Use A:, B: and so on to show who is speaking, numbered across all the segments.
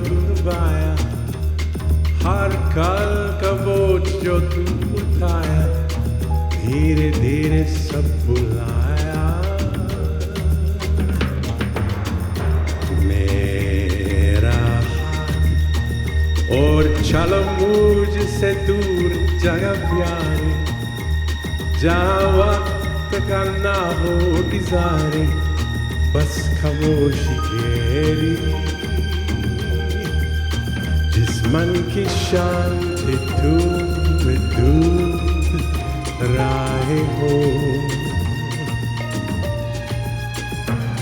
A: निभाया, हर कल का बोझ जो तू उठाया, धीरे धीरे सब भुलाया। मेरा हाथ और चलो मुझसे दूर जगह प्यारी, जहाँ वक्त का ना हो इज़ारे, बस खामोशी घेरी। जिस मन की शांति तुम दूर राहे हो,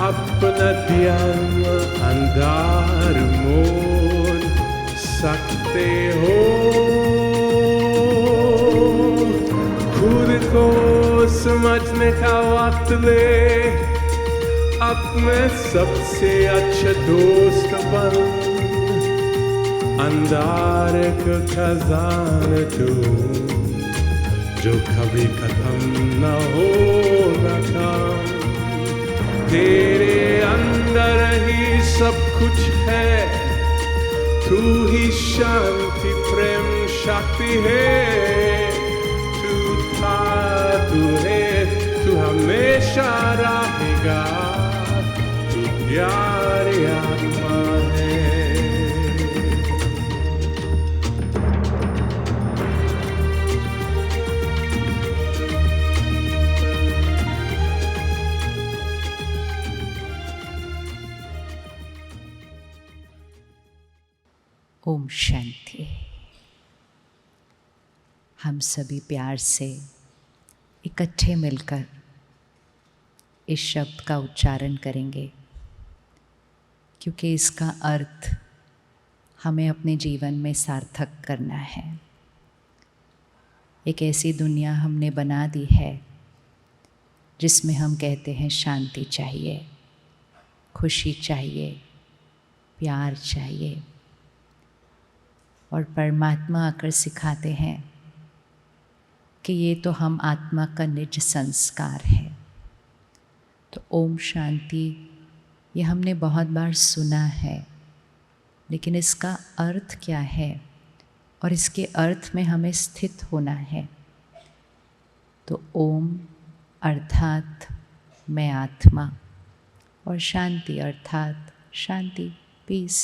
A: अपना ध्यान अंधार मोल सकते हो। खुद को समझने का वक्त ले, अपने सबसे अच्छा दोस्त बन, अंधार का खजाना तू, जो कभी खत्म न होगा काम। तेरे अंदर ही सब कुछ है, तू ही शांति प्रेम शक्ति है। तू था, तू है, तू हमेशा रहेगा, तू प्यारी आत्मा है।
B: ओम शांति। हम सभी प्यार से इकट्ठे मिलकर इस शब्द का उच्चारण करेंगे, क्योंकि इसका अर्थ हमें अपने जीवन में सार्थक करना है। एक ऐसी दुनिया हमने बना दी है जिसमें हम कहते हैं शांति चाहिए, खुशी चाहिए, प्यार चाहिए, और परमात्मा आकर सिखाते हैं कि ये तो हम आत्मा का निज संस्कार है। तो ओम शांति ये हमने बहुत बार सुना है, लेकिन इसका अर्थ क्या है और इसके अर्थ में हमें स्थित होना है। तो ओम अर्थात मैं आत्मा, और शांति अर्थात शांति, पीस।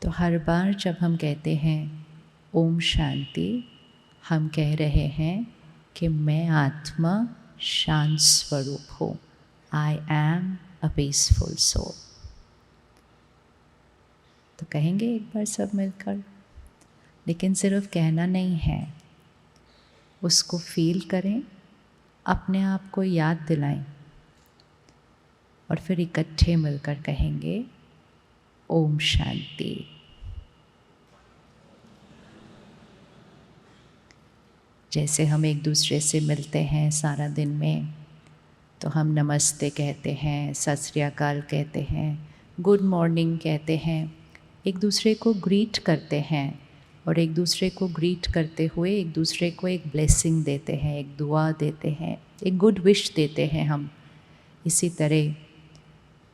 B: तो हर बार जब हम कहते हैं ओम शांति, हम कह रहे हैं कि मैं आत्मा शांत स्वरूप हूँ। I am a peaceful soul. तो कहेंगे एक बार सब मिलकर, लेकिन सिर्फ कहना नहीं है, उसको फील करें, अपने आप को याद दिलाएं, और फिर इकट्ठे मिलकर कहेंगे ओम शांति। जैसे हम एक दूसरे से मिलते हैं सारा दिन में, तो हम नमस्ते कहते हैं, सत श्री अकाल कहते हैं, गुड मॉर्निंग कहते हैं, एक दूसरे को ग्रीट करते हैं, और एक दूसरे को ग्रीट करते हुए एक दूसरे को एक ब्लेसिंग देते हैं, एक दुआ देते हैं, एक गुड विश देते हैं हम। इसी तरह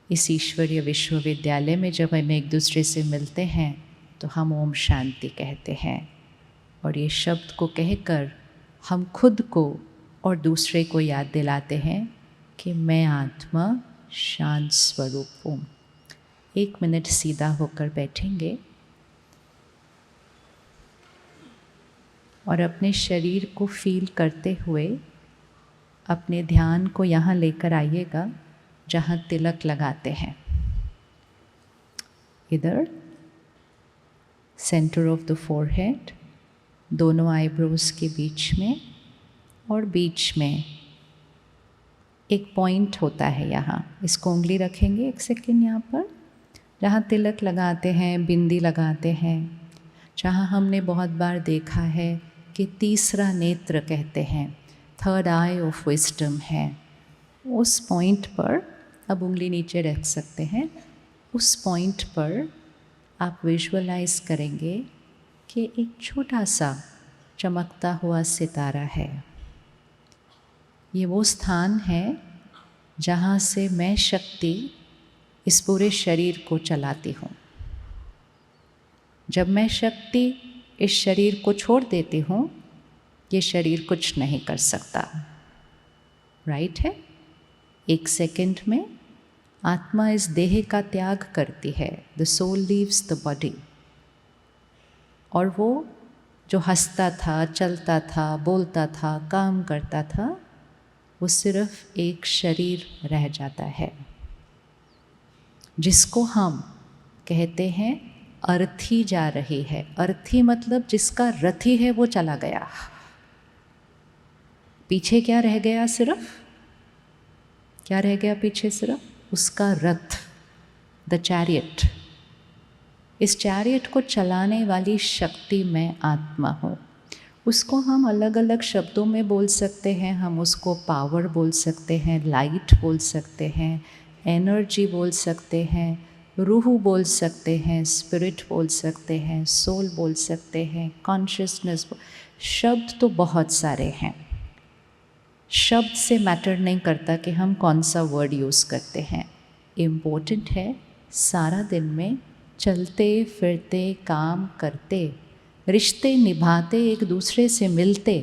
B: इस ईश्वरीय विश्वविद्यालय में जब हम एक दूसरे से मिलते हैं तो हम ओम शांति कहते हैं, और ये शब्द को कहकर हम खुद को और दूसरे को याद दिलाते हैं कि मैं आत्मा शांत स्वरूप हूँ। 1 मिनट सीधा होकर बैठेंगे और अपने शरीर को फील करते हुए अपने ध्यान को यहाँ लेकर आइएगा जहाँ तिलक लगाते हैं। इधर सेंटर ऑफ द फोरहेड, दोनों आईब्रोज के बीच में, और बीच में एक पॉइंट होता है यहाँ। इसको उंगली रखेंगे 1 सेकेंड यहाँ पर, जहाँ तिलक लगाते हैं, बिंदी लगाते हैं, जहाँ हमने बहुत बार देखा है कि तीसरा नेत्र कहते हैं, थर्ड आई ऑफ विजडम है। उस पॉइंट पर अब उंगली नीचे रख सकते हैं। उस पॉइंट पर आप विजुअलाइज करेंगे कि एक छोटा सा चमकता हुआ सितारा है। ये वो स्थान है जहाँ से मैं शक्ति इस पूरे शरीर को चलाती हूँ। जब मैं शक्ति इस शरीर को छोड़ देती हूँ, ये शरीर कुछ नहीं कर सकता। राइट है? 1 सेकंड में आत्मा इस देह का त्याग करती है। The soul leaves the body. और वो जो हंसता था, चलता था, बोलता था, काम करता था, वो सिर्फ एक शरीर रह जाता है, जिसको हम कहते हैं अर्थी जा रही है। अर्थी मतलब जिसका रथी है वो चला गया। पीछे क्या रह गया? सिर्फ क्या रह गया पीछे? सिर्फ उसका रथ, द चैरियट। इस चैरियट को चलाने वाली शक्ति मैं आत्मा हूँ। उसको हम अलग अलग शब्दों में बोल सकते हैं। हम उसको पावर बोल सकते हैं, लाइट बोल सकते हैं, एनर्जी बोल सकते हैं, रूह बोल सकते हैं, स्पिरिट बोल सकते हैं, सोल बोल सकते हैं, कॉन्शियसनेस। शब्द तो बहुत सारे हैं। शब्द से मैटर नहीं करता कि हम कौन सा वर्ड यूज़ करते हैं। इम्पोर्टेंट है सारा दिन में चलते फिरते, काम करते, रिश्ते निभाते, एक दूसरे से मिलते,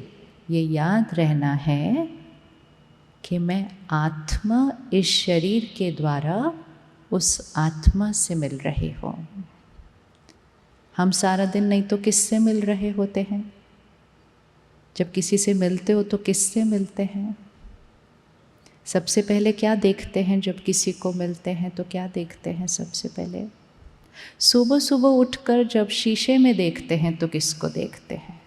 B: ये याद रहना है कि मैं आत्मा इस शरीर के द्वारा उस आत्मा से मिल रही हूँ। हम सारा दिन नहीं तो किससे मिल रहे होते हैं? जब किसी से मिलते हो तो किससे मिलते हैं? सबसे पहले क्या देखते हैं? जब किसी को मिलते हैं तो क्या देखते हैं? सबसे पहले सुबह सुबह उठकर जब शीशे में देखते हैं तो किसको देखते हैं?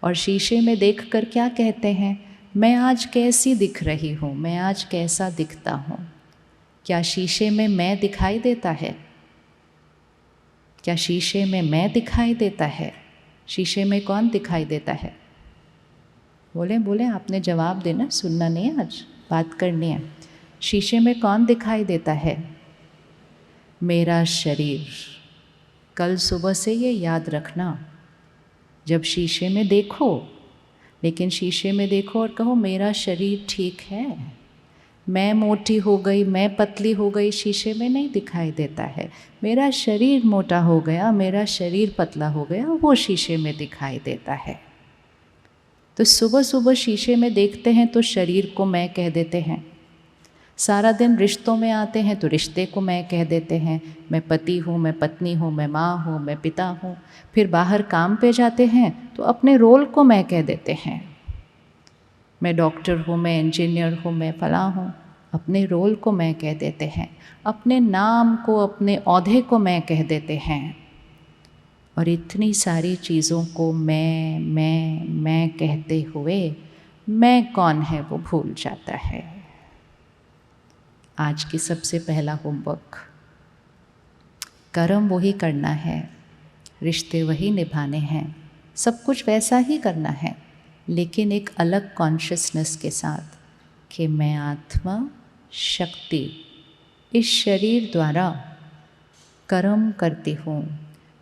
B: और शीशे में देखकर क्या कहते हैं? मैं आज कैसी दिख रही हूँ, मैं आज कैसा दिखता हूँ। क्या शीशे में मैं दिखाई देता है? क्या शीशे में मैं दिखाई देता है? शीशे में कौन दिखाई देता है? बोले बोले, आपने जवाब देना, सुनना नहीं, आज बात करनी है। शीशे में कौन दिखाई देता है? मेरा शरीर। कल सुबह से ये याद रखना। जब शीशे में देखो, लेकिन शीशे में देखो और कहो मेरा शरीर ठीक है। मैं मोटी हो गई, मैं पतली हो गई, शीशे में नहीं दिखाई देता है। मेरा शरीर मोटा हो गया, मेरा शरीर पतला हो गया, वो शीशे में दिखाई देता है। तो सुबह सुबह शीशे में देखते हैं तो शरीर को मैं कह देते हैं। सारा दिन रिश्तों में आते हैं तो रिश्ते को मैं कह देते हैं। मैं पति हूँ, मैं पत्नी हूँ, मैं माँ हूँ, मैं पिता हूँ। फिर बाहर काम पे जाते हैं तो अपने रोल को मैं कह देते हैं। मैं डॉक्टर हूँ, मैं इंजीनियर हूँ, मैं फलां हूँ। अपने रोल को मैं कह देते हैं। अपने नाम को, अपने औहदे को मैं कह देते हैं। और इतनी सारी चीज़ों को मैं कहते हुए मैं कौन है वो भूल जाता है। आज की सबसे पहला होमवर्क, कर्म वही करना है, रिश्ते वही निभाने हैं, सब कुछ वैसा ही करना है, लेकिन एक अलग कॉन्शियसनेस के साथ कि मैं आत्मा शक्ति इस शरीर द्वारा कर्म करती हूँ,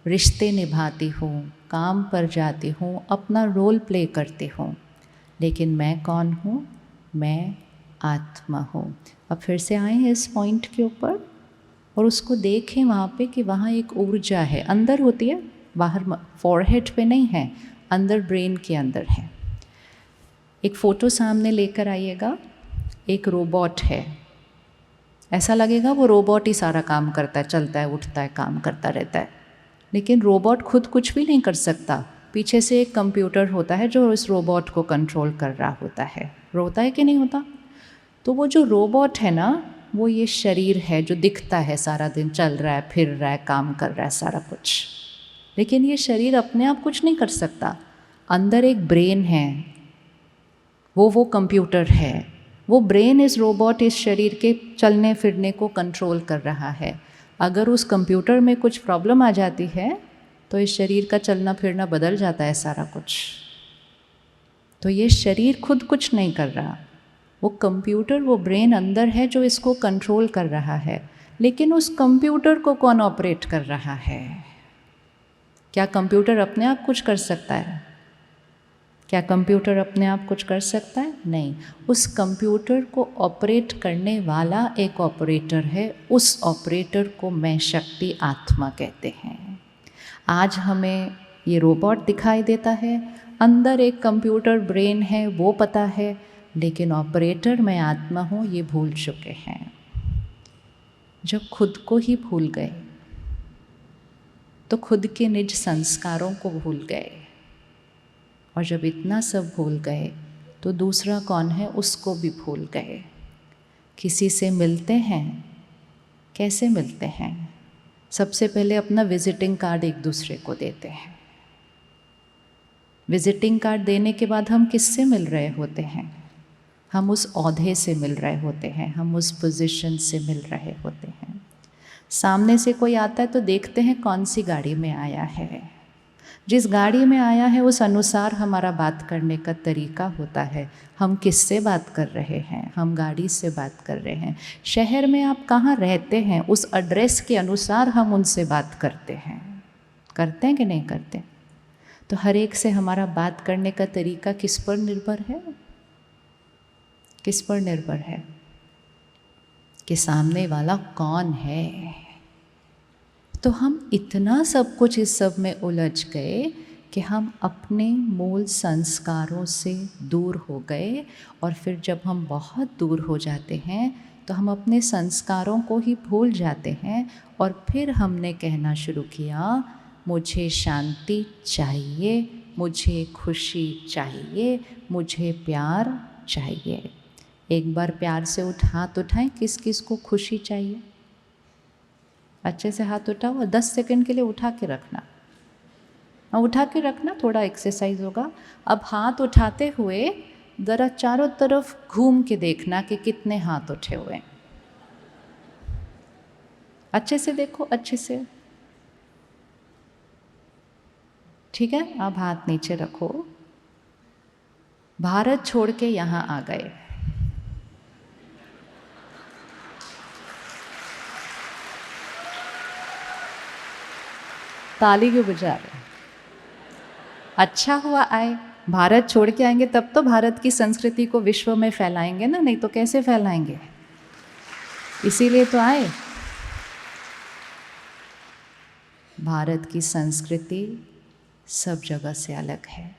B: रिश्ते निभाती हूँ, काम पर जाती हूँ, अपना रोल प्ले करती हूँ, लेकिन मैं कौन हूँ? मैं आत्मा हूँ। अब फिर से आए इस पॉइंट के ऊपर और उसको देखें वहाँ पे कि वहाँ एक ऊर्जा है, अंदर होती है, बाहर फॉरहेड पे नहीं है, अंदर ब्रेन के अंदर है। एक फ़ोटो सामने लेकर आइएगा, एक रोबोट है। ऐसा लगेगा वो रोबोट ही सारा काम करता है, चलता है, उठता है, काम करता रहता है, लेकिन रोबोट खुद कुछ भी नहीं कर सकता। पीछे से एक कंप्यूटर होता है जो इस रोबोट को कंट्रोल कर रहा होता है। होता है कि नहीं होता? तो वो जो रोबोट है ना, वो ये शरीर है जो दिखता है, सारा दिन चल रहा है, फिर रहा है, काम कर रहा है, सारा कुछ, लेकिन ये शरीर अपने आप कुछ नहीं कर सकता। अंदर एक ब्रेन है, वो कंप्यूटर है। वो ब्रेन इस रोबोट, इस शरीर के चलने फिरने को कंट्रोल कर रहा है। अगर उस कंप्यूटर में कुछ प्रॉब्लम आ जाती है तो इस शरीर का चलना फिरना बदल जाता है, सारा कुछ। तो ये शरीर खुद कुछ नहीं कर रहा, वो कंप्यूटर, वो ब्रेन अंदर है जो इसको कंट्रोल कर रहा है। लेकिन उस कंप्यूटर को कौन ऑपरेट कर रहा है? क्या कंप्यूटर अपने आप कुछ कर सकता है? क्या कंप्यूटर अपने आप कुछ कर सकता है? नहीं। उस कंप्यूटर को ऑपरेट करने वाला एक ऑपरेटर है, उस ऑपरेटर को मैं शक्ति आत्मा कहते हैं। आज हमें ये रोबोट दिखाई देता है, अंदर एक कंप्यूटर ब्रेन है वो पता है, लेकिन ऑपरेटर मैं आत्मा हूँ ये भूल चुके हैं। जब खुद को ही भूल गए तो खुद के निज संस्कारों को भूल गए, और जब इतना सब भूल गए तो दूसरा कौन है उसको भी भूल गए। किसी से मिलते हैं, कैसे मिलते हैं? सबसे पहले अपना विजिटिंग कार्ड एक दूसरे को देते हैं। विजिटिंग कार्ड देने के बाद हम किससे मिल रहे होते हैं? हम उस ओहदे से मिल रहे होते हैं, हम उस पोजीशन से मिल रहे होते हैं। सामने से कोई आता है तो देखते हैं कौन सी गाड़ी में आया है। जिस गाड़ी में आया है उस अनुसार हमारा बात करने का तरीका होता है। हम किससे बात कर रहे हैं? हम गाड़ी से बात कर रहे हैं। शहर में आप कहाँ रहते हैं उस एड्रेस के अनुसार हम उनसे बात करते हैं। करते हैं कि नहीं करते? तो हर एक से हमारा बात करने का तरीका किस पर निर्भर है? किस पर निर्भर है? कि सामने वाला कौन है। तो हम इतना सब कुछ इस सब में उलझ गए कि हम अपने मूल संस्कारों से दूर हो गए, और फिर जब हम बहुत दूर हो जाते हैं तो हम अपने संस्कारों को ही भूल जाते हैं, और फिर हमने कहना शुरू किया मुझे शांति चाहिए, मुझे खुशी चाहिए, मुझे प्यार चाहिए। एक बार प्यार से हाथ उठाएं, किस किस को खुशी चाहिए? अच्छे से हाथ उठाओ और 10 सेकंड के लिए उठा के रखना। उठा के रखना, थोड़ा एक्सरसाइज होगा। अब हाथ उठाते हुए ज़रा चारों तरफ घूम के देखना कि कितने हाथ उठे हुए हैं। अच्छे से देखो, अच्छे से। ठीक है, अब हाथ नीचे रखो। भारत छोड़ के यहाँ आ गए। ताली क्यों बजा रहे? अच्छा हुआ आए। भारत छोड़ के आएंगे तब तो भारत की संस्कृति को विश्व में फैलाएंगे ना, नहीं तो कैसे फैलाएंगे? इसीलिए तो आए। भारत की संस्कृति सब जगह से अलग है,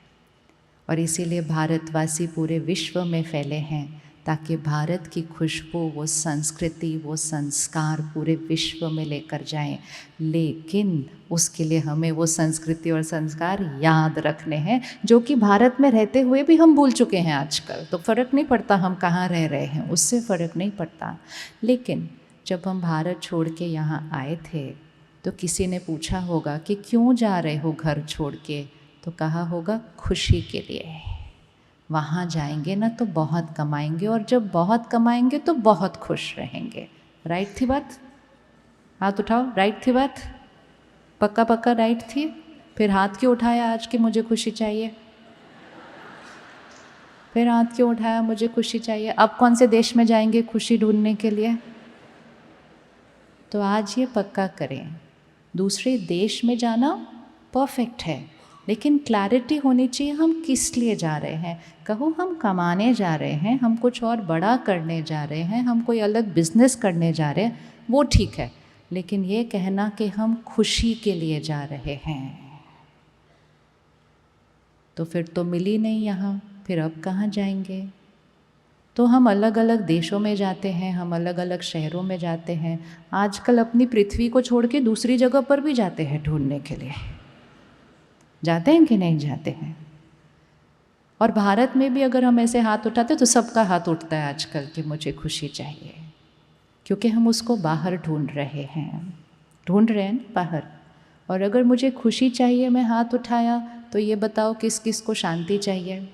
B: और इसीलिए भारतवासी पूरे विश्व में फैले हैं, ताकि भारत की खुशबू, वो संस्कृति, वो संस्कार पूरे विश्व में लेकर जाएं। लेकिन उसके लिए हमें वो संस्कृति और संस्कार याद रखने हैं, जो कि भारत में रहते हुए भी हम भूल चुके हैं आजकल। तो फ़र्क नहीं पड़ता हम कहाँ रह रहे हैं, उससे फ़र्क नहीं पड़ता। लेकिन जब हम भारत छोड़ के यहाँ आए थे तो किसी ने पूछा होगा कि क्यों जा रहे हो घर छोड़ के? तो कहा होगा खुशी के लिए। वहाँ जाएंगे ना तो बहुत कमाएंगे, और जब बहुत कमाएंगे तो बहुत खुश रहेंगे। राइट थी बात? हाथ उठाओ, राइट थी बात? पक्का पक्का राइट थी? फिर हाथ क्यों उठाया आज कि मुझे खुशी चाहिए? फिर हाथ क्यों उठाया मुझे खुशी चाहिए? अब कौन से देश में जाएंगे खुशी ढूंढने के लिए? तो आज ये पक्का करें, दूसरे देश में जाना परफेक्ट है, लेकिन क्लैरिटी होनी चाहिए हम किस लिए जा रहे हैं। कहो हम कमाने जा रहे हैं, हम कुछ और बड़ा करने जा रहे हैं, हम कोई अलग बिजनेस करने जा रहे हैं, वो ठीक है। लेकिन ये कहना कि हम खुशी के लिए जा रहे हैं, तो फिर तो मिली नहीं यहाँ, फिर अब कहाँ जाएंगे? तो हम अलग अलग देशों में जाते हैं, हम अलग अलग शहरों में जाते हैं। आजकल अपनी पृथ्वी को छोड़ के दूसरी जगह पर भी जाते हैं ढूंढने के लिए। जाते हैं कि नहीं जाते हैं? और भारत में भी अगर हम ऐसे हाथ उठाते तो सबका हाथ उठता है आजकल कि मुझे खुशी चाहिए, क्योंकि हम उसको बाहर ढूंढ रहे हैं। ढूंढ रहे हैं ना बाहर। और अगर मुझे खुशी चाहिए, मैं हाथ उठाया, तो ये बताओ किस किस को शांति चाहिए?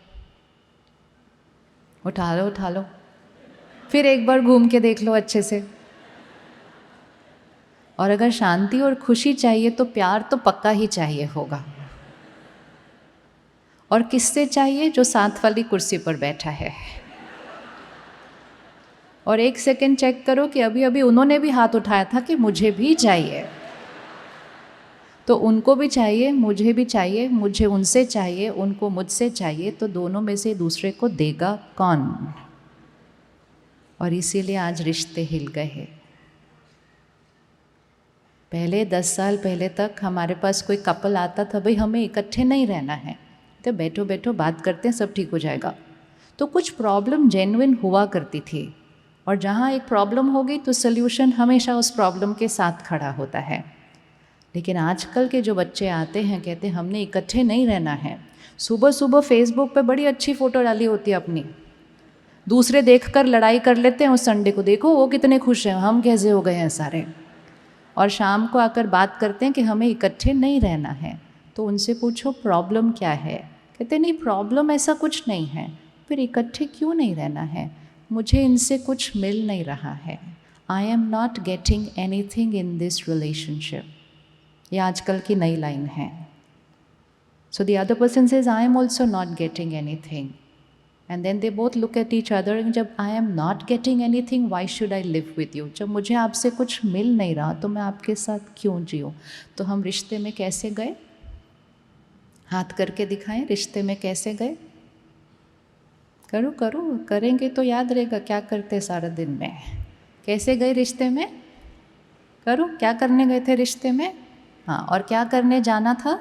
B: उठा लो, उठा लो। फिर एक बार घूम के देख लो अच्छे से। और अगर शांति और खुशी चाहिए तो प्यार तो पक्का ही चाहिए होगा। और किससे चाहिए? जो साथ वाली कुर्सी पर बैठा है। और एक सेकंड चेक करो कि अभी अभी उन्होंने भी हाथ उठाया था कि मुझे भी चाहिए। तो उनको भी चाहिए, मुझे भी चाहिए, मुझे उनसे चाहिए, उनको मुझसे चाहिए, तो दोनों में से दूसरे को देगा कौन? और इसीलिए आज रिश्ते हिल गए हैं। पहले 10 साल पहले तक हमारे पास कोई कपल आता था, भाई हमें इकट्ठे नहीं रहना है, तो बैठो बैठो बात करते हैं, सब ठीक हो जाएगा। तो कुछ प्रॉब्लम जेन्युइन हुआ करती थी, और जहाँ एक प्रॉब्लम हो गई तो सल्यूशन हमेशा उस प्रॉब्लम के साथ खड़ा होता है। लेकिन आजकल के जो बच्चे आते हैं, कहते हैं हमने इकट्ठे नहीं रहना है। सुबह सुबह फेसबुक पे बड़ी अच्छी फ़ोटो डाली होती है अपनी, दूसरे देखकर लड़ाई कर लेते हैं उस संडे को, देखो वो कितने खुश हैं, हम कैसे हो गए हैं सारे। और शाम को आकर बात करते हैं कि हमें इकट्ठे नहीं रहना है। तो उनसे पूछो प्रॉब्लम क्या है, कहते नहीं प्रॉब्लम ऐसा कुछ नहीं है, फिर इकट्ठे क्यों नहीं रहना है? मुझे इनसे कुछ मिल नहीं रहा है, I am not getting anything in this relationship. ये आजकल की नई लाइन है। So the other person says I am also not getting anything, and then they both look at each other, जब I am not getting anything why should I live with you? जब मुझे आपसे कुछ मिल नहीं रहा तो मैं आपके साथ क्यों जीऊँ? तो हम रिश्ते में कैसे गए? हाथ करके दिखाएं, रिश्ते में कैसे गए? करो करो, करेंगे तो याद रहेगा क्या करते सारा दिन में। कैसे गए रिश्ते में? करो, क्या करने गए थे रिश्ते में? हाँ, और क्या करने जाना था?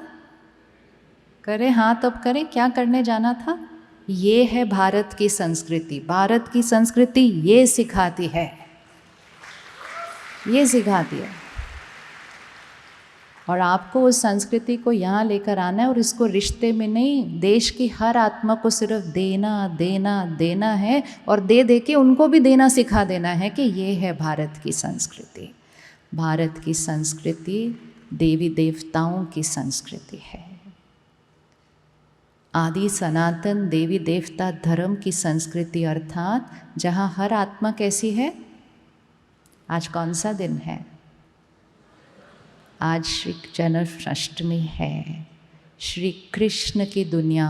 B: करें हाथ, अब करें, क्या करने जाना था? ये है भारत की संस्कृति। भारत की संस्कृति ये सिखाती है, ये सिखाती है। और आपको उस संस्कृति को यहाँ लेकर आना है, और इसको रिश्ते में नहीं, देश की हर आत्मा को सिर्फ देना देना देना है, और दे दे के उनको भी देना सिखा देना है कि ये है भारत की संस्कृति। भारत की संस्कृति देवी देवताओं की संस्कृति है, आदि सनातन देवी देवता धर्म की संस्कृति, अर्थात जहाँ हर आत्मा कैसी है। आज कौन सा दिन है? आज श्री जन्माष्टमी है। श्री कृष्ण की दुनिया,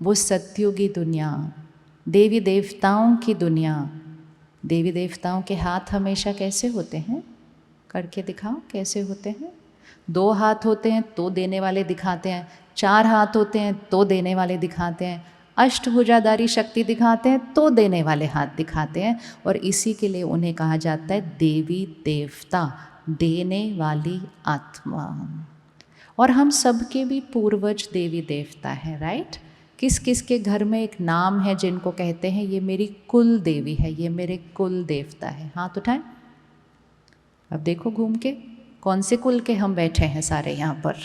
B: वो सत्युगी दुनिया, देवी देवताओं की दुनिया। देवी देवताओं के हाथ हमेशा कैसे होते हैं? करके दिखाओ कैसे होते हैं। 2 हाथ होते हैं तो देने वाले दिखाते हैं, 4 हाथ होते हैं तो देने वाले दिखाते हैं, अष्टभुजाधारी शक्ति दिखाते हैं तो देने वाले हाथ दिखाते हैं। और इसी के लिए उन्हें कहा जाता है देवी देवता, देने वाली आत्मा। और हम सबके भी पूर्वज देवी देवता हैं, राइट? किस किस के घर में एक नाम है जिनको कहते हैं ये मेरी कुल देवी है, ये मेरे कुल देवता है? हाथ उठाएं। अब देखो घूम के, कौन से कुल के हम बैठे हैं सारे यहाँ पर?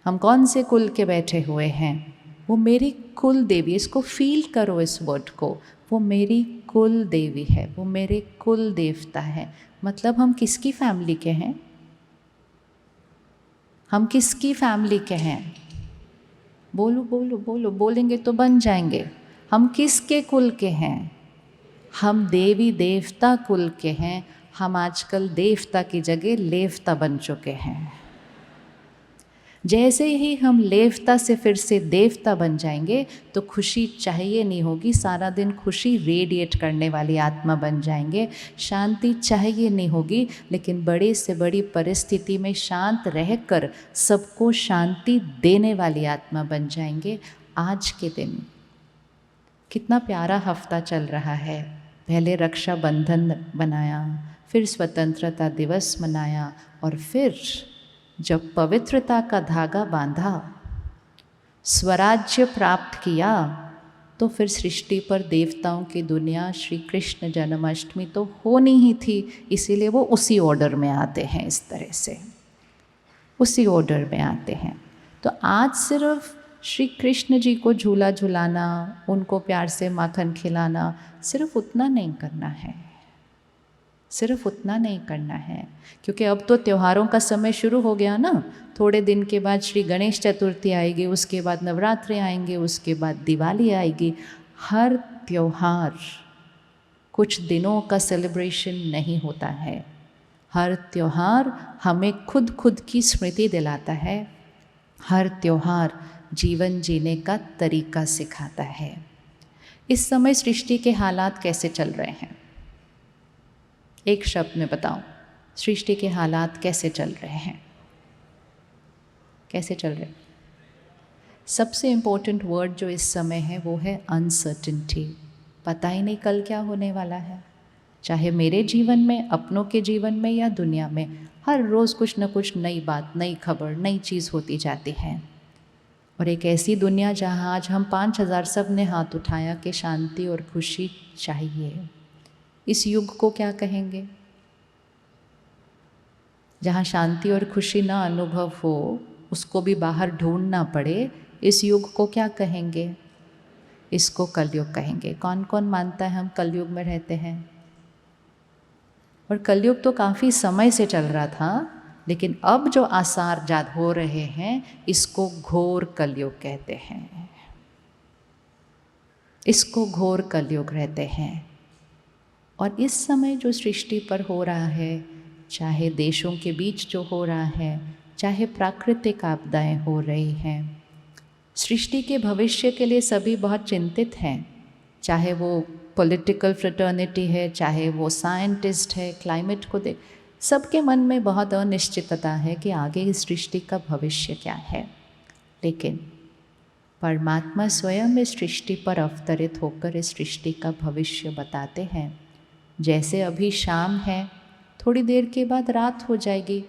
B: हम कौन से कुल के बैठे हुए हैं? वो मेरी कुल देवी। इसको फील करो, इस वर्ड को। वो मेरी कुल देवी है, वो मेरे कुल देवता है। मतलब हम किसकी फैमिली के हैं? हम किसकी फैमिली के हैं? बोलो बोलो बोलो, बोलेंगे तो बन जाएंगे। हम किसके कुल के हैं? हम देवी देवता कुल के हैं। हम आजकल देवता की जगह लेवता बन चुके हैं। जैसे ही हम लेवता से फिर से देवता बन जाएंगे तो खुशी चाहिए नहीं होगी, सारा दिन खुशी रेडिएट करने वाली आत्मा बन जाएंगे। शांति चाहिए नहीं होगी, लेकिन बड़े से बड़ी परिस्थिति में शांत रहकर सबको शांति देने वाली आत्मा बन जाएंगे। आज के दिन कितना प्यारा हफ्ता चल रहा है। पहले रक्षाबंधन बनाया, फिर स्वतंत्रता दिवस मनाया, और फिर जब पवित्रता का धागा बांधा, स्वराज्य प्राप्त किया, तो फिर सृष्टि पर देवताओं की दुनिया, श्री कृष्ण जन्माष्टमी तो होनी ही थी। इसीलिए वो उसी ऑर्डर में आते हैं, इस तरह से उसी ऑर्डर में आते हैं। तो आज सिर्फ श्री कृष्ण जी को झूला झुलाना, उनको प्यार से माखन खिलाना, सिर्फ उतना नहीं करना है, सिर्फ उतना नहीं करना है। क्योंकि अब तो त्योहारों का समय शुरू हो गया ना। थोड़े दिन के बाद श्री गणेश चतुर्थी आएगी, उसके बाद नवरात्रि आएंगे, उसके बाद दिवाली आएगी। हर त्योहार कुछ दिनों का सेलिब्रेशन नहीं होता है। हर त्योहार हमें खुद की स्मृति दिलाता है। हर त्योहार जीवन जीने का तरीका सिखाता है। इस समय सृष्टि के हालात कैसे चल रहे हैं? एक शब्द में बताओ, सृष्टि के हालात कैसे चल रहे हैं, कैसे चल रहे हैं। सबसे इम्पोर्टेंट वर्ड जो इस समय है वो है अनसर्टेनिटी। पता ही नहीं कल क्या होने वाला है, चाहे मेरे जीवन में, अपनों के जीवन में या दुनिया में। हर रोज़ कुछ न कुछ नई बात, नई खबर, नई चीज़ होती जाती है। और एक ऐसी दुनिया जहाँ आज हम 5000 सब ने हाथ उठाया कि शांति और खुशी चाहिए। इस युग को क्या कहेंगे? जहाँ शांति और खुशी ना अनुभव हो, उसको भी बाहर ढूंढना पड़े, इस युग को क्या कहेंगे? इसको कलयुग कहेंगे। कौन कौन मानता है हम कलयुग में रहते हैं? और कलयुग तो काफ़ी समय से चल रहा था, लेकिन अब जो आसार जाद हो रहे हैं, इसको घोर कलयुग कहते हैं। इसको घोर कलयुग रहते हैं। और इस समय जो सृष्टि पर हो रहा है, चाहे देशों के बीच जो हो रहा है, चाहे प्राकृतिक आपदाएं हो रही हैं, सृष्टि के भविष्य के लिए सभी बहुत चिंतित हैं। चाहे वो पॉलिटिकल फ्रेटर्निटी है, चाहे वो साइंटिस्ट है, क्लाइमेट को देख, सबके मन में बहुत अनिश्चितता है कि आगे इस सृष्टि का भविष्य क्या है। लेकिन परमात्मा स्वयं इस सृष्टि पर अवतरित होकर इस सृष्टि का भविष्य बताते हैं। जैसे अभी शाम है, थोड़ी देर के बाद रात हो जाएगी।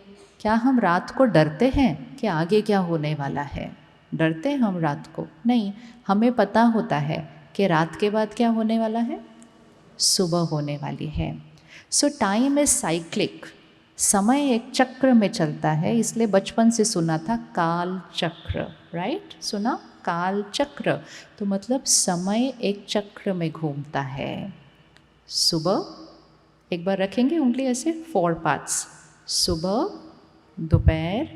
B: क्या हम रात को डरते हैं कि आगे क्या होने वाला है? डरते हैं हम रात को? नहीं, हमें पता होता है कि रात के बाद क्या होने वाला है, सुबह होने वाली है। सो टाइम इज साइक्लिक, समय एक चक्र में चलता है। इसलिए बचपन से सुना था काल चक्र, राइट? सुना काल चक्र, तो मतलब समय एक चक्र में घूमता है। सुबह, एक बार रखेंगे उंगली ऐसे, 4 पार्ट्स, सुबह, दोपहर,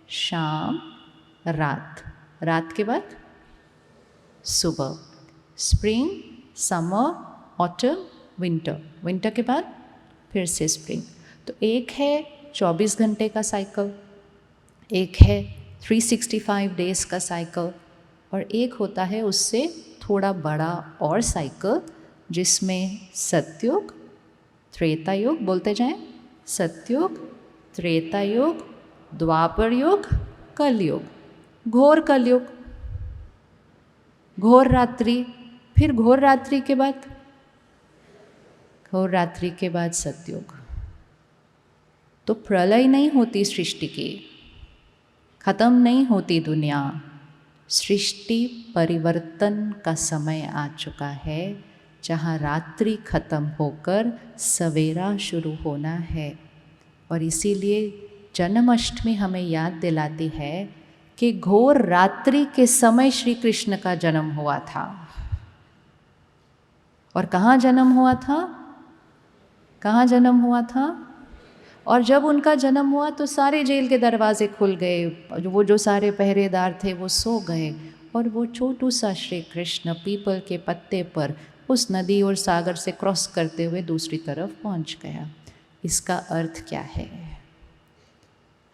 B: शाम, रात, रात के बाद सुबह, spring, summer, autumn, winter, winter के बाद फिर से स्प्रिंग। तो एक है 24 घंटे का साइकिल, एक है 365 डेज़ का साइकिल, और एक होता है उससे थोड़ा बड़ा और साइकिल, जिसमें सतयुग, त्रेता युग, बोलते जाएं, सतयुग, त्रेता युग, द्वापर युग, कलयुग, घोर कलयुग, घोर रात्रि, फिर घोर रात्रि के बाद, घोर रात्रि के बाद सतयुग। तो प्रलय नहीं होती सृष्टि की, खत्म नहीं होती दुनिया। सृष्टि परिवर्तन का समय आ चुका है, जहाँ रात्रि खत्म होकर सवेरा शुरू होना है। और इसीलिए जन्माष्टमी हमें याद दिलाती है कि घोर रात्रि के समय श्री कृष्ण का जन्म हुआ था। और कहाँ जन्म हुआ था? कहाँ जन्म हुआ था? और जब उनका जन्म हुआ तो सारे जेल के दरवाजे खुल गए, वो जो सारे पहरेदार थे वो सो गए, और वो छोटू सा श्री कृष्ण पीपल के पत्ते पर उस नदी और सागर से क्रॉस करते हुए दूसरी तरफ पहुंच गया। इसका अर्थ क्या है?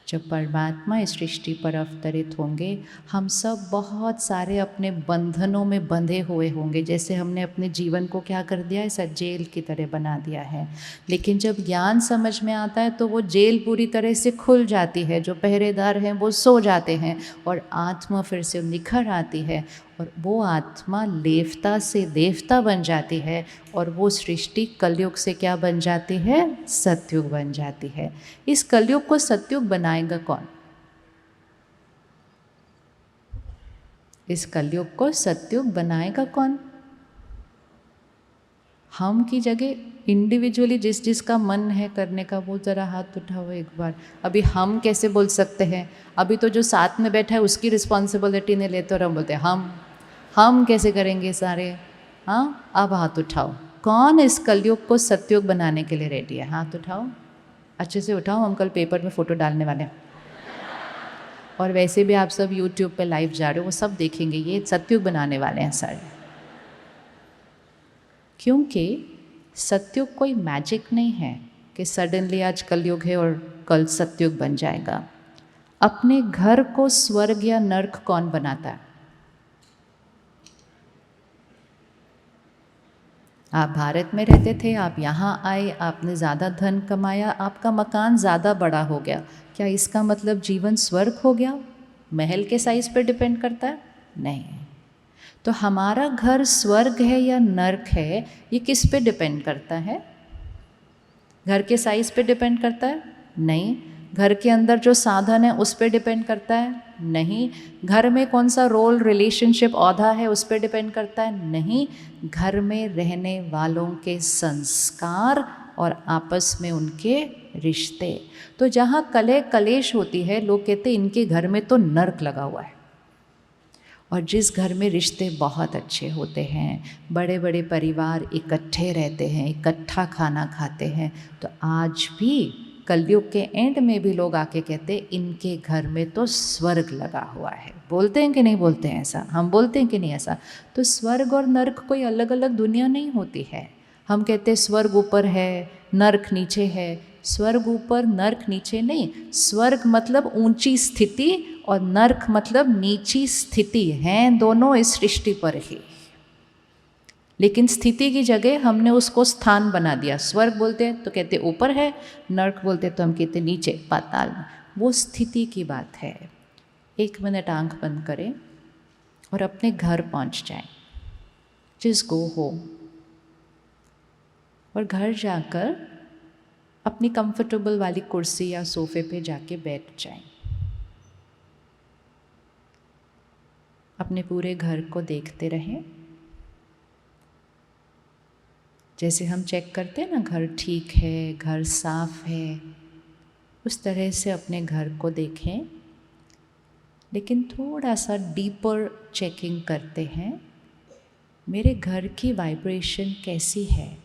B: जब परमात्मा इस सृष्टि पर अवतरित होंगे, हम सब बहुत सारे अपने बंधनों में बंधे हुए होंगे। जैसे हमने अपने जीवन को क्या कर दिया है, ऐसा जेल की तरह बना दिया है। लेकिन जब ज्ञान समझ में आता है तो वो जेल पूरी तरह से खुल जाती है, जो पहरेदार हैं वो सो जाते हैं, और आत्मा फिर से निखर आती है, और वो आत्मा लेवता से देवता बन जाती है, और वो सृष्टि कलयुग से क्या बन जाती है? सतयुग बन जाती है। इस कलयुग को सतयुग बनाएगा कौन? इस कलयुग को सतयुग बनाएगा कौन? हम की जगह इंडिविजुअली जिस जिसका मन है करने का, वो ज़रा हाथ उठाओ एक बार। अभी हम कैसे बोल सकते हैं? अभी तो जो साथ में बैठा है उसकी रिस्पॉन्सिबिलिटी नहीं लेते, और हम बोलते हैं हम कैसे करेंगे सारे? हाँ, अब हाथ उठाओ। कौन इस कलयुग को सतयुग बनाने के लिए रेडी है? हाथ उठाओ, अच्छे से उठाओ, हम कल पेपर में फ़ोटो डालने वाले हैं। और वैसे भी आप सब यूट्यूब पे लाइव जा रहे हो, वो सब देखेंगे, ये सतयुग बनाने वाले हैं सारे। क्योंकि सतयुग कोई मैजिक नहीं है कि सडनली आज कलयुग है और कल सतयुग बन जाएगा। अपने घर को स्वर्ग या नर्क कौन बनाता है? आप भारत में रहते थे, आप यहाँ आए, आपने ज़्यादा धन कमाया, आपका मकान ज़्यादा बड़ा हो गया, क्या इसका मतलब जीवन स्वर्ग हो गया? महल के साइज़ पे डिपेंड करता है? नहीं। तो हमारा घर स्वर्ग है या नर्क है, ये किस पे डिपेंड करता है? घर के साइज़ पे डिपेंड करता है? नहीं। घर के अंदर जो साधन है उस पे डिपेंड करता है? नहीं। घर में कौन सा रोल, रिलेशनशिप, औहदा है उस पे डिपेंड करता है? नहीं। घर में रहने वालों के संस्कार और आपस में उनके रिश्ते। तो जहाँ कलह कलेश होती है, लोग कहते हैं इनके घर में तो नर्क लगा हुआ है। और जिस घर में रिश्ते बहुत अच्छे होते हैं, बड़े बड़े परिवार इकट्ठे रहते हैं, इकट्ठा खाना खाते हैं, तो आज भी कलयुग के एंड में भी लोग आके कहते हैं इनके घर में तो स्वर्ग लगा हुआ है। बोलते हैं कि नहीं बोलते हैं ऐसा? हम बोलते हैं कि नहीं ऐसा? तो स्वर्ग और नर्क कोई अलग अलग दुनिया नहीं होती है। हम कहते हैं स्वर्ग ऊपर है, नर्क नीचे है। स्वर्ग ऊपर, नर्क नीचे नहीं। स्वर्ग मतलब ऊंची स्थिति और नर्क मतलब नीची स्थिति, हैं दोनों इस सृष्टि पर ही। लेकिन स्थिति की जगह हमने उसको स्थान बना दिया। स्वर्ग बोलते हैं तो कहते ऊपर है, नर्क बोलते हैं तो हम कहते नीचे, पाताल में। वो स्थिति की बात है। 1 मिनट आंख बंद करें और अपने घर पहुंच जाएं, जिस गो हो, और घर जाकर अपनी कंफर्टेबल वाली कुर्सी या सोफे पे जाके बैठ जाएं। अपने पूरे घर को देखते रहें। जैसे हम चेक करते हैं ना, घर ठीक है, घर साफ है, उस तरह से अपने घर को देखें। लेकिन थोड़ा सा डीपर चेकिंग करते हैं, मेरे घर की वाइब्रेशन कैसी है,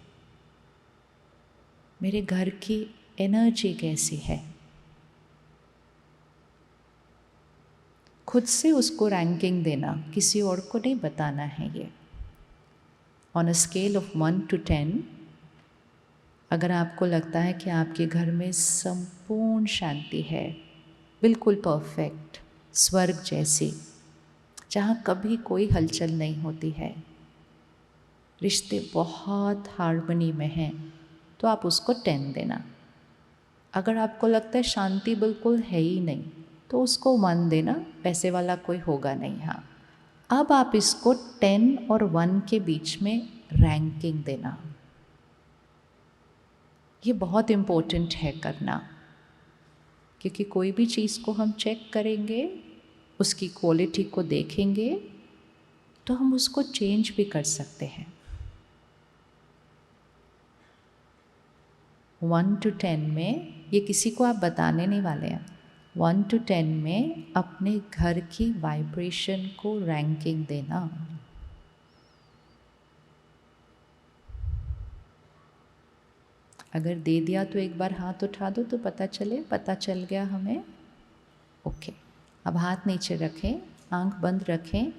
B: मेरे घर की एनर्जी कैसी है। खुद से उसको रैंकिंग देना, किसी और को नहीं बताना है ये। On a scale of 1 to 10, अगर आपको लगता है कि आपके घर में संपूर्ण शांति है, बिल्कुल परफेक्ट, स्वर्ग जैसी, जहाँ कभी कोई हलचल नहीं होती है, रिश्ते बहुत हार्मनी में हैं, तो आप उसको 10 देना। अगर आपको लगता है शांति बिल्कुल है ही नहीं, तो उसको 1 देना, पैसे वाला कोई होगा नहीं। हाँ, अब आप इसको 10 और 1 के बीच में रैंकिंग देना। ये बहुत इम्पोर्टेंट है करना, क्योंकि कोई भी चीज़ को हम चेक करेंगे, उसकी क्वालिटी को देखेंगे, तो हम उसको चेंज भी कर सकते हैं। 1 to 10 में, ये किसी को आप बताने नहीं वाले हैं, 1 to 10 में अपने घर की वाइब्रेशन को रैंकिंग देना। अगर दे दिया तो एक बार हाथ उठा दो तो पता चल गया हमें। ओके, अब हाथ नीचे रखें, आंख बंद रखें।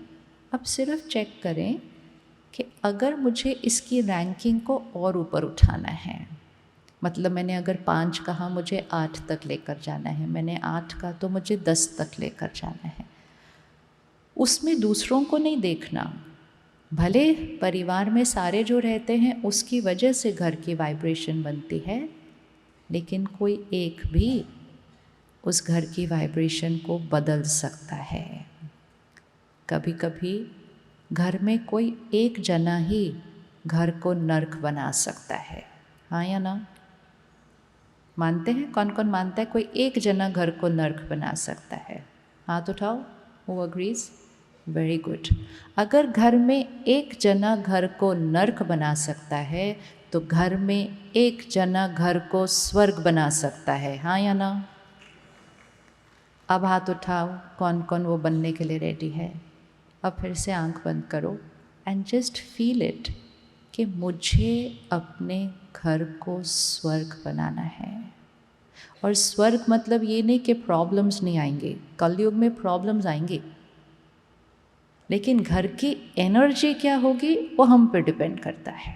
B: अब सिर्फ चेक करें कि अगर मुझे इसकी रैंकिंग को और ऊपर उठाना है, मतलब मैंने अगर 5 कहा, मुझे 8 तक लेकर जाना है, मैंने 8 कहा तो मुझे 10 तक लेकर जाना है। उसमें दूसरों को नहीं देखना, भले परिवार में सारे जो रहते हैं उसकी वजह से घर की वाइब्रेशन बनती है, लेकिन कोई एक भी उस घर की वाइब्रेशन को बदल सकता है। कभी कभी घर में कोई एक जना ही घर को नर्क बना सकता है। हाँ या ना? मानते हैं? कौन कौन मानता है कोई एक जना घर को नर्क बना सकता है? हाथ उठाओ, हु अग्रीज? Very good. अगर घर में एक जना घर को नर्क बना सकता है, तो घर में एक जना घर को स्वर्ग बना सकता है। हाँ या ना? अब हाथ उठाओ, कौन कौन वो बनने के लिए रेडी है। अब फिर से आंख बंद करो एंड जस्ट फील इट कि मुझे अपने घर को स्वर्ग बनाना है। और स्वर्ग मतलब ये नहीं कि प्रॉब्लम्स नहीं आएंगे, कलयुग में प्रॉब्लम्स आएंगी, लेकिन घर की एनर्जी क्या होगी वो हम पे डिपेंड करता है।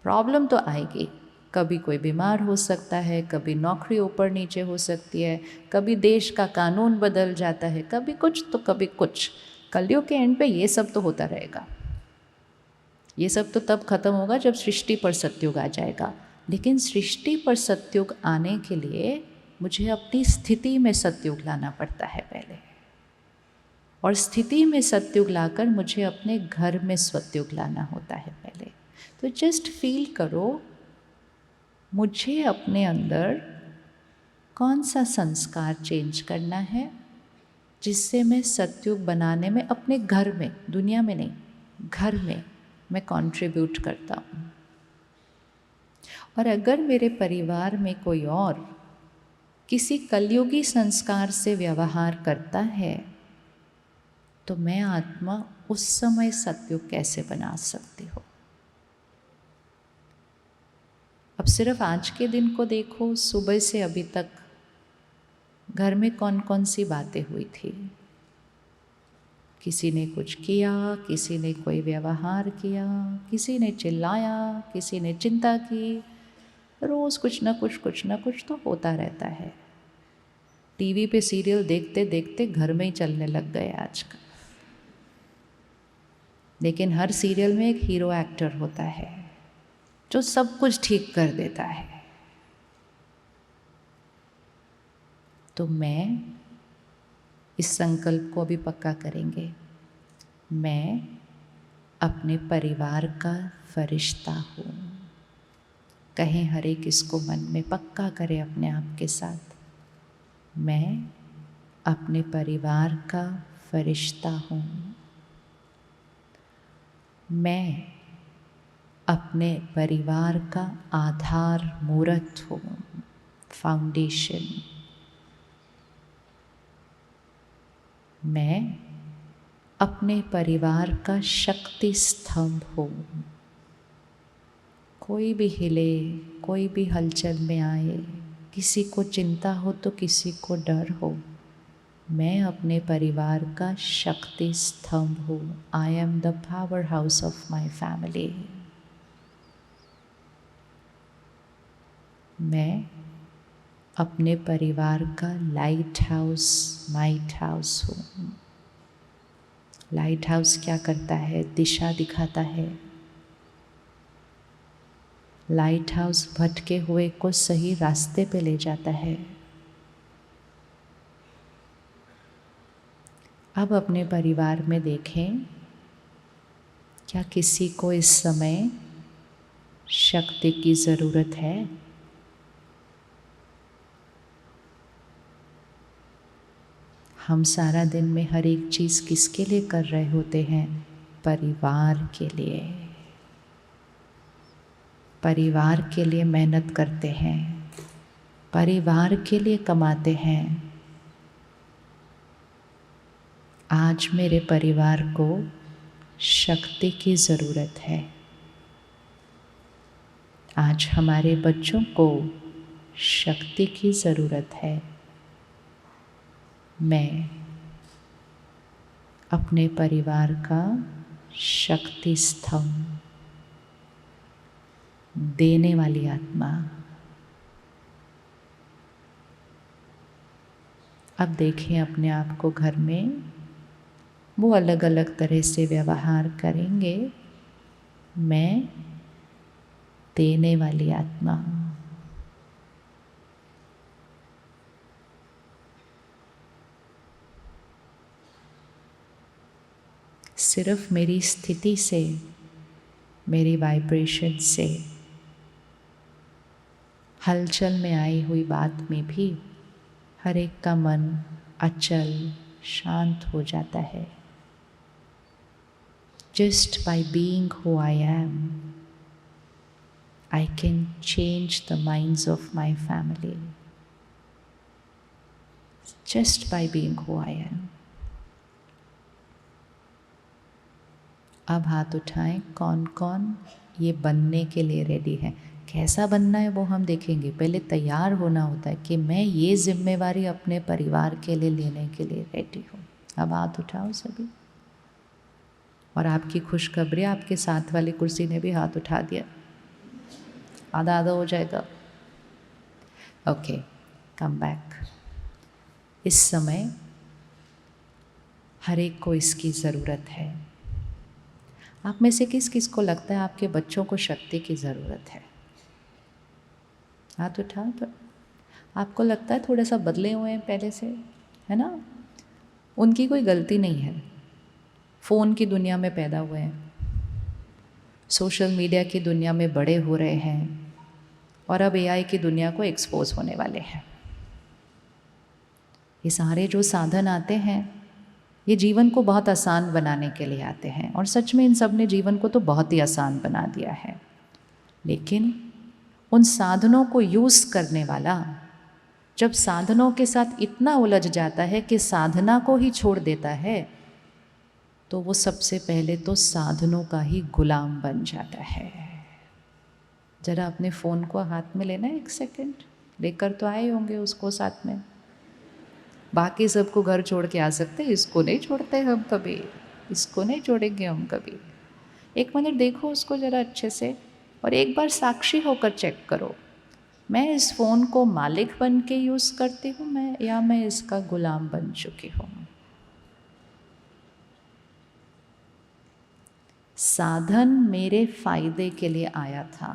B: प्रॉब्लम तो आएगी, कभी कोई बीमार हो सकता है, कभी नौकरी ऊपर नीचे हो सकती है, कभी देश का कानून बदल जाता है, कभी कुछ तो कभी कुछ। कलयुग के एंड पे ये सब तो होता रहेगा। ये सब तो तब खत्म होगा जब सृष्टि पर सतयुग आ जाएगा, लेकिन सृष्टि पर सतयुग आने के लिए मुझे अपनी स्थिति में सतयुग लाना पड़ता है पहले, और स्थिति में सतयुग लाकर मुझे अपने घर में सतयुग लाना होता है पहले। तो जस्ट फील करो, मुझे अपने अंदर कौन सा संस्कार चेंज करना है जिससे मैं सतयुग बनाने में अपने घर में, दुनिया में नहीं, घर में मैं कंट्रीब्यूट करता हूँ। और अगर मेरे परिवार में कोई और किसी कलयुगी संस्कार से व्यवहार करता है तो मैं आत्मा उस समय सतयुग कैसे बना सकती हूँ। अब सिर्फ आज के दिन को देखो, सुबह से अभी तक घर में कौन कौन सी बातें हुई थी। किसी ने कुछ किया, किसी ने कोई व्यवहार किया, किसी ने चिल्लाया, किसी ने चिंता की। रोज़ कुछ ना कुछ तो होता रहता है। टीवी पे सीरियल देखते देखते घर में ही चलने लग गए आजकल। लेकिन हर सीरियल में एक हीरो एक्टर होता है जो सब कुछ ठीक कर देता है। तो मैं इस संकल्प को अभी पक्का करेंगे, मैं अपने परिवार का फरिश्ता हूँ। कहें हर एक इसको मन में पक्का करें अपने आप के साथ, मैं अपने परिवार का फरिश्ता हूँ। मैं अपने परिवार का आधार मूर्त हूँ, फाउंडेशन। मैं अपने परिवार का शक्ति स्तंभ हूँ। कोई भी हिले, कोई भी हलचल में आए, किसी को चिंता हो तो किसी को डर हो, मैं अपने परिवार का शक्ति स्तंभ हूँ। I am the power house of my family. मैं अपने परिवार का लाइट हाउस हूँ। लाइट हाउस क्या करता है? दिशा दिखाता है। लाइट हाउस भटके हुए को सही रास्ते पे ले जाता है। अब अपने परिवार में देखें, क्या किसी को इस समय शक्ति की ज़रूरत है? हम सारा दिन में हर एक चीज़ किसके लिए कर रहे होते हैं? परिवार के लिए। परिवार के लिए मेहनत करते हैं, परिवार के लिए कमाते हैं। आज मेरे परिवार को शक्ति की ज़रूरत है। आज हमारे बच्चों को शक्ति की ज़रूरत है। मैं अपने परिवार का शक्ति स्तंभ, देने वाली आत्मा। अब देखें अपने आप को घर में, वो अलग अलग तरह से व्यवहार करेंगे। मैं देने वाली आत्मा हूँ। सिर्फ मेरी स्थिति से, मेरी वाइब्रेशन से, हलचल में आई हुई बात में भी हर एक का मन अचल शांत हो जाता है। Just by being who I am, I can change the minds of my family. Just by being who I am. अब हाथ उठाएं, कौन कौन ये बनने के लिए रेडी है। कैसा बनना है वो हम देखेंगे, पहले तैयार होना होता है कि मैं ये जिम्मेवारी अपने परिवार के लिए लेने के लिए रेडी हूँ। अब हाथ उठाओ सभी। और आपकी खुशखबरी, आपके साथ वाली कुर्सी ने भी हाथ उठा दिया। आधा आधा हो जाएगा। Okay, come back. इस समय हर एक को इसकी ज़रूरत है। आप में से किस किस को लगता है आपके बच्चों को शक्ति की ज़रूरत है? हाथ उठाओ। तो आपको लगता है थोड़ा सा बदले हुए हैं पहले से, है ना? उनकी कोई गलती नहीं है। फ़ोन की दुनिया में पैदा हुए हैं, सोशल मीडिया की दुनिया में बड़े हो रहे हैं और अब एआई की दुनिया को एक्सपोज होने वाले हैं। ये सारे जो साधन आते हैं ये जीवन को बहुत आसान बनाने के लिए आते हैं, और सच में इन सब ने जीवन को तो बहुत ही आसान बना दिया है। लेकिन उन साधनों को यूज़ करने वाला जब साधनों के साथ इतना उलझ जाता है कि साधना को ही छोड़ देता है, तो वो सबसे पहले तो साधनों का ही गुलाम बन जाता है। जरा अपने फ़ोन को हाथ में लेना, 1 सेकेंड लेकर तो आए होंगे उसको साथ में। बाकी सबको घर छोड़ के आ सकते, इसको नहीं छोड़ते हम कभी, इसको नहीं छोड़ेंगे हम कभी। 1 मिनट देखो उसको ज़रा अच्छे से, और एक बार साक्षी होकर चेक करो, मैं इस फ़ोन को मालिक बन के यूज़ करती हूँ या मैं इसका गुलाम बन चुकी हूँ। साधन मेरे फ़ायदे के लिए आया था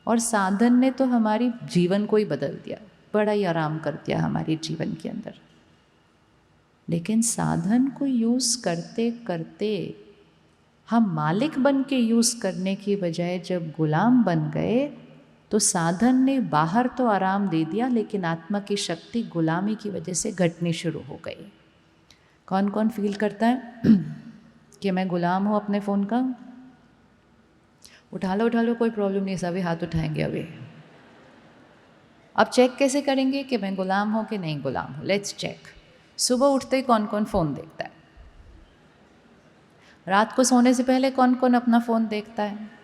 B: और साधन ने तो हमारी जीवन को ही बदल दिया, बड़ा ही आराम कर दिया हमारे जीवन के अंदर। लेकिन साधन को यूज़ करते करते हम मालिक बन के यूज़ करने की बजाय जब गुलाम बन गए, तो साधन ने बाहर तो आराम दे दिया, लेकिन आत्मा की शक्ति गुलामी की वजह से घटनी शुरू हो गई। कौन कौन फील करता है कि मैं गुलाम हूँ अपने फ़ोन का? उठा लो, कोई प्रॉब्लम नहीं, सभी हाथ उठाएंगे अभी। अब चेक कैसे करेंगे कि मैं गुलाम हूँ कि नहीं गुलाम हूँ? Let's check. सुबह उठते ही कौन कौन फ़ोन देखता है? रात को सोने से पहले कौन कौन अपना फ़ोन देखता है?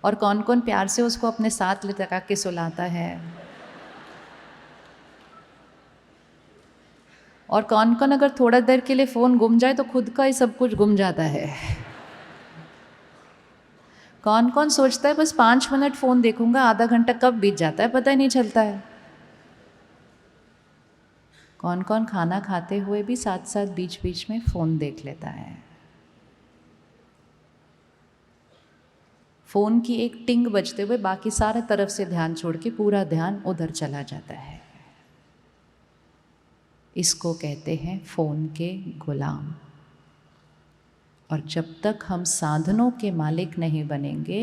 B: और कौन कौन प्यार से उसको अपने साथ लगा के सुलाता है? और कौन कौन अगर थोड़ा देर के लिए फ़ोन गुम जाए तो खुद का ही सब कुछ गुम जाता है? कौन कौन सोचता है बस 5 मिनट फ़ोन देखूंगा, आधा घंटा कब बीत जाता है पता ही नहीं चलता है? कौन कौन खाना खाते हुए भी साथ साथ बीच बीच में फ़ोन देख लेता है? फ़ोन की एक टिंग बजते हुए बाकी सारे तरफ से ध्यान छोड़ के पूरा ध्यान उधर चला जाता है। इसको कहते हैं फ़ोन के गुलाम। और जब तक हम साधनों के मालिक नहीं बनेंगे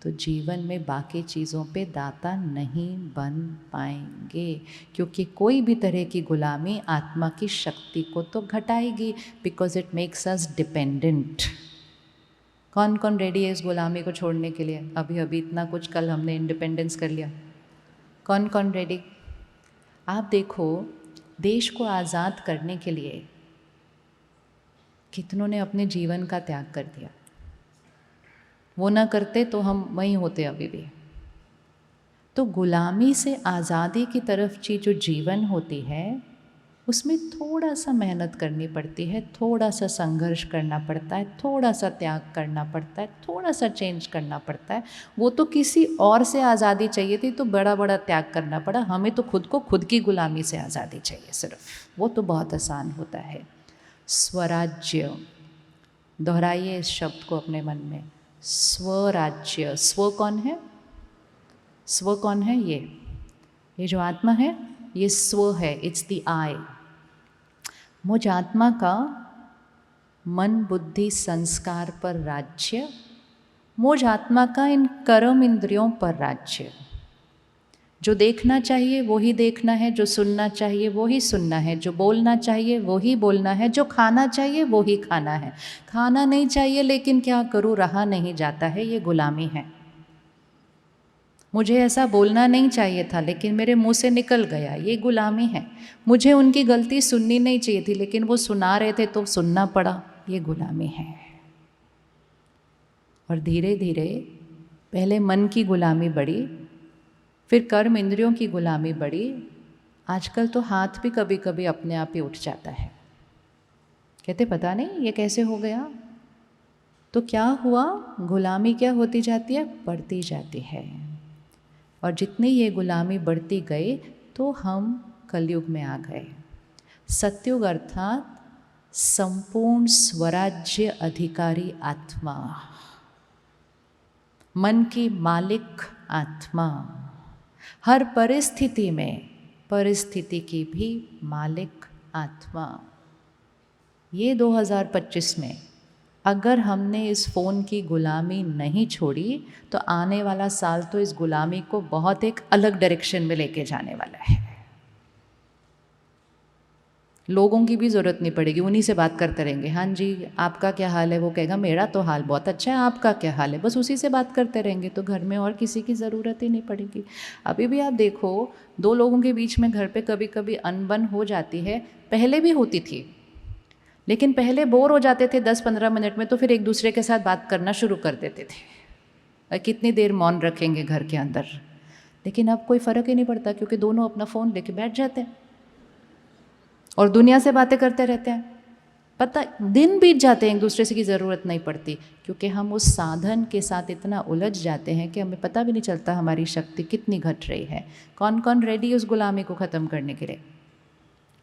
B: तो जीवन में बाकी चीज़ों पे दाता नहीं बन पाएंगे, क्योंकि कोई भी तरह की गुलामी आत्मा की शक्ति को तो घटाएगी, because it makes us dependent. कौन कौन रेडी है इस गुलामी को छोड़ने के लिए? अभी अभी इतना कुछ, कल हमने इंडिपेंडेंस कर लिया। कौन कौन रेडी? आप देखो, देश को आज़ाद करने के लिए कितनों ने अपने जीवन का त्याग कर दिया। वो ना करते तो हम वहीं होते अभी भी। तो गुलामी से आज़ादी की तरफ की जो जीवन होती है उसमें थोड़ा सा मेहनत करनी पड़ती है, थोड़ा सा संघर्ष करना पड़ता है, थोड़ा सा त्याग करना पड़ता है, थोड़ा सा चेंज करना पड़ता है। वो तो किसी और से आज़ादी चाहिए थी तो बड़ा बड़ा त्याग करना पड़ा, हमें तो खुद को खुद की गुलामी से आज़ादी चाहिए सिर्फ। वो तो बहुत आसान होता है। स्वराज्य, दोहराइए इस शब्द को अपने मन में, स्वराज्य। स्व कौन है? स्व कौन है? ये जो आत्मा है ये स्व है, इट्स द आई। मुझ आत्मा का मन बुद्धि संस्कार पर राज्य, मुझ आत्मा का इन कर्म इंद्रियों पर राज्य। जो देखना चाहिए वो ही देखना है, जो सुनना चाहिए वो ही सुनना है, जो बोलना चाहिए वो ही बोलना है, जो खाना चाहिए वो ही खाना है। खाना नहीं चाहिए लेकिन क्या करूँ, रहा नहीं जाता है, ये गुलामी है। मुझे ऐसा बोलना नहीं चाहिए था लेकिन मेरे मुंह से निकल गया, ये गुलामी है। मुझे उनकी गलती सुननी नहीं चाहिए थी लेकिन वो सुना रहे थे तो सुनना पड़ा, ये गुलामी है। और धीरे धीरे पहले मन की गुलामी बढ़ी, फिर कर्म इंद्रियों की गुलामी बढ़ी, आजकल तो हाथ भी कभी कभी अपने आप ही उठ जाता है। कहते पता नहीं ये कैसे हो गया। तो क्या हुआ, गुलामी क्या होती जाती है? बढ़ती जाती है। और जितनी ये गुलामी बढ़ती गई तो हम कलयुग में आ गए। सतयुग अर्थात संपूर्ण स्वराज्य अधिकारी आत्मा, मन की मालिक आत्मा, हर परिस्थिति में परिस्थिति की भी मालिक आत्मा। ये 2025 में अगर हमने इस फ़ोन की गुलामी नहीं छोड़ी तो आने वाला साल तो इस गुलामी को बहुत एक अलग डायरेक्शन में लेके जाने वाला है। लोगों की भी ज़रूरत नहीं पड़ेगी, उन्हीं से बात करते रहेंगे। हाँ जी, आपका क्या हाल है? वो कहेगा मेरा तो हाल बहुत अच्छा है, आपका क्या हाल है? बस उसी से बात करते रहेंगे, तो घर में और किसी की ज़रूरत ही नहीं पड़ेगी। अभी भी आप देखो, दो लोगों के बीच में घर पे कभी कभी अनबन हो जाती है, पहले भी होती थी, लेकिन पहले बोर हो जाते थे 10-15 मिनट में, तो फिर एक दूसरे के साथ बात करना शुरू कर देते थे। और कितनी देर मौन रखेंगे घर के अंदर? लेकिन अब कोई फ़र्क ही नहीं पड़ता, क्योंकि दोनों अपना फ़ोन लेके बैठ जाते हैं और दुनिया से बातें करते रहते हैं। पता दिन बीत जाते हैं, एक दूसरे से की ज़रूरत नहीं पड़ती, क्योंकि हम उस साधन के साथ इतना उलझ जाते हैं कि हमें पता भी नहीं चलता हमारी शक्ति कितनी घट रही है। कौन कौन रेडी उस गुलामी को ख़त्म करने के लिए?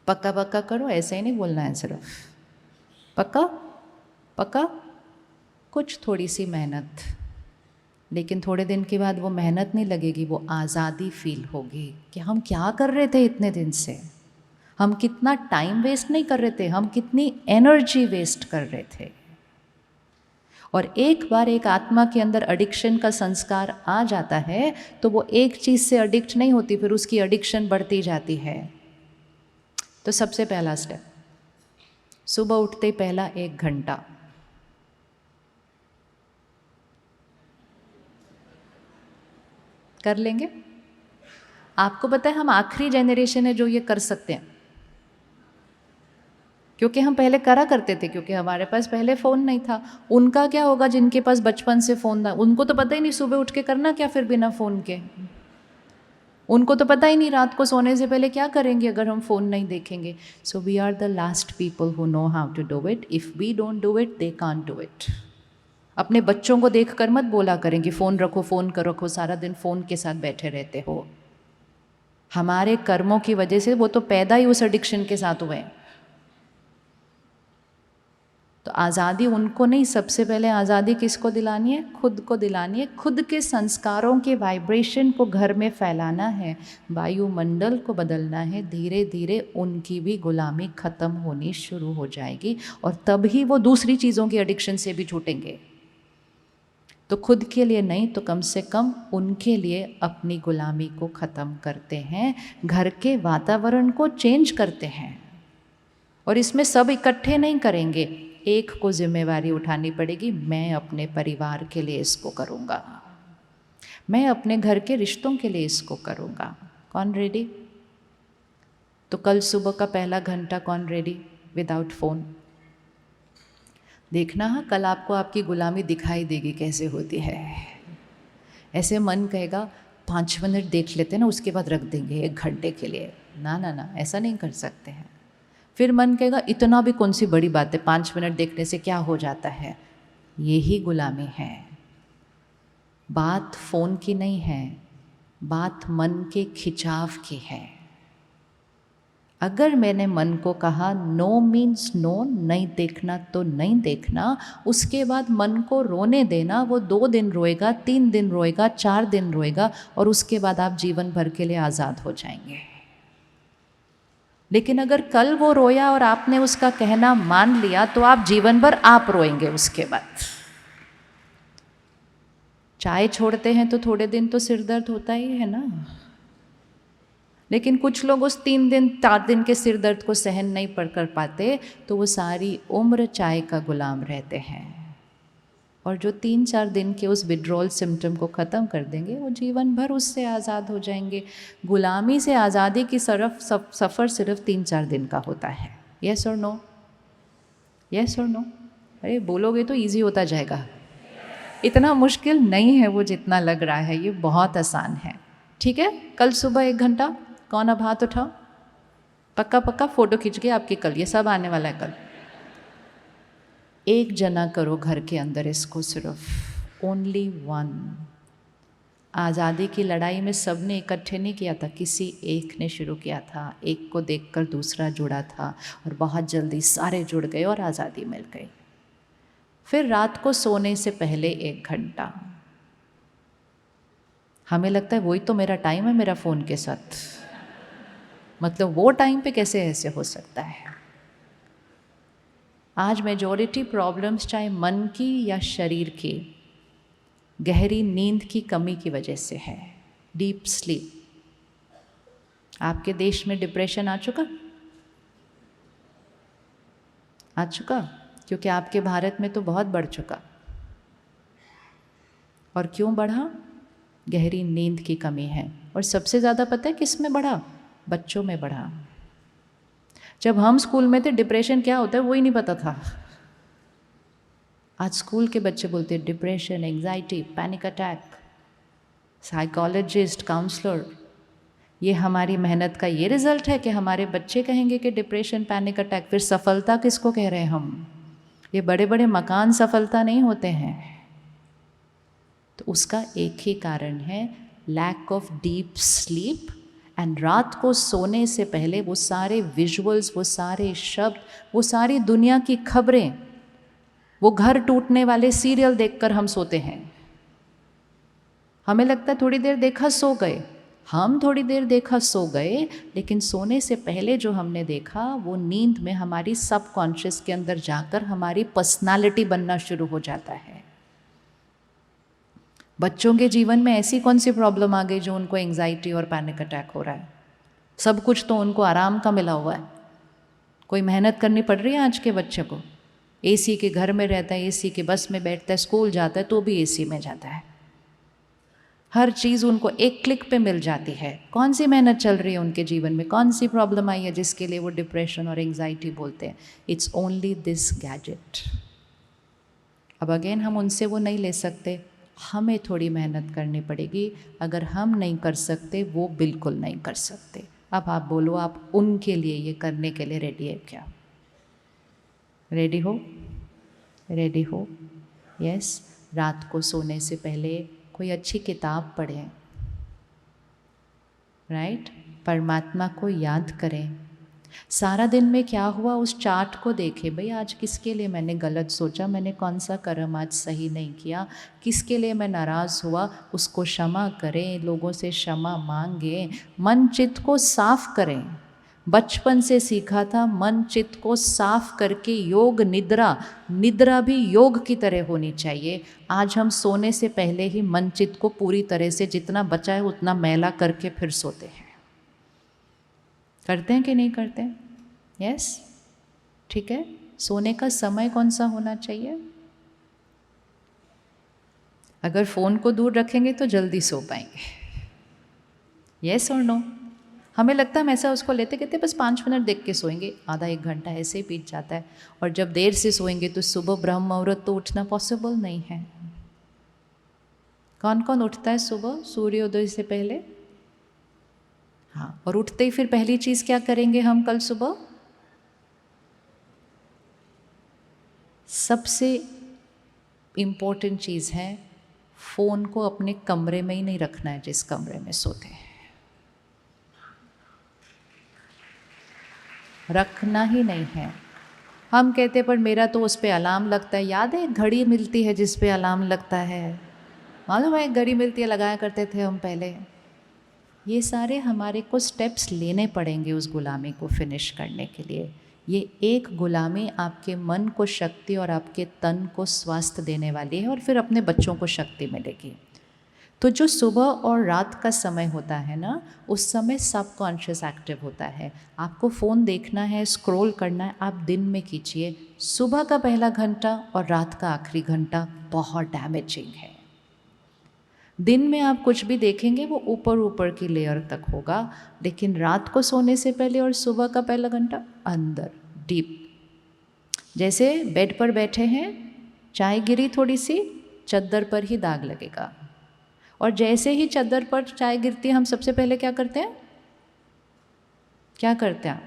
B: पक्का पक्का करो, ऐसे ही नहीं बोलना है सिर्फ। पक्का पक्का। कुछ थोड़ी सी मेहनत, लेकिन थोड़े दिन के बाद वो मेहनत नहीं लगेगी, वो आज़ादी फील होगी कि हम क्या कर रहे थे इतने दिन से, हम कितना टाइम वेस्ट नहीं कर रहे थे, हम कितनी एनर्जी वेस्ट कर रहे थे। और एक बार एक आत्मा के अंदर एडिक्शन का संस्कार आ जाता है तो वो एक चीज़ से एडिक्ट नहीं होती, फिर उसकी एडिक्शन बढ़ती जाती है। तो सबसे पहला स्टेप, सुबह उठते पहला 1 घंटा कर लेंगे। आपको पता है हम आखिरी जनरेशन है जो ये कर सकते हैं, क्योंकि हम पहले करा करते थे, क्योंकि हमारे पास पहले फ़ोन नहीं था। उनका क्या होगा जिनके पास बचपन से फ़ोन था? उनको तो पता ही नहीं सुबह उठ के करना क्या फिर बिना फ़ोन के। उनको तो पता ही नहीं रात को सोने से पहले क्या करेंगे अगर हम फ़ोन नहीं देखेंगे। So we are the last people who know how to do it. If we don't do it they can't do it. अपने बच्चों को देख कर मत बोला करेंगे फ़ोन रखो, फ़ोन कर रखो, सारा दिन फ़ोन के साथ बैठे रहते हो। हमारे कर्मों की वजह से वो तो पैदा ही उस एडिक्शन के साथ हुए हैं। तो आज़ादी उनको नहीं, सबसे पहले आज़ादी किसको दिलानी है? खुद को दिलानी है। खुद के संस्कारों के वाइब्रेशन को घर में फैलाना है, वायुमंडल को बदलना है। धीरे धीरे उनकी भी गुलामी ख़त्म होनी शुरू हो जाएगी और तभी वो दूसरी चीज़ों की एडिक्शन से भी छूटेंगे। तो खुद के लिए नहीं तो कम से कम उनके लिए अपनी गुलामी को ख़त्म करते हैं, घर के वातावरण को चेंज करते हैं। और इसमें सब इकट्ठे नहीं करेंगे, एक को जिम्मेवारी उठानी पड़ेगी। मैं अपने परिवार के लिए इसको करूँगा, मैं अपने घर के रिश्तों के लिए इसको करूँगा। कौन रेडी? तो कल सुबह का पहला घंटा कौन रेडी विदाउट फ़ोन? देखना हाँ, कल आपको आपकी गुलामी दिखाई देगी कैसे होती है। ऐसे मन कहेगा 5 मिनट देख लेते ना, उसके बाद रख देंगे 1 घंटे के लिए। ना ना ना, ऐसा नहीं कर सकते हैं। फिर मन कहेगा इतना भी कौन सी बड़ी बात है, 5 मिनट देखने से क्या हो जाता है। यही गुलामी है। बात फ़ोन की नहीं है, बात मन के खिंचाव की है। अगर मैंने मन को कहा नो मीन्स नो, नहीं देखना तो नहीं देखना, उसके बाद मन को रोने देना। वो 2 दिन रोएगा, 3 दिन रोएगा, 4 दिन रोएगा और उसके बाद आप जीवन भर के लिए आज़ाद हो जाएंगे। लेकिन अगर कल वो रोया और आपने उसका कहना मान लिया तो आप जीवन भर आप रोएंगे उसके बाद। चाय छोड़ते हैं तो थोड़े दिन तो सिर दर्द होता ही है ना, लेकिन कुछ लोग उस 3 दिन 4 दिन के सिर दर्द को सहन नहीं कर पाते तो वो सारी उम्र चाय का गुलाम रहते हैं। और जो 3-4 दिन के उस विड्रॉल सिम्टम को ख़त्म कर देंगे वो जीवन भर उससे आज़ाद हो जाएंगे। गुलामी से आज़ादी की सफ़र सिर्फ 3-4 दिन का होता है। यस और नो? यस और नो? अरे बोलोगे तो ईजी होता जाएगा। इतना मुश्किल नहीं है वो जितना लग रहा है, ये बहुत आसान है। ठीक है, कल सुबह 1 घंटा कौन अब हाथ उठाओ? पक्का पक्का फ़ोटो खींच के आपकी कल, ये सब आने वाला है कल। 1 जना करो घर के अंदर इसको, सिर्फ ओनली 1। आज़ादी की लड़ाई में सब ने इकट्ठे नहीं किया था, किसी एक ने शुरू किया था। एक को देखकर दूसरा जुड़ा था और बहुत जल्दी सारे जुड़ गए और आज़ादी मिल गई। फिर रात को सोने से पहले 1 घंटा, हमें लगता है वही तो मेरा टाइम है मेरा फ़ोन के साथ, मतलब वो टाइम पे कैसे ऐसे हो सकता है। आज मेजॉरिटी प्रॉब्लम्स चाहे मन की या शरीर की, गहरी नींद की कमी की वजह से है, डीप स्लीप। आपके देश में डिप्रेशन आ चुका? क्योंकि आपके भारत में तो बहुत बढ़ चुका। और क्यों बढ़ा? गहरी नींद की कमी है। और सबसे ज़्यादा पता है किस में बढ़ा? बच्चों में बढ़ा। जब हम स्कूल में थे डिप्रेशन क्या होता है वो ही नहीं पता था। आज स्कूल के बच्चे बोलते हैं depression, anxiety, panic attack, psychologist, counsellor. ये हमारी मेहनत का ये रिजल्ट है कि हमारे बच्चे कहेंगे कि डिप्रेशन, पैनिक अटैक। फिर सफलता किसको कह रहे हैं हम? ये बड़े बड़े मकान सफलता नहीं होते हैं। तो उसका एक ही कारण है, lack of deep sleep. And रात को सोने से पहले वो सारे विजुअल्स, वो सारे शब्द, वो सारी दुनिया की खबरें, वो घर टूटने वाले सीरियल देखकर हम सोते हैं। हमें लगता है थोड़ी देर देखा सो गए, हम थोड़ी देर देखा सो गए, लेकिन सोने से पहले जो हमने देखा वो नींद में हमारी सबकॉन्शियस के अंदर जाकर हमारी पर्सनालिटी बनना शुरू हो जाता है। बच्चों के जीवन में ऐसी कौन सी प्रॉब्लम आ गई जो उनको एंजाइटी और पैनिक अटैक हो रहा है? सब कुछ तो उनको आराम का मिला हुआ है। कोई मेहनत करनी पड़ रही है आज के बच्चे को? एसी के घर में रहता है, एसी के बस में बैठता है, स्कूल जाता है तो भी एसी में जाता है। हर चीज़ उनको एक क्लिक पे मिल जाती है। कौन सी मेहनत चल रही है उनके जीवन में? कौन सी प्रॉब्लम आई है जिसके लिए वो डिप्रेशन और एंजाइटी बोलते हैं? It's only this gadget. अब अगेन हम उनसे वो नहीं ले सकते, हमें थोड़ी मेहनत करनी पड़ेगी। अगर हम नहीं कर सकते वो बिल्कुल नहीं कर सकते। अब आप बोलो, आप उनके लिए ये करने के लिए रेडी है क्या? रेडी हो? रेडी हो? यस। रात को सोने से पहले कोई अच्छी किताब पढ़ें, राइट? परमात्मा को याद करें। सारा दिन में क्या हुआ उस चार्ट को देखें। भाई आज किसके लिए मैंने गलत सोचा, मैंने कौन सा कर्म आज सही नहीं किया, किसके लिए मैं नाराज़ हुआ, उसको क्षमा करें, लोगों से क्षमा मांगें, मन चित्त को साफ करें। बचपन से सीखा था मन चित्त को साफ करके योग निद्रा भी योग की तरह होनी चाहिए। आज हम सोने से पहले ही मन चित्त को पूरी तरह से जितना बचा है उतना मैला करके फिर सोते हैं। करते हैं कि नहीं करते? यस, ठीक है। सोने का समय कौन सा होना चाहिए? अगर फ़ोन को दूर रखेंगे तो जल्दी सो पाएंगे। यस और नो? हमें लगता है हम ऐसा उसको लेते कहते बस 5 मिनट देख के सोएंगे, आधा 1 घंटा ऐसे ही बीत जाता है। और जब देर से सोएंगे तो सुबह ब्रह्म मुहूर्त तो उठना पॉसिबल नहीं है। कौन कौन उठता है सुबह सूर्योदय से पहले? हाँ, और उठते ही फिर पहली चीज़ क्या करेंगे हम कल सुबह? सबसे इम्पोर्टेंट चीज़ है, फ़ोन को अपने कमरे में ही नहीं रखना है जिस कमरे में सोते हैं। रखना ही नहीं है। हम कहते पर मेरा तो उस पर अलार्म लगता है। याद है घड़ी मिलती है जिस पे अलार्म लगता है? मालूम है घड़ी मिलती है, लगाया करते थे हम पहले। ये सारे हमारे को स्टेप्स लेने पड़ेंगे उस गुलामी को फिनिश करने के लिए। ये एक गुलामी आपके मन को शक्ति और आपके तन को स्वास्थ्य देने वाली है और फिर अपने बच्चों को शक्ति मिलेगी। तो जो सुबह और रात का समय होता है ना, उस समय सबकॉन्शियस एक्टिव होता है। आपको फ़ोन देखना है, स्क्रॉल करना है, आप दिन में कीजिए। सुबह का पहला घंटा और रात का आखिरी घंटा बहुत डैमेजिंग है। दिन में आप कुछ भी देखेंगे वो ऊपर ऊपर की लेयर तक होगा, लेकिन रात को सोने से पहले और सुबह का पहला घंटा अंदर डीप। जैसे बेड पर बैठे हैं, चाय गिरी थोड़ी सी, चद्दर पर ही दाग लगेगा। और जैसे ही चद्दर पर चाय गिरती है हम सबसे पहले क्या करते हैं? क्या करते हैं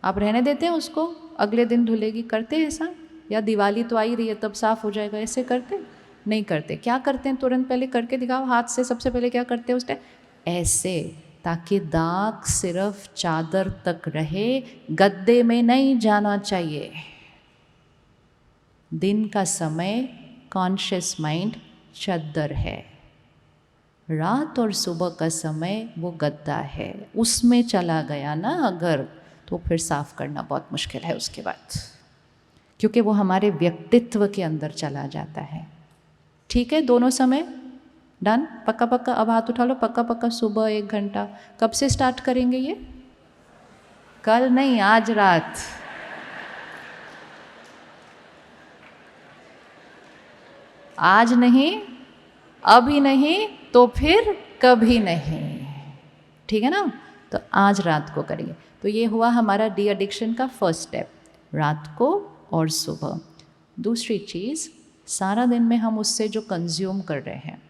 B: आप? रहने देते हैं उसको, अगले दिन धुलेगी, करते हैं ऐसा? या दिवाली तो आ ही रही है तब साफ हो जाएगा, ऐसे करते? नहीं करते। क्या करते हैं, तुरंत पहले करके दिखाओ हाथ से। सबसे पहले क्या करते हैं उस टाइम, ऐसे, ताकि दाग सिर्फ चादर तक रहे, गद्दे में नहीं जाना चाहिए। दिन का समय कॉन्शियस माइंड चादर है, रात और सुबह का समय वो गद्दा है। उसमें चला गया ना अगर, तो फिर साफ करना बहुत मुश्किल है उसके बाद, क्योंकि वो हमारे व्यक्तित्व के अंदर चला जाता है। ठीक है, दोनों समय डन, पक्का पक्का। अब हाथ उठा लो, पक्का पक्का। सुबह 1 घंटा, कब से स्टार्ट करेंगे ये? कल नहीं, आज रात। आज नहीं, अभी नहीं, तो फिर कभी नहीं। ठीक है ना? तो आज रात को करेंगे। तो ये हुआ हमारा डी एडिक्शन का फर्स्ट स्टेप, रात को और सुबह। दूसरी चीज़, सारा दिन में हम उससे जो कंज्यूम कर रहे हैं,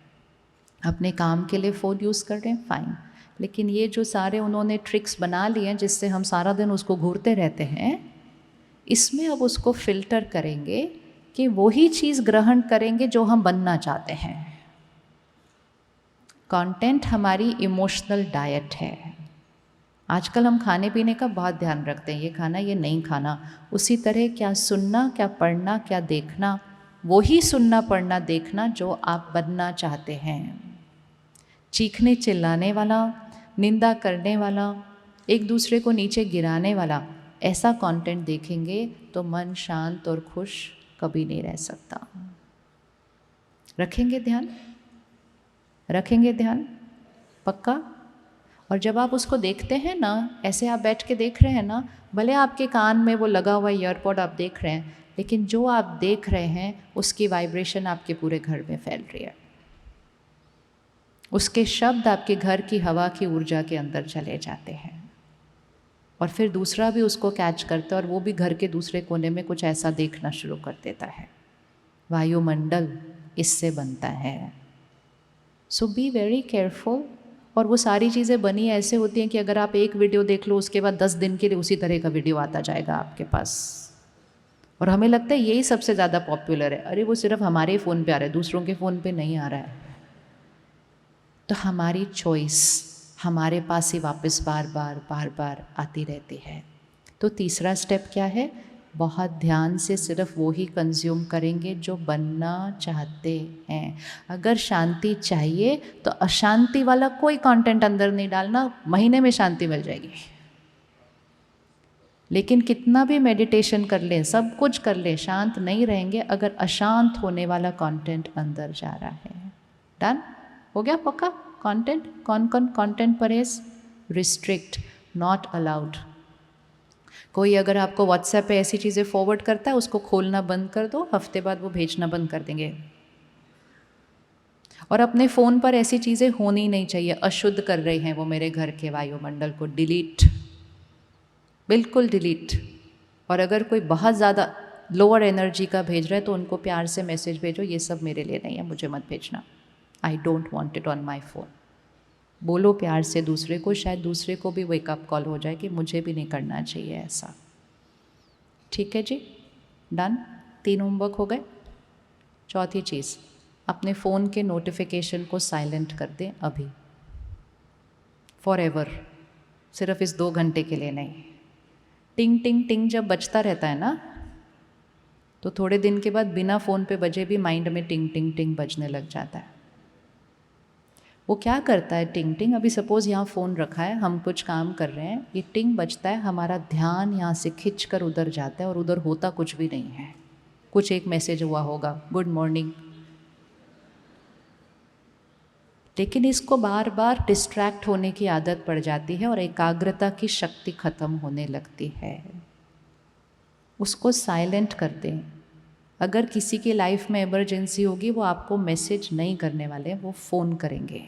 B: अपने काम के लिए फ़ोन यूज़ कर रहे हैं, फाइन। लेकिन ये जो सारे उन्होंने ट्रिक्स बना लिए हैं जिससे हम सारा दिन उसको घूरते रहते हैं, इसमें अब उसको फ़िल्टर करेंगे कि वही चीज़ ग्रहण करेंगे जो हम बनना चाहते हैं। कंटेंट हमारी इमोशनल डाइट है। आजकल हम खाने पीने का बहुत ध्यान रखते हैं, ये खाना ये नहीं खाना। उसी तरह क्या सुनना, क्या पढ़ना, क्या देखना, वही सुनना पढ़ना देखना जो आप बनना चाहते हैं। चीखने चिल्लाने वाला, निंदा करने वाला, एक दूसरे को नीचे गिराने वाला, ऐसा कंटेंट देखेंगे तो मन शांत और खुश कभी नहीं रह सकता। रखेंगे ध्यान? रखेंगे ध्यान? पक्का? और जब आप उसको देखते हैं ना, ऐसे आप बैठ के देख रहे हैं ना, भले आपके कान में वो लगा हुआ ईयरपॉड आप देख रहे हैं, लेकिन जो आप देख रहे हैं उसकी वाइब्रेशन आपके पूरे घर में फैल रही है। उसके शब्द आपके घर की हवा की ऊर्जा के अंदर चले जाते हैं, और फिर दूसरा भी उसको कैच करता है, और वो भी घर के दूसरे कोने में कुछ ऐसा देखना शुरू कर देता है। वायुमंडल इससे बनता है। सो बी वेरी केयरफुल। और वो सारी चीज़ें बनी ऐसे होती हैं कि अगर आप एक वीडियो देख लो, उसके बाद 10 दिन के लिए उसी तरह का वीडियो आता जाएगा आपके पास, और हमें लगता है यही सबसे ज़्यादा पॉपुलर है। अरे वो सिर्फ हमारे फ़ोन पे आ रहा है, दूसरों के फ़ोन पे नहीं आ रहा है। तो हमारी चॉइस हमारे पास ही वापस बार बार आती रहती है। तो तीसरा स्टेप क्या है? बहुत ध्यान से सिर्फ वो ही कंज्यूम करेंगे जो बनना चाहते हैं। अगर शांति चाहिए तो अशांति वाला कोई कंटेंट अंदर नहीं डालना, महीने में शांति मिल जाएगी। लेकिन कितना भी मेडिटेशन कर लें, सब कुछ कर लें, शांत नहीं रहेंगे अगर अशांत होने वाला कंटेंट अंदर जा रहा है। डन? हो गया पक्का? कंटेंट कौन कौन कंटेंट परहेज? Restrict, not allowed. कोई अगर आपको व्हाट्सएप पे ऐसी चीज़ें फॉरवर्ड करता है, उसको खोलना बंद कर दो, हफ्ते बाद वो भेजना बंद कर देंगे। और अपने फ़ोन पर ऐसी चीज़ें होनी नहीं चाहिए। अशुद्ध कर रहे हैं वो मेरे घर के वायुमंडल को, डिलीट, बिल्कुल डिलीट। और अगर कोई बहुत ज़्यादा लोअर एनर्जी का भेज रहा है तो उनको प्यार से मैसेज भेजो, ये सब मेरे लिए नहीं है, मुझे मत भेजना, I don't want it on my phone. बोलो प्यार से दूसरे को, शायद दूसरे को भी वेकअप कॉल हो जाए कि मुझे भी नहीं करना चाहिए ऐसा। ठीक है जी, डन? 3 होमवर्क हो गए। चौथी चीज़, अपने फ़ोन के नोटिफिकेशन को साइलेंट कर दें अभी, फॉर एवर, सिर्फ इस 2 घंटे के लिए नहीं। टिंग टिंग टिंग जब बजता रहता है ना, तो थोड़े दिन के बाद बिना फ़ोन पे बजे भी माइंड में टिंग टिंग टिंग बजने लग जाता है। वो क्या करता है टिंग टिंग? अभी सपोज़ यहाँ फ़ोन रखा है, हम कुछ काम कर रहे हैं, ये टिंग बजता है, हमारा ध्यान यहाँ से खिंच कर उधर जाता है और उधर होता कुछ भी नहीं है। कुछ एक मैसेज हुआ होगा, गुड मॉर्निंग, लेकिन इसको बार बार डिस्ट्रैक्ट होने की आदत पड़ जाती है और एकाग्रता की शक्ति ख़त्म होने लगती है। उसको साइलेंट कर दें। अगर किसी की लाइफ में इमरजेंसी होगी, वो आपको मैसेज नहीं करने वाले, वो फ़ोन करेंगे।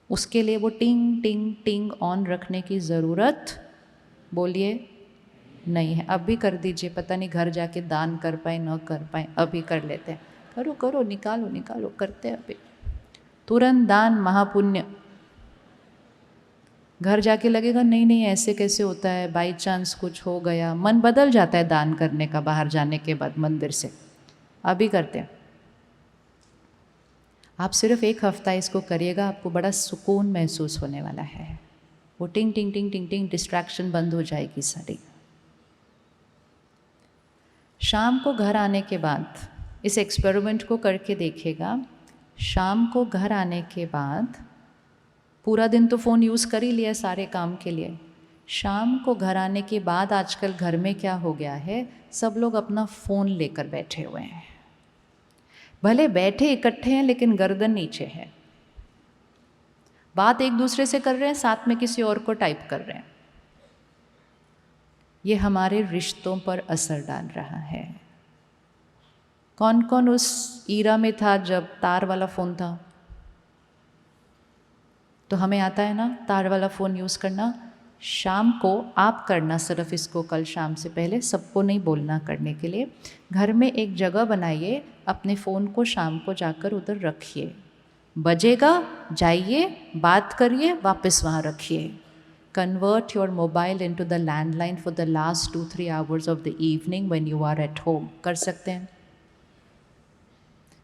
B: उसके लिए वो टिंग टिंग टिंग ऑन रखने की ज़रूरत, बोलिए, नहीं है। अभी कर दीजिए, पता नहीं घर जाके दान कर पाए न कर पाए, अभी कर लेते हैं। करो करो, निकालो निकालो, करते हैं अभी। तुरंत दान महापुण्य। घर जाके लगेगा नहीं नहीं ऐसे कैसे होता है, बाई चांस कुछ हो गया, मन बदल जाता है दान करने का बाहर जाने के बाद मंदिर से। अभी करते हैं। आप सिर्फ 1 हफ्ता इसको करिएगा, आपको बड़ा सुकून महसूस होने वाला है। वो टिंग टिंग टिंग टिंग टिंग डिस्ट्रैक्शन बंद हो जाएगी सारी। शाम को घर आने के बाद इस एक्सपेरिमेंट को करके देखिएगा। शाम को घर आने के बाद पूरा दिन तो फ़ोन यूज़ कर ही लिया सारे काम के लिए। शाम को घर आने के बाद आजकल घर में क्या हो गया है, सब लोग अपना फ़ोन लेकर बैठे हुए हैं। भले बैठे इकट्ठे हैं लेकिन गर्दन नीचे है, बात एक दूसरे से कर रहे हैं, साथ में किसी और को टाइप कर रहे हैं। ये हमारे रिश्तों पर असर डाल रहा है। कौन कौन उस ईरा में था जब तार वाला फ़ोन था? तो हमें आता है ना तार वाला फ़ोन यूज़ करना। शाम को आप करना, सिर्फ इसको कल शाम से पहले, सबको नहीं बोलना करने के लिए। घर में एक जगह बनाइए, अपने फ़ोन को शाम को जाकर उधर रखिए। बजेगा, जाइए, बात करिए, वापस वहाँ रखिए। Convert your mobile into the landline for the last 2-3 hours of the evening when you are at home. कर सकते हैं?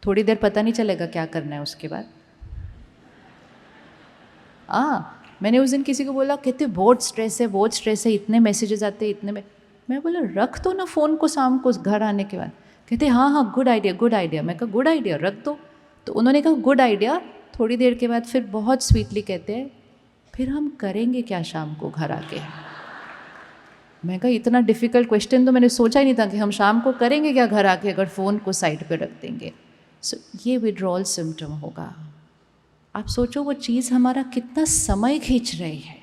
B: थोड़ी देर पता नहीं चलेगा क्या करना है उसके बाद। मैंने उस दिन किसी को बोला, कहते बहुत स्ट्रेस है, इतने मैसेजेस आते हैं, इतने में। मैं बोला रख दो ना फ़ोन को शाम को घर आने के बाद। कहते हाँ गुड आइडिया। मैं कहा गुड आइडिया रख दो। तो उन्होंने कहा गुड आइडिया, थोड़ी देर के बाद फिर बहुत स्वीटली कहते हैं, फिर हम करेंगे क्या शाम को घर आके? मैं कहा इतना डिफ़िकल्ट क्वेश्चन तो मैंने सोचा ही नहीं था कि हम शाम को करेंगे क्या घर आके अगर फ़ोन को साइड पे रख देंगे। सो ये विड्रॉल सिम्टम होगा। आप सोचो वो चीज़ हमारा कितना समय खींच रही है।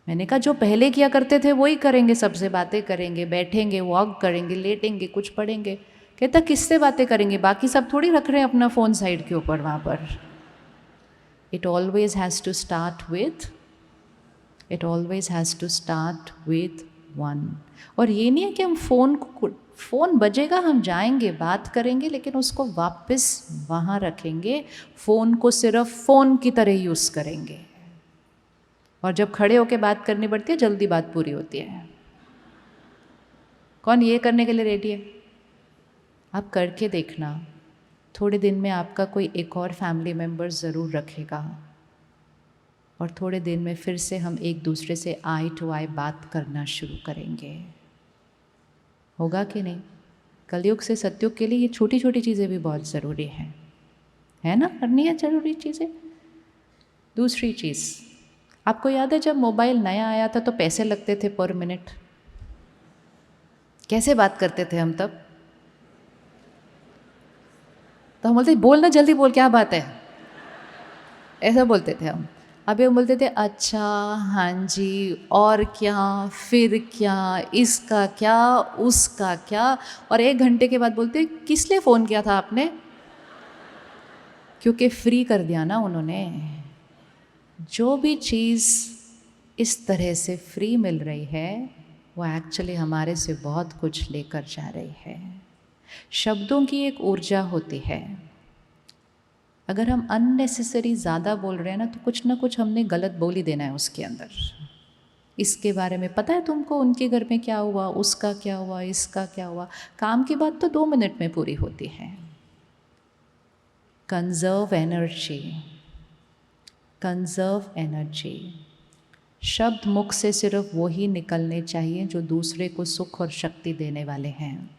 B: मैंने कहा जो पहले किया करते थे वही करेंगे, सबसे बातें करेंगे, बैठेंगे, वॉक करेंगे, लेटेंगे, कुछ पढ़ेंगे। कहता किससे बातें करेंगे, बाकी सब थोड़ी रख रहे हैं अपना फ़ोन साइड के ऊपर वहाँ पर। It always has to start with one. और ये नहीं है कि हम फ़ोन बजेगा हम जाएंगे, बात करेंगे, लेकिन उसको वापस वहाँ रखेंगे। फ़ोन को सिर्फ फ़ोन की तरह यूज़ करेंगे। और जब खड़े होकर बात करनी पड़ती है, जल्दी बात पूरी होती है। कौन ये करने के लिए रेडी है? आप करके देखना, थोड़े दिन में आपका कोई एक और फैमिली मेम्बर ज़रूर रखेगा और थोड़े दिन में फिर से हम एक दूसरे से आई टू आई बात करना शुरू करेंगे। होगा कि नहीं? कलयुग से सतयुग के लिए ये छोटी छोटी चीज़ें भी बहुत ज़रूरी हैं, है ना? करनी है ज़रूरी चीज़ें। दूसरी चीज़, आपको याद है जब मोबाइल नया आया था तो पैसे लगते थे पर मिनट? कैसे बात करते थे हम तब? तो हम बोलते बोलना जल्दी बोल, क्या बात है, ऐसा बोलते थे हम। अभी हम बोलते थे अच्छा, हाँ जी, और क्या, फिर क्या, इसका क्या, उसका क्या, और 1 घंटे के बाद बोलते किस लिए फ़ोन किया था आपने? क्योंकि फ्री कर दिया ना उन्होंने। जो भी चीज़ इस तरह से फ्री मिल रही है वो एक्चुअली हमारे से बहुत कुछ लेकर जा रही है। शब्दों की एक ऊर्जा होती है। अगर हम अननेसेसरी ज़्यादा बोल रहे हैं ना, तो कुछ ना कुछ हमने गलत बोल ही देना है उसके अंदर। इसके बारे में पता है तुमको, उनके घर में क्या हुआ, उसका क्या हुआ, इसका क्या हुआ। काम की बात तो 2 मिनट में पूरी होती है। Conserve energy. शब्द मुख से सिर्फ वही निकलने चाहिए जो दूसरे को सुख और शक्ति देने वाले हैं।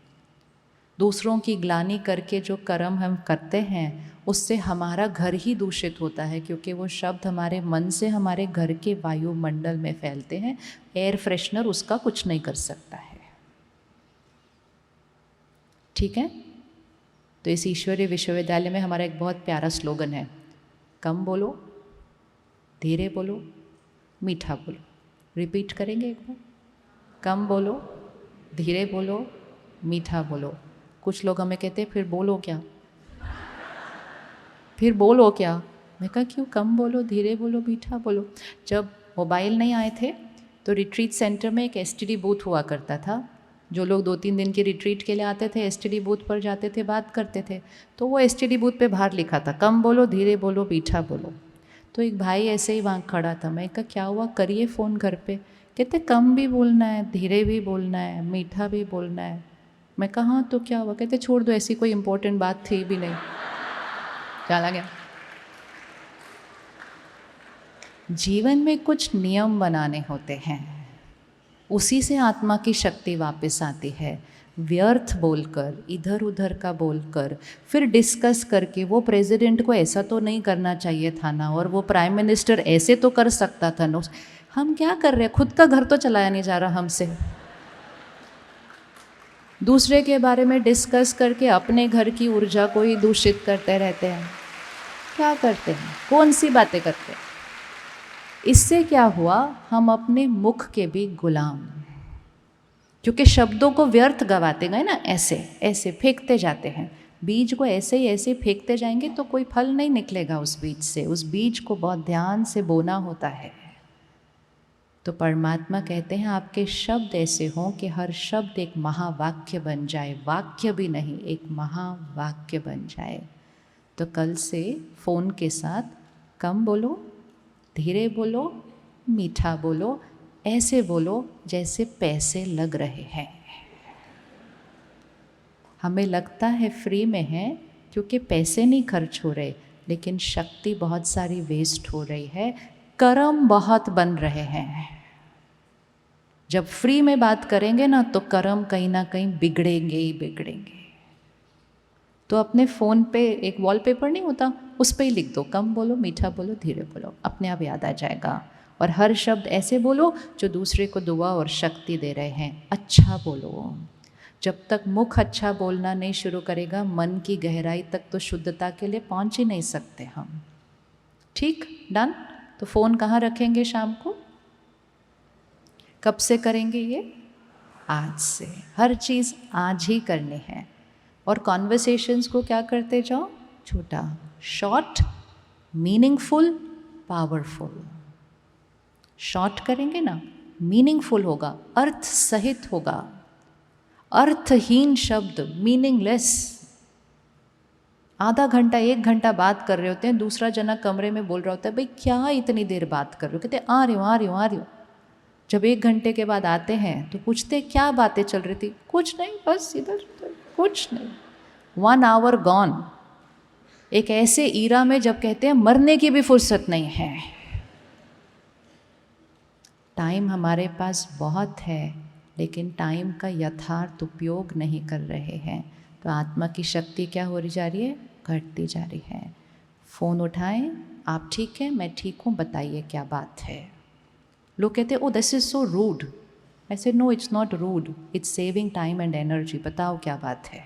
B: दूसरों की ग्लानि करके जो कर्म हम करते हैं उससे हमारा घर ही दूषित होता है, क्योंकि वो शब्द हमारे मन से हमारे घर के वायुमंडल में फैलते हैं। एयर फ्रेशनर उसका कुछ नहीं कर सकता है। ठीक है? तो इस ईश्वरीय विश्वविद्यालय में हमारा एक बहुत प्यारा स्लोगन है, कम बोलो, धीरे बोलो, मीठा बोलो। रिपीट करेंगे एक बार, कम बोलो, धीरे बोलो, मीठा बोलो। कुछ लोग हमें कहते हैं फिर बोलो क्या, फिर बोलो क्या? मैं कहा क्यों, कम बोलो, धीरे बोलो, मीठा बोलो। जब मोबाइल नहीं आए थे तो रिट्रीट सेंटर में एक एसटीडी बूथ हुआ करता था। जो लोग 2-3 दिन की रिट्रीट के लिए आते थे एसटीडी बूथ पर जाते थे, बात करते थे। तो वो एसटीडी बूथ पे बाहर लिखा था कम बोलो, धीरे बोलो, मीठा बोलो। तो एक भाई ऐसे ही वहाँ खड़ा था। मैं कहा क्या हुआ, करिए फ़ोन घर पे। कहते कम भी बोलना है, धीरे भी बोलना है, मीठा भी बोलना है। मैं कहा हाँ तो क्या हुआ? कहते छोड़ दो, ऐसी कोई इम्पोर्टेंट बात थी भी नहीं। चला गया। जीवन में कुछ नियम बनाने होते हैं, उसी से आत्मा की शक्ति वापस आती है। व्यर्थ बोलकर, इधर उधर का बोलकर, फिर डिस्कस करके वो प्रेसिडेंट को ऐसा तो नहीं करना चाहिए था ना, और वो प्राइम मिनिस्टर ऐसे तो कर सकता था ना। हम क्या कर रहे हैं? खुद का घर तो चलाया नहीं जा रहा हमसे। दूसरे के बारे में डिस्कस करके अपने घर की ऊर्जा को ही दूषित करते रहते हैं। क्या करते हैं? कौन सी बातें करते हैं? इससे क्या हुआ? हम अपने मुख के भी गुलाम, क्योंकि शब्दों को व्यर्थ गवाते गए ना, ऐसे ऐसे फेंकते जाते हैं। बीज को ऐसे ही ऐसे फेंकते जाएंगे तो कोई फल नहीं निकलेगा उस बीज से। उस बीज को बहुत ध्यान से बोना होता है। तो परमात्मा कहते हैं आपके शब्द ऐसे हों कि हर शब्द एक महावाक्य बन जाए, वाक्य भी नहीं, एक महावाक्य बन जाए। तो कल से फ़ोन के साथ कम बोलो, धीरे बोलो, मीठा बोलो, ऐसे बोलो जैसे पैसे लग रहे हैं। हमें लगता है फ्री में है क्योंकि पैसे नहीं खर्च हो रहे, लेकिन शक्ति बहुत सारी वेस्ट हो रही है, कर्म बहुत बन रहे हैं। जब फ्री में बात करेंगे ना तो कर्म कहीं ना कहीं बिगड़ेंगे ही बिगड़ेंगे। तो अपने फ़ोन पे एक वॉलपेपर नहीं होता, उस पे ही लिख दो, कम बोलो, मीठा बोलो, धीरे बोलो, अपने आप याद आ जाएगा। और हर शब्द ऐसे बोलो जो दूसरे को दुआ और शक्ति दे रहे हैं। अच्छा बोलो। जब तक मुख अच्छा बोलना नहीं शुरू करेगा, मन की गहराई तक तो शुद्धता के लिए पहुंच ही नहीं सकते हम। ठीक, डन। तो फ़ोन कहाँ रखेंगे शाम को? कब से करेंगे ये? आज से। हर चीज़ आज ही करनी है। और कॉन्वर्सेशंस को क्या करते जाओ? छोटा, शॉर्ट, मीनिंगफुल, पावरफुल। शॉर्ट करेंगे ना, मीनिंगफुल होगा, अर्थ सहित होगा। अर्थहीन शब्द, मीनिंगलेस। आधा घंटा, 1 घंटा बात कर रहे होते हैं, दूसरा जना कमरे में बोल रहा होता है, भाई क्या इतनी देर बात कर रहे हो? कहते आ रही हूँ, आ रही हूँ, आ रही हूँ। जब 1 घंटे के बाद आते हैं तो पूछते क्या बातें चल रही थी? कुछ नहीं, बस इधर कुछ नहीं। 1 hour गॉन। एक ऐसे ईरा में जब कहते हैं मरने की भी फुर्सत नहीं है। टाइम हमारे पास बहुत है, लेकिन टाइम का यथार्थ उपयोग नहीं कर रहे हैं। तो आत्मा की शक्ति क्या हो रही जा रही है? घटती जा रही है। फ़ोन उठाएं, आप ठीक हैं, मैं ठीक हूँ, बताइए क्या बात है। लोग कहते हैं oh this is so rude. I said no, it's not rude, it's saving time and energy. बताओ क्या बात है।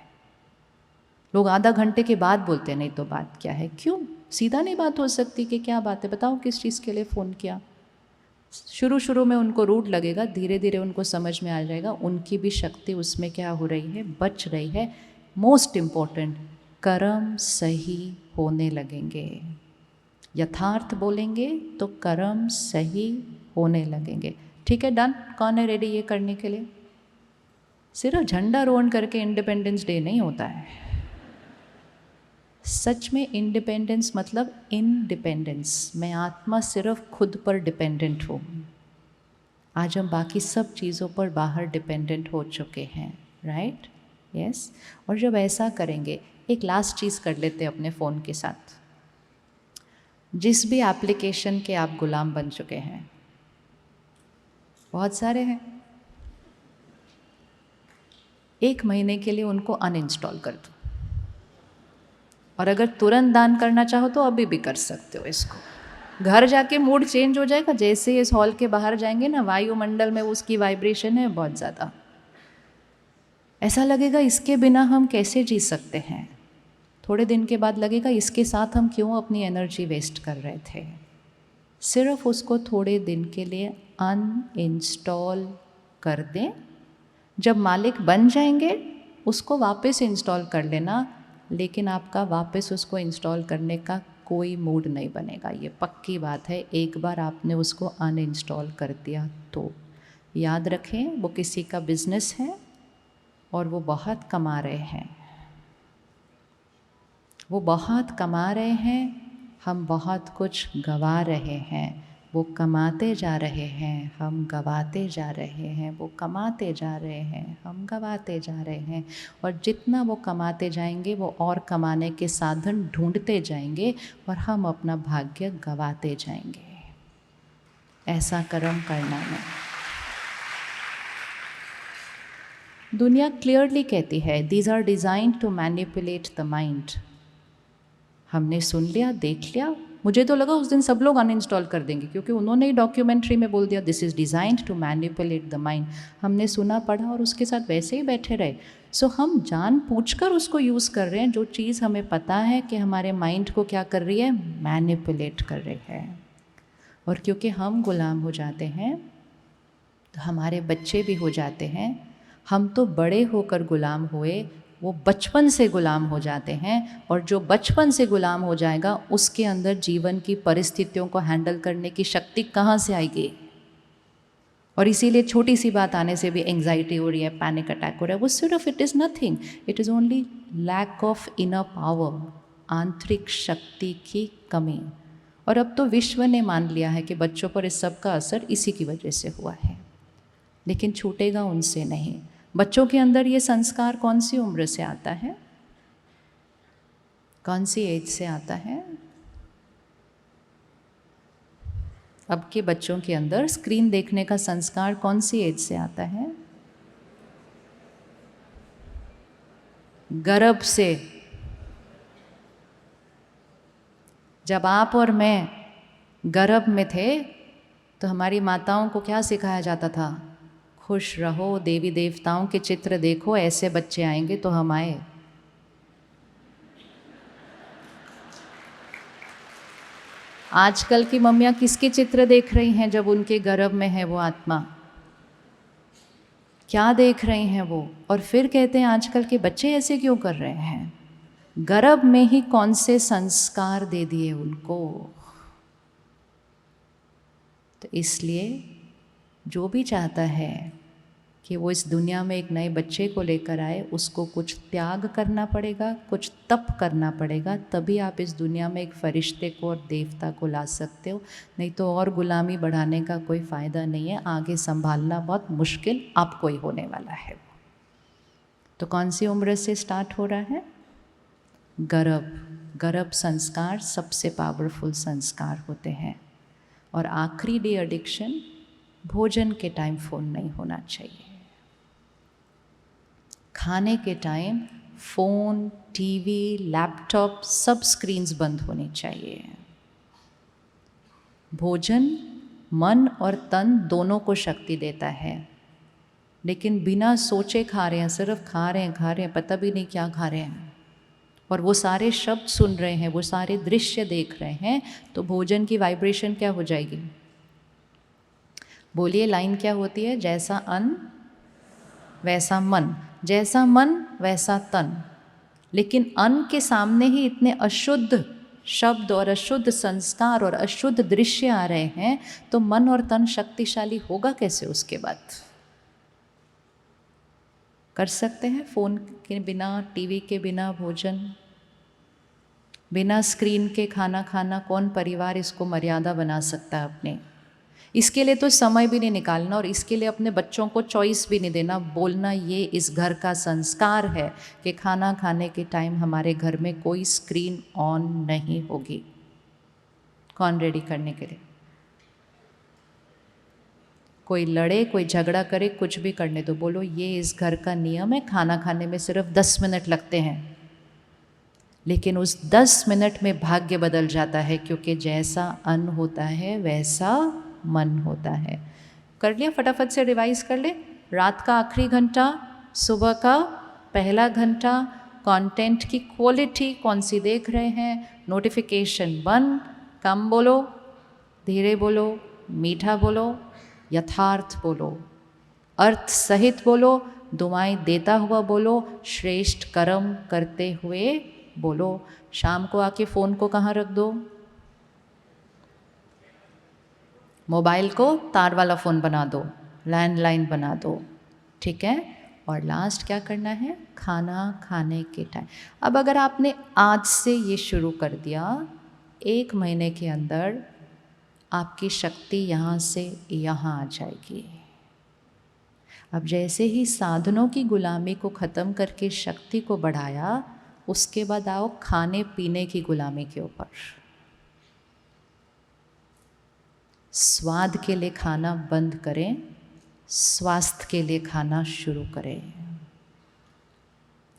B: लोग आधा घंटे के बाद बोलते हैं नहीं तो बात क्या है। क्यों? सीधा नहीं बात हो सकती कि क्या बात है, बताओ किस चीज़ के लिए फ़ोन किया। शुरू में उनको रूड लगेगा, धीरे धीरे उनको समझ में आ जाएगा। उनकी भी शक्ति उसमें क्या हो रही है? बच रही है। मोस्ट इम्पोर्टेंट, कर्म सही होने लगेंगे। यथार्थ बोलेंगे तो कर्म सही होने लगेंगे। ठीक है, डन। कौन है रेडी ये करने के लिए? सिर्फ झंडा रोहन करके इंडिपेंडेंस डे नहीं होता है। सच में इंडिपेंडेंस मतलब इंडिपेंडेंस। मैं आत्मा सिर्फ खुद पर डिपेंडेंट हूँ। आज हम बाकी सब चीज़ों पर बाहर डिपेंडेंट हो चुके हैं, राइट? यस। और जब ऐसा करेंगे, एक लास्ट चीज़ कर लेते हैं अपने फ़ोन के साथ। जिस भी एप्लीकेशन के आप गुलाम बन चुके हैं, बहुत सारे हैं, 1 महीने के लिए उनको अनइंस्टॉल कर दो। और अगर तुरंत दान करना चाहो तो अभी भी कर सकते हो इसको। घर जाके मूड चेंज हो जाएगा। जैसे इस हॉल के बाहर जाएंगे ना, वायुमंडल में उसकी वाइब्रेशन है बहुत ज़्यादा। ऐसा लगेगा इसके बिना हम कैसे जी सकते हैं। थोड़े दिन के बाद लगेगा इसके साथ हम क्यों अपनी एनर्जी वेस्ट कर रहे थे। सिर्फ उसको थोड़े दिन के लिए अनइंस्टॉल कर दें। जब मालिक बन जाएंगे उसको वापस इंस्टॉल कर लेना, लेकिन आपका वापस उसको इंस्टॉल करने का कोई मूड नहीं बनेगा। ये पक्की बात है। एक बार आपने उसको अनइंस्टॉल कर दिया तो याद रखें, वो किसी का बिजनेस है और वो बहुत कमा रहे हैं। वो बहुत कमा रहे हैं, हम बहुत कुछ गंवा रहे हैं। वो कमाते जा रहे हैं, हम गवाते जा रहे हैं। वो कमाते जा रहे हैं, हम गवाते जा रहे हैं। और जितना वो कमाते जाएंगे वो और कमाने के साधन ढूंढते जाएंगे और हम अपना भाग्य गवाते जाएंगे। ऐसा कर्म करना नहीं। दुनिया क्लियरली कहती है these are designed to manipulate the mind. हमने सुन लिया, देख लिया। मुझे तो लगा उस दिन सब लोग अनइंस्टॉल कर देंगे, क्योंकि उन्होंने ही डॉक्यूमेंट्री में बोल दिया this is designed to manipulate the mind. हमने सुना, पढ़ा और उसके साथ वैसे ही बैठे रहे। सो हम जान पूछकर उसको यूज़ कर रहे हैं, जो चीज़ हमें पता है कि हमारे माइंड को क्या कर रही है, मैनिपुलेट कर रही है। और क्योंकि हम गुलाम हो जाते हैं तो हमारे बच्चे भी हो जाते हैं। हम तो बड़े होकर गुलाम हुए, वो बचपन से गुलाम हो जाते हैं। और जो बचपन से गुलाम हो जाएगा उसके अंदर जीवन की परिस्थितियों को हैंडल करने की शक्ति कहाँ से आएगी। और इसीलिए छोटी सी बात आने से भी एंग्जाइटी हो रही है, पैनिक अटैक हो रहा है। वो सिर्फ it is nothing, it is only lack of inner power, आंतरिक शक्ति की कमी। और अब तो विश्व ने मान लिया है कि बच्चों पर इस सब का असर इसी की वजह से हुआ है, लेकिन छूटेगा उनसे नहीं। बच्चों के अंदर ये संस्कार कौन सी उम्र से आता है, कौन सी एज से आता है? अब के बच्चों के अंदर स्क्रीन देखने का संस्कार कौन सी एज से आता है? गर्भ से। जब आप और मैं गर्भ में थे तो हमारी माताओं को क्या सिखाया जाता था? खुश रहो, देवी देवताओं के चित्र देखो, ऐसे बच्चे आएंगे तो हम आए। आजकल की मम्मियाँ किसके चित्र देख रही हैं जब उनके गर्भ में है वो आत्मा? क्या देख रही हैं वो? और फिर कहते हैं आजकल के बच्चे ऐसे क्यों कर रहे हैं? गर्भ में ही कौन से संस्कार दे दिए उनको। तो इसलिए जो भी चाहता है कि वो इस दुनिया में एक नए बच्चे को लेकर आए, उसको कुछ त्याग करना पड़ेगा, कुछ तप करना पड़ेगा, तभी आप इस दुनिया में एक फरिश्ते को और देवता को ला सकते हो। नहीं तो और गुलामी बढ़ाने का कोई फ़ायदा नहीं है। आगे संभालना बहुत मुश्किल आपको ही होने वाला है। तो कौन सी उम्र से स्टार्ट हो रहा है? गर्भ। गर्भ संस्कार सबसे पावरफुल संस्कार होते हैं। और आखिरी डे एडिक्शन, भोजन के टाइम फ़ोन नहीं होना चाहिए। खाने के टाइम फ़ोन, टीवी, लैपटॉप, सब स्क्रीन्स बंद होनी चाहिए। भोजन मन और तन दोनों को शक्ति देता है, लेकिन बिना सोचे खा रहे हैं, सिर्फ खा रहे हैं, पता भी नहीं क्या खा रहे हैं। और वो सारे शब्द सुन रहे हैं, वो सारे दृश्य देख रहे हैं, तो भोजन की वाइब्रेशन क्या हो जाएगी? बोलिए, लाइन क्या होती है? जैसा अन्न वैसा मन, जैसा मन वैसा तन। लेकिन अन्न के सामने ही इतने अशुद्ध शब्द और अशुद्ध संस्कार और अशुद्ध दृश्य आ रहे हैं, तो मन और तन शक्तिशाली होगा कैसे उसके बाद? कर सकते हैं फ़ोन के बिना, टीवी के बिना भोजन, बिना स्क्रीन के खाना खाना? कौन परिवार इसको मर्यादा बना सकता है अपने? इसके लिए तो समय भी नहीं निकालना और इसके लिए अपने बच्चों को चॉइस भी नहीं देना। बोलना ये इस घर का संस्कार है कि खाना खाने के टाइम हमारे घर में कोई स्क्रीन ऑन नहीं होगी। कौन रेडी करने के लिए? कोई लड़े, कोई झगड़ा करे, कुछ भी करने दो, बोलो ये इस घर का नियम है, खाना खाने में सिर्फ 10 मिनट लगते हैं। लेकिन उस 10 मिनट में भाग्य बदल जाता है, क्योंकि जैसा अन्न होता है वैसा मन होता है। कर लिया? फटाफट से रिवाइज कर ले। रात का आखिरी घंटा, सुबह का पहला घंटा, कंटेंट की क्वालिटी कौन सी देख रहे हैं, नोटिफिकेशन बंद, कम बोलो, धीरे बोलो, मीठा बोलो, यथार्थ बोलो, अर्थ सहित बोलो, दुआएं देता हुआ बोलो, श्रेष्ठ कर्म करते हुए बोलो। शाम को आके फ़ोन को कहाँ रख दो? मोबाइल को तार वाला फ़ोन बना दो, लैंडलाइन बना दो, ठीक है? और लास्ट क्या करना है? खाना खाने के टाइम। अब अगर आपने आज से ये शुरू कर दिया, 1 महीने के अंदर आपकी शक्ति यहाँ से यहाँ आ जाएगी। अब जैसे ही साधनों की गुलामी को ख़त्म करके शक्ति को बढ़ाया, उसके बाद आओ खाने पीने की गुलामी के ऊपर। स्वाद के लिए खाना बंद करें, स्वास्थ्य के लिए खाना शुरू करें।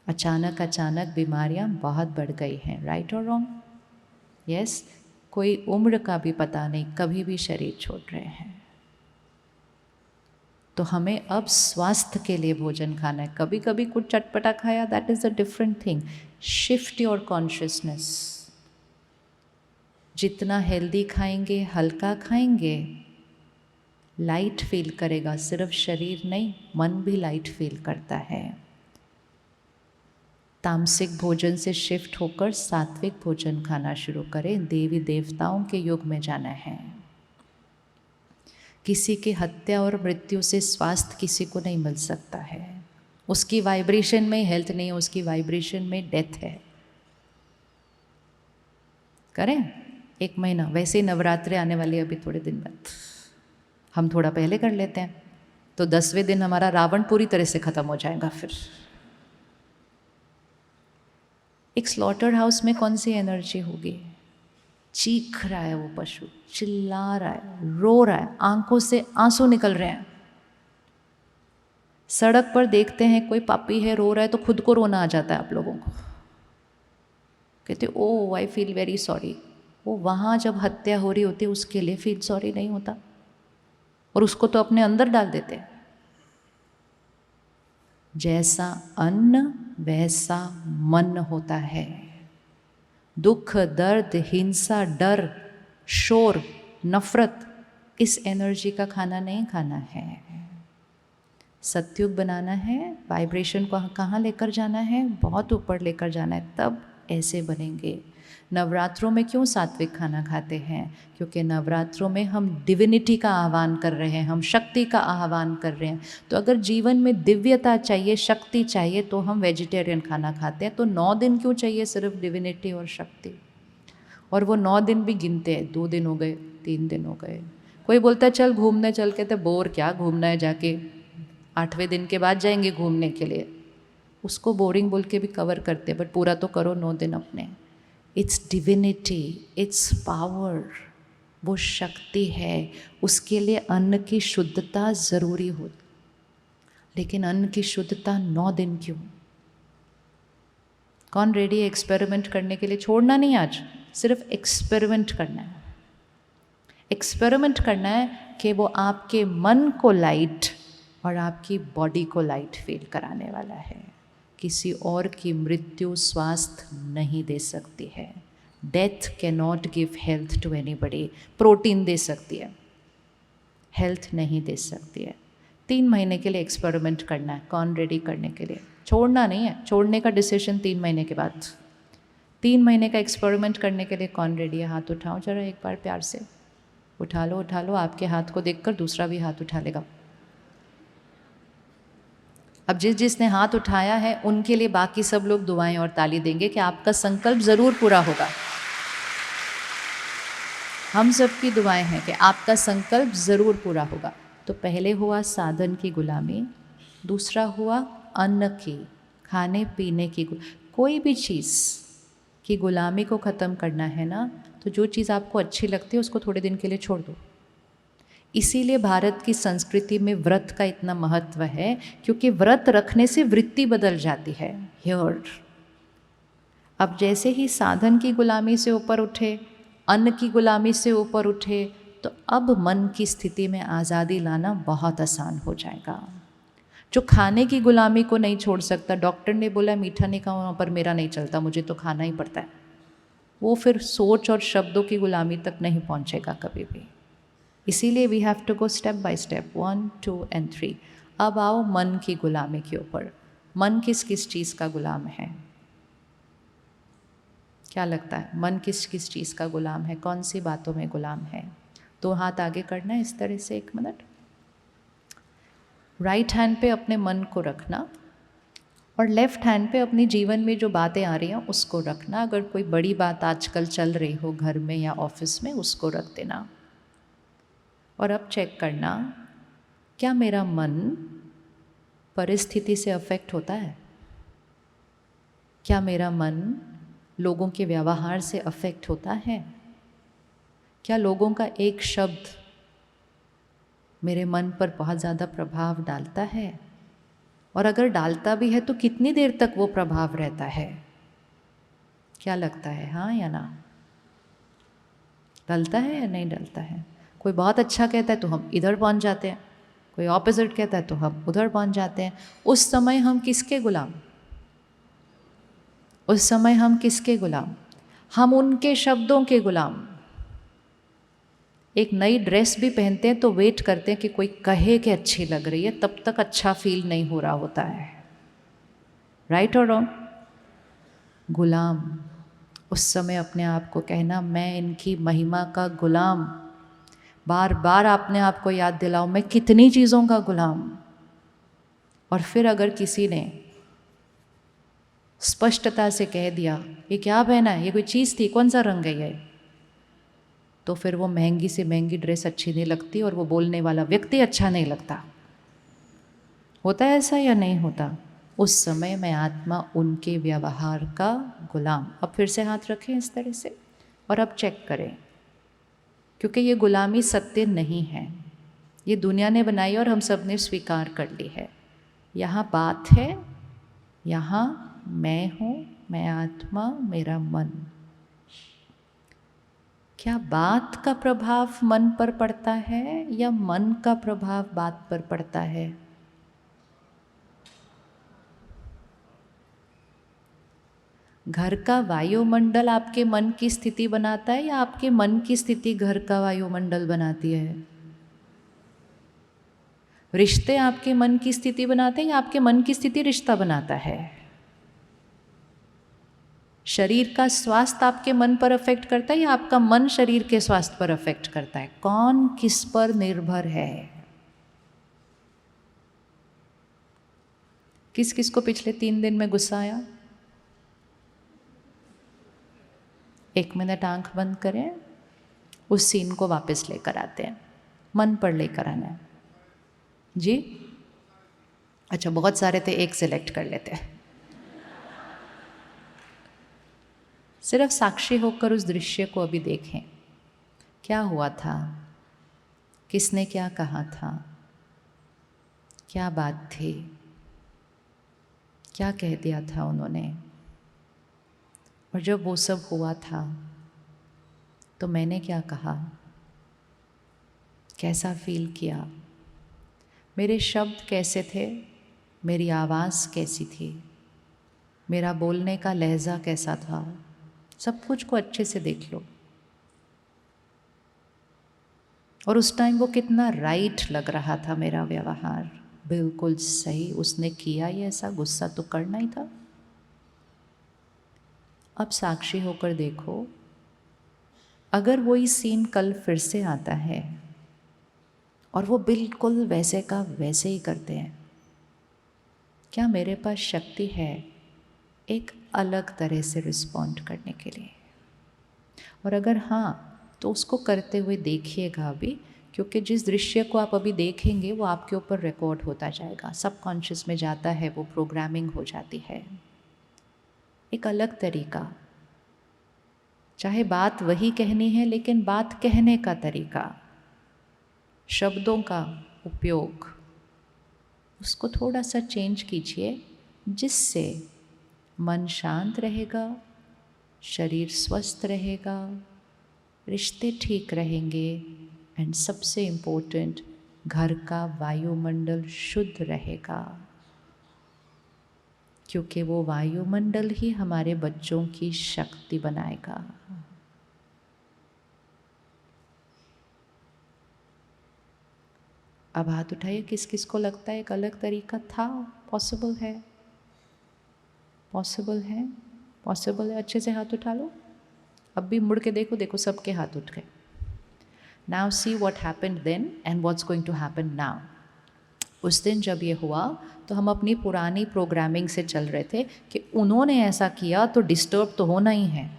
B: अचानक बीमारियां बहुत बढ़ गई हैं, राइट और रॉन्ग? यस, कोई उम्र का भी पता नहीं, कभी भी शरीर छोड़ रहे हैं। तो हमें अब स्वास्थ्य के लिए भोजन खाना है। कभी कभी कुछ चटपटा खाया, that is a different thing. Shift your consciousness. जितना हेल्दी खाएंगे, हल्का खाएंगे, लाइट फील करेगा। सिर्फ शरीर नहीं, मन भी लाइट फील करता है। तामसिक भोजन से शिफ्ट होकर सात्विक भोजन खाना शुरू करें। देवी देवताओं के युग में जाना है। किसी की हत्या और मृत्यु से स्वास्थ्य किसी को नहीं मिल सकता है। उसकी वाइब्रेशन में हेल्थ नहीं है, उसकी वाइब्रेशन में डेथ है। करें 1 महीना। वैसे ही नवरात्रे आने वाली है अभी थोड़े दिन बाद, हम थोड़ा पहले कर लेते हैं तो 10वें दिन हमारा रावण पूरी तरह से ख़त्म हो जाएगा। फिर एक स्लॉटर हाउस में कौन सी एनर्जी होगी? चीख रहा है वो पशु, चिल्ला रहा है, रो रहा है, आंखों से आंसू निकल रहे हैं। सड़क पर देखते हैं कोई पापी है, रो रहा है, तो खुद को रोना आ जाता है आप लोगों को। कहते ओ आई फील वेरी सॉरी। वो वहाँ जब हत्या हो रही होती है उसके लिए फील सॉरी नहीं होता, और उसको तो अपने अंदर डाल देते हैं। जैसा अन्न वैसा मन होता है। दुख, दर्द, हिंसा, डर, शोर, नफरत, इस एनर्जी का खाना नहीं खाना है। सत्युग बनाना है, वाइब्रेशन को कहाँ लेकर जाना है? बहुत ऊपर लेकर जाना है, तब ऐसे बनेंगे। नवरात्रों में क्यों सात्विक खाना खाते हैं? क्योंकि नवरात्रों में हम डिविनिटी का आह्वान कर रहे हैं, हम शक्ति का आह्वान कर रहे हैं। तो अगर जीवन में दिव्यता चाहिए, शक्ति चाहिए, तो हम वेजिटेरियन खाना खाते हैं। तो 9 दिन क्यों चाहिए सिर्फ डिविनिटी और शक्ति? और वो 9 दिन भी गिनते हैं, 2 दिन हो गए, 3 दिन हो गए। कोई बोलता है चल घूमने चल के, तो बोर क्या घूमना है, जाके 8वें दिन के बाद जाएंगे घूमने के लिए। उसको बोरिंग बोल के भी कवर करते, बट पूरा तो करो 9 दिन अपने। इट्स डिविनिटी, इट्स पावर, वो शक्ति है। उसके लिए अन्न की शुद्धता ज़रूरी हो। लेकिन अन्न की शुद्धता 9 दिन क्यों? कौन रेडी है एक्सपेरिमेंट करने के लिए? छोड़ना नहीं, आज सिर्फ एक्सपेरिमेंट करना है। एक्सपेरिमेंट करना है कि वो आपके मन को लाइट और आपकी बॉडी को लाइट फील कराने वाला है। किसी और की मृत्यु स्वास्थ्य नहीं दे सकती है। Death can not give health to anybody. Protein दे सकती है, हेल्थ नहीं दे सकती है। 3 महीने के लिए एक्सपेरिमेंट करना है। कौन रेडी करने के लिए? छोड़ना नहीं है, छोड़ने का डिसीजन 3 महीने के बाद। 3 महीने का एक्सपेरिमेंट करने के लिए कौन रेडी है? हाथ उठाओ जरा एक बार, प्यार से उठा लो, उठा लो। आपके हाथ को देखकर दूसरा भी हाथ उठा लेगा। अब जिसने हाथ उठाया है उनके लिए बाकी सब लोग दुआएं और ताली देंगे कि आपका संकल्प ज़रूर पूरा होगा। हम सबकी दुआएं हैं कि आपका संकल्प ज़रूर पूरा होगा। तो पहले हुआ साधन की गुलामी, दूसरा हुआ अन्न की, खाने पीने की। कोई भी चीज़ की गुलामी को ख़त्म करना है ना, तो जो चीज़ आपको अच्छी लगती है उसको थोड़े दिन के लिए छोड़ दो। इसीलिए भारत की संस्कृति में व्रत का इतना महत्व है, क्योंकि व्रत रखने से वृत्ति बदल जाती है। हियर अब जैसे ही साधन की गुलामी से ऊपर उठे, अन्न की गुलामी से ऊपर उठे, तो अब मन की स्थिति में आज़ादी लाना बहुत आसान हो जाएगा। जो खाने की गुलामी को नहीं छोड़ सकता, डॉक्टर ने बोला मीठा नहीं खाऊं पर मेरा नहीं चलता, मुझे तो खाना ही पड़ता है, वो फिर सोच और शब्दों की गुलामी तक नहीं पहुंचेगा कभी भी। इसीलिए we have to go step by step, 1, 2 and 3। अब आओ मन की गुलामी के ऊपर। मन किस किस चीज़ का गुलाम है? क्या लगता है मन किस किस चीज़ का गुलाम है? कौन सी बातों में गुलाम है? 2 हाथ आगे करना है इस तरह से, 1 मिनट। राइट हैंड पे अपने मन को रखना और लेफ्ट हैंड पे अपनी जीवन में जो बातें आ रही हैं उसको रखना। अगर कोई बड़ी बात आजकल चल रही हो घर में या ऑफिस में, उसको रख देना। और अब चेक करना, क्या मेरा मन परिस्थिति से अफेक्ट होता है? क्या मेरा मन लोगों के व्यवहार से अफेक्ट होता है? क्या लोगों का एक शब्द मेरे मन पर बहुत ज़्यादा प्रभाव डालता है? और अगर डालता भी है तो कितनी देर तक वो प्रभाव रहता है? क्या लगता है, हाँ या ना? डलता है या नहीं डलता है? कोई बहुत अच्छा कहता है तो हम इधर पहुंच जाते हैं, कोई ऑपोजिट कहता है तो हम उधर पहुंच जाते हैं। उस समय हम किसके गुलाम? उस समय हम किसके गुलाम? हम उनके शब्दों के गुलाम। एक नई ड्रेस भी पहनते हैं तो वेट करते हैं कि कोई कहे कि अच्छी लग रही है, तब तक अच्छा फील नहीं हो रहा होता है। राइट और रॉन्ग? गुलाम। उस समय अपने आप को कहना, मैं इनकी महिमा का गुलाम। बार बार अपने आप को याद दिलाओ, मैं कितनी चीज़ों का गुलाम। और फिर अगर किसी ने स्पष्टता से कह दिया ये क्या पहना है, ये कोई चीज़ थी, कौन सा रंग है ये, तो फिर वो महंगी से महंगी ड्रेस अच्छी नहीं लगती और वो बोलने वाला व्यक्ति अच्छा नहीं लगता। होता है ऐसा या नहीं होता? उस समय मैं आत्मा उनके व्यवहार का गुलाम। अब फिर से हाथ रखें इस तरह से और अब चेक करें, क्योंकि ये गुलामी सत्य नहीं है, ये दुनिया ने बनाई और हम सब ने स्वीकार कर ली है। यहाँ बात है, यहाँ मैं हूँ, मैं आत्मा, मेरा मन। क्या बात का प्रभाव मन पर पड़ता है या मन का प्रभाव बात पर पड़ता है? घर का वायुमंडल आपके मन की स्थिति बनाता है या आपके मन की स्थिति घर का वायुमंडल बनाती है? रिश्ते आपके मन की स्थिति बनाते हैं या आपके मन की स्थिति रिश्ता बनाता है? शरीर का स्वास्थ्य आपके मन पर अफेक्ट करता है या आपका मन शरीर के स्वास्थ्य पर अफेक्ट करता है? कौन किस पर निर्भर है? किस किस को पिछले 3 दिन में गुस्सा आया? 1 मिनट आंख बंद करें, उस सीन को वापस लेकर आते हैं, मन पर लेकर आना है जी। अच्छा, बहुत सारे थे, एक सिलेक्ट कर लेते हैं। सिर्फ साक्षी होकर उस दृश्य को अभी देखें। क्या हुआ था? किसने क्या कहा था? क्या बात थी? क्या कह दिया था उन्होंने? और जब वो सब हुआ था तो मैंने क्या कहा? कैसा फील किया? मेरे शब्द कैसे थे? मेरी आवाज़ कैसी थी? मेरा बोलने का लहजा कैसा था? सब कुछ को अच्छे से देख लो। और उस टाइम वो कितना राइट लग रहा था मेरा व्यवहार, बिल्कुल सही। उसने किया ही ऐसा, गुस्सा तो करना ही था। अब साक्षी होकर देखो, अगर वही सीन कल फिर से आता है और वो बिल्कुल वैसे का वैसे ही करते हैं, क्या मेरे पास शक्ति है एक अलग तरह से रिस्पॉन्ड करने के लिए? और अगर हाँ, तो उसको करते हुए देखिएगा अभी, क्योंकि जिस दृश्य को आप अभी देखेंगे वो आपके ऊपर रिकॉर्ड होता जाएगा, सबकॉन्शियस में जाता है, वो प्रोग्रामिंग हो जाती है। एक अलग तरीका, चाहे बात वही कहनी है लेकिन बात कहने का तरीका, शब्दों का उपयोग, उसको थोड़ा सा चेंज कीजिए, जिससे मन शांत रहेगा, शरीर स्वस्थ रहेगा, रिश्ते ठीक रहेंगे एंड सबसे इम्पोर्टेंट, घर का वायुमंडल शुद्ध रहेगा, क्योंकि वो वायुमंडल ही हमारे बच्चों की शक्ति बनाएगा। अब हाथ उठाइए, किस किस को लगता है एक अलग तरीका था? पॉसिबल है? पॉसिबल है? पॉसिबल है? अच्छे से हाथ उठा लो। अब भी मुड़ के देखो, देखो सबके हाथ उठ गए। Now see what happened then and what's going to happen now. उस दिन जब ये हुआ तो हम अपनी पुरानी प्रोग्रामिंग से चल रहे थे कि उन्होंने ऐसा किया तो डिस्टर्ब तो होना ही है,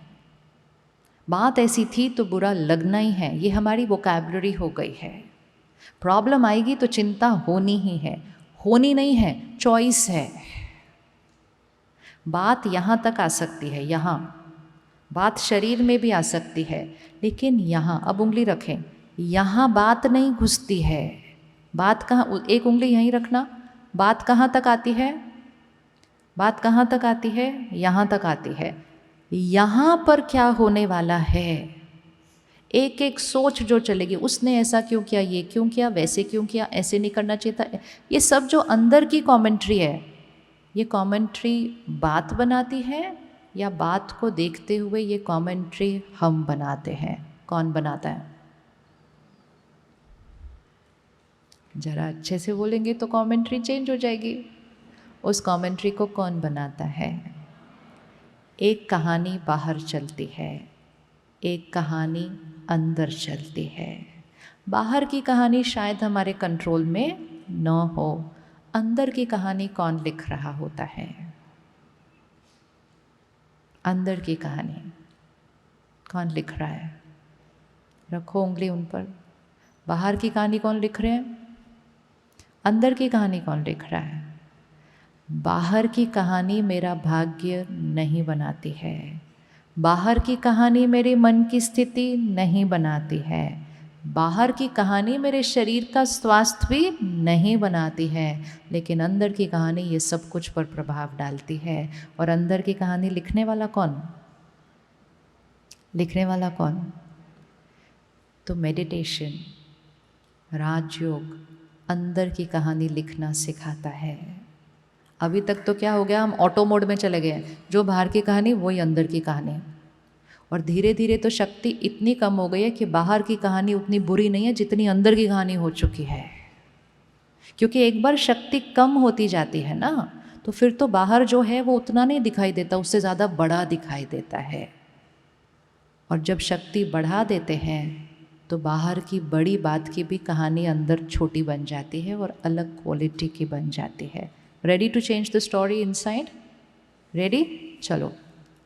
B: बात ऐसी थी तो बुरा लगना ही है, ये हमारी वोकैबुलरी हो गई है। प्रॉब्लम आएगी तो चिंता होनी ही है, होनी नहीं है, चॉइस है। बात यहाँ तक आ सकती है, यहाँ बात शरीर में भी आ सकती है, लेकिन यहाँ, अब उंगली रखें, यहाँ बात नहीं घुसती है। बात कहाँ, एक उंगली यहीं रखना, बात कहाँ तक आती है? बात कहाँ तक आती है? यहाँ तक आती है। यहाँ पर क्या होने वाला है? एक एक सोच जो चलेगी, उसने ऐसा क्यों किया, ये क्यों किया, वैसे क्यों किया, ऐसे नहीं करना चाहिए था, ये सब जो अंदर की कमेंट्री है, ये कमेंट्री बात बनाती है या बात को देखते हुए ये कमेंट्री हम बनाते हैं? कौन बनाता है? जरा अच्छे से बोलेंगे तो कमेंट्री चेंज हो जाएगी। उस कमेंट्री को कौन बनाता है? एक कहानी बाहर चलती है, एक कहानी अंदर चलती है। बाहर की कहानी शायद हमारे कंट्रोल में न हो, अंदर की कहानी कौन लिख रहा होता है? अंदर की कहानी कौन लिख रहा है? रखो उंगली उन पर। बाहर की कहानी कौन लिख रहे हैं? अंदर की कहानी कौन लिख रहा है? बाहर की कहानी मेरा भाग्य नहीं बनाती है, बाहर की कहानी मेरे मन की स्थिति नहीं बनाती है, बाहर की कहानी मेरे शरीर का स्वास्थ्य भी नहीं बनाती है, लेकिन अंदर की कहानी ये सब कुछ पर प्रभाव डालती है। और अंदर की कहानी लिखने वाला कौन? लिखने वाला कौन? तो मेडिटेशन, राजयोग अंदर की कहानी लिखना सिखाता है। अभी तक तो क्या हो गया, हम ऑटो मोड में चले गए, जो बाहर की कहानी वही अंदर की कहानी। और धीरे धीरे तो शक्ति इतनी कम हो गई है कि बाहर की कहानी उतनी बुरी नहीं है जितनी अंदर की कहानी हो चुकी है। क्योंकि एक बार शक्ति कम होती जाती है ना, तो फिर तो बाहर जो है वो उतना नहीं दिखाई देता, उससे ज़्यादा बड़ा दिखाई देता है। और जब शक्ति बढ़ा देते हैं तो बाहर की बड़ी बात की भी कहानी अंदर छोटी बन जाती है और अलग क्वालिटी की बन जाती है। Ready to change the story inside? Ready? चलो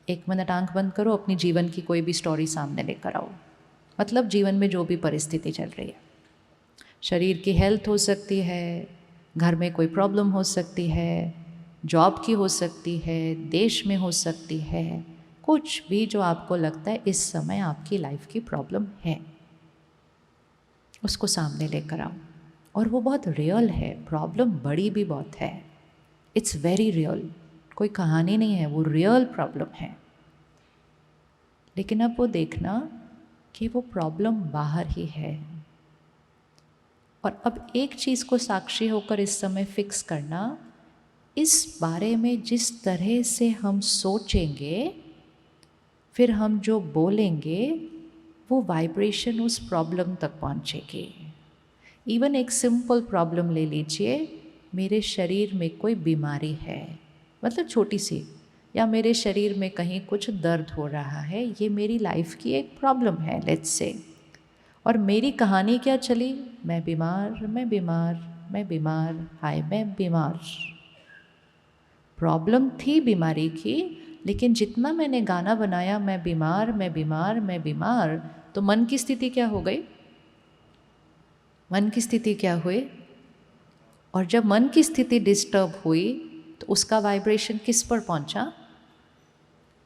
B: 1 मिनट आंख बंद करो, अपनी जीवन की कोई भी स्टोरी सामने लेकर आओ। मतलब जीवन में जो भी परिस्थिति चल रही है, शरीर की हेल्थ हो सकती है, घर में कोई प्रॉब्लम हो सकती है, जॉब की हो सकती है, देश में हो सकती है, कुछ भी जो आपको लगता है इस समय आपकी लाइफ की प्रॉब्लम है, उसको सामने लेकर आओ। और वो बहुत रियल है, प्रॉब्लम बड़ी भी बहुत है, इट्स वेरी रियल, कोई कहानी नहीं है, वो रियल प्रॉब्लम है। लेकिन अब वो देखना कि वो प्रॉब्लम बाहर ही है। और अब एक चीज़ को साक्षी होकर इस समय फिक्स करना, इस बारे में जिस तरह से हम सोचेंगे, फिर हम जो बोलेंगे, वो वाइब्रेशन उस प्रॉब्लम तक पहुंचेगी। इवन एक सिंपल प्रॉब्लम ले लीजिए, मेरे शरीर में कोई बीमारी है, मतलब छोटी सी, या मेरे शरीर में कहीं कुछ दर्द हो रहा है, ये मेरी लाइफ की एक प्रॉब्लम है, लेट्स से। और मेरी कहानी क्या चली? मैं बीमार, मैं बीमार, मैं बीमार, हाय मैं बीमार। प्रॉब्लम थी बीमारी की, लेकिन जितना मैंने गाना बनाया मैं बीमार, मैं बीमार, मैं बीमार, तो मन की स्थिति क्या हो गई? मन की स्थिति क्या हुई? और जब मन की स्थिति डिस्टर्ब हुई तो उसका वाइब्रेशन किस पर पहुंचा?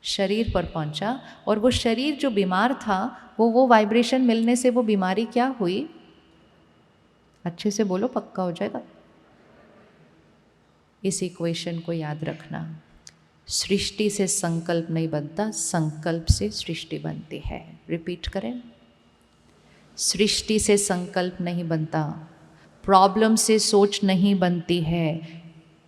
B: शरीर पर पहुंचा। और वो शरीर जो बीमार था, वो वाइब्रेशन मिलने से वो बीमारी क्या हुई? अच्छे से बोलो, पक्का हो जाएगा। इस इक्वेशन को याद रखना, सृष्टि से संकल्प नहीं बनता, संकल्प से सृष्टि बनती है। रिपीट करें, सृष्टि से संकल्प नहीं बनता, प्रॉब्लम से सोच नहीं बनती है,